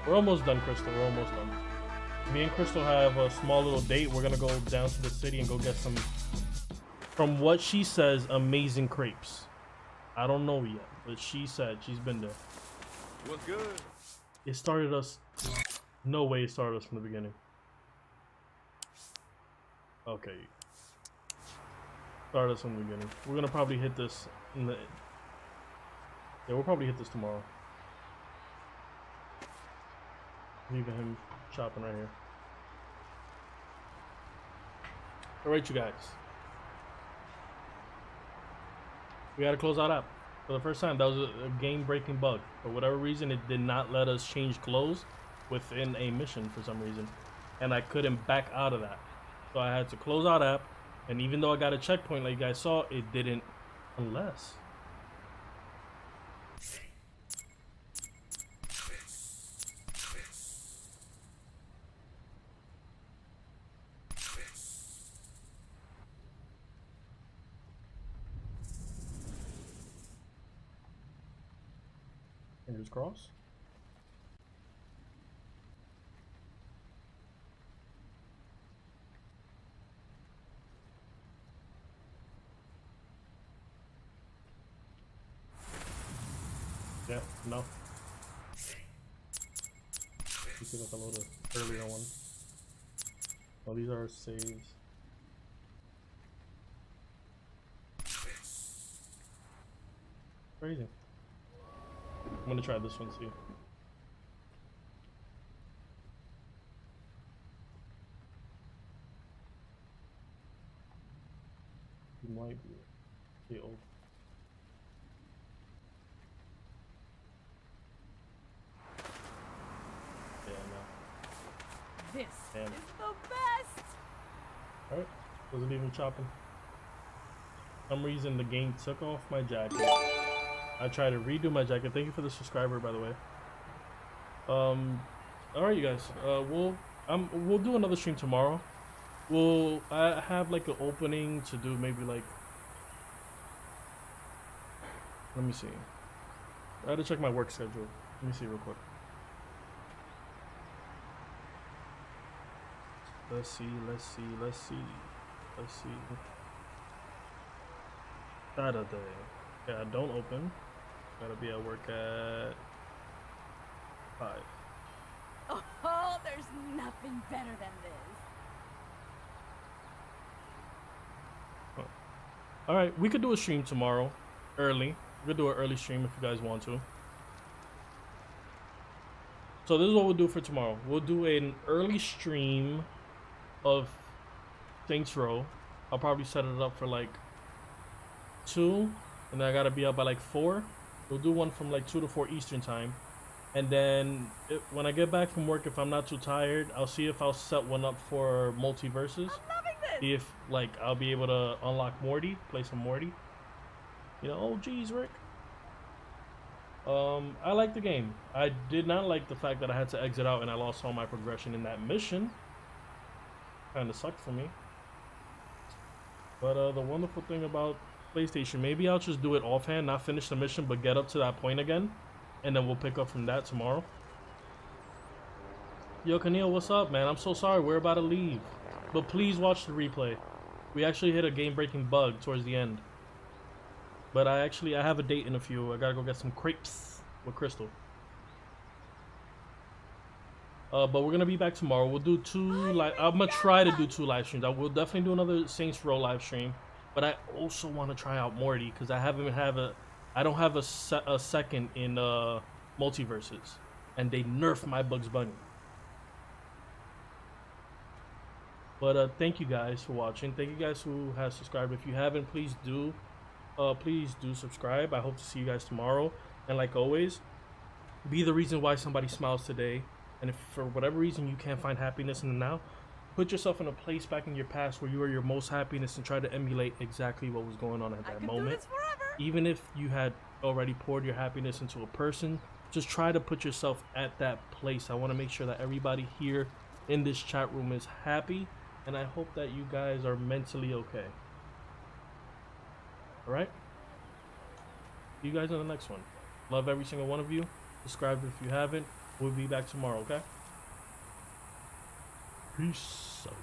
We're almost done, Crystal. We're almost done. Me and Crystal have a small little date. We're gonna go down to the city and go get some, from what she says, amazing crepes. I don't know yet, but she said she's been there. What's good? It started us. No way it started us from the beginning. Okay. Started us from the beginning. We're gonna probably hit this in the. Yeah, we'll probably hit this tomorrow. Leaving him shopping right here. Alright, you guys. We gotta close out app. For the first time, that was a game-breaking bug. For whatever reason, it did not let us change clothes within a mission for some reason. And I couldn't back out of that. So I had to close out app. And even though I got a checkpoint like you guys saw, it didn't unless. Fingers crossed. Yeah, no. Let's see if I can load an earlier one. Oh, these are our saves. Crazy. I'm gonna try this one, see. You might be. Okay, oh. Yeah, no. This Damn. is the best! Alright, wasn't even chopping. For some reason the game took off my jacket. I tried to redo my jacket. Thank you for the subscriber, by the way. Alright, you guys. We'll do another stream tomorrow. I have like an opening to do maybe like, let me see. I had to check my work schedule. Let me see real quick. Let's see. Saturday. Yeah, don't open. Gotta be at work at 5. Oh, there's nothing better than this. Alright, we could do a stream tomorrow. Early. We could do an early stream if you guys want to. So this is what we'll do for tomorrow. We'll do an early stream of Saints Row. I'll probably set it up for like 2. And then I gotta be up by like 4. We'll do one from like 2 to 4 Eastern time. And then when I get back from work, if I'm not too tired, I'll see if I'll set one up for multiverses. I'm loving this! See if like I'll be able to unlock Morty, play some Morty. You know, oh geez, Rick. I like the game. I did not like the fact that I had to exit out and I lost all my progression in that mission. Kinda sucked for me. But the wonderful thing about PlayStation, maybe I'll just do it offhand, not finish the mission, but get up to that point again. And then we'll pick up from that tomorrow. Yo, Keneal, what's up, man? I'm so sorry. We're about to leave. But please watch the replay. We actually hit a game-breaking bug towards the end. But I have a date in a few. I gotta go get some crepes with Crystal. But we're gonna be back tomorrow. We'll do 2 I'm gonna try to do 2 live streams. I will definitely do another Saints Row live stream. But I also want to try out Morty because I don't have a second in multiverses, and they nerfed my Bugs Bunny. But thank you guys for watching. Thank you guys who have subscribed. If you haven't, please do subscribe. I hope to see you guys tomorrow. And like always, be the reason why somebody smiles today. And if for whatever reason you can't find happiness in the now, put yourself in a place back in your past where you were your most happiness and try to emulate exactly what was going on at that moment. Even if you had already poured your happiness into a person, just try to put yourself at that place. I want to make sure that everybody here in this chat room is happy, and I hope that you guys are mentally okay. Alright? See you guys in the next one. Love every single one of you. Subscribe if you haven't. We'll be back tomorrow, okay? Peace out.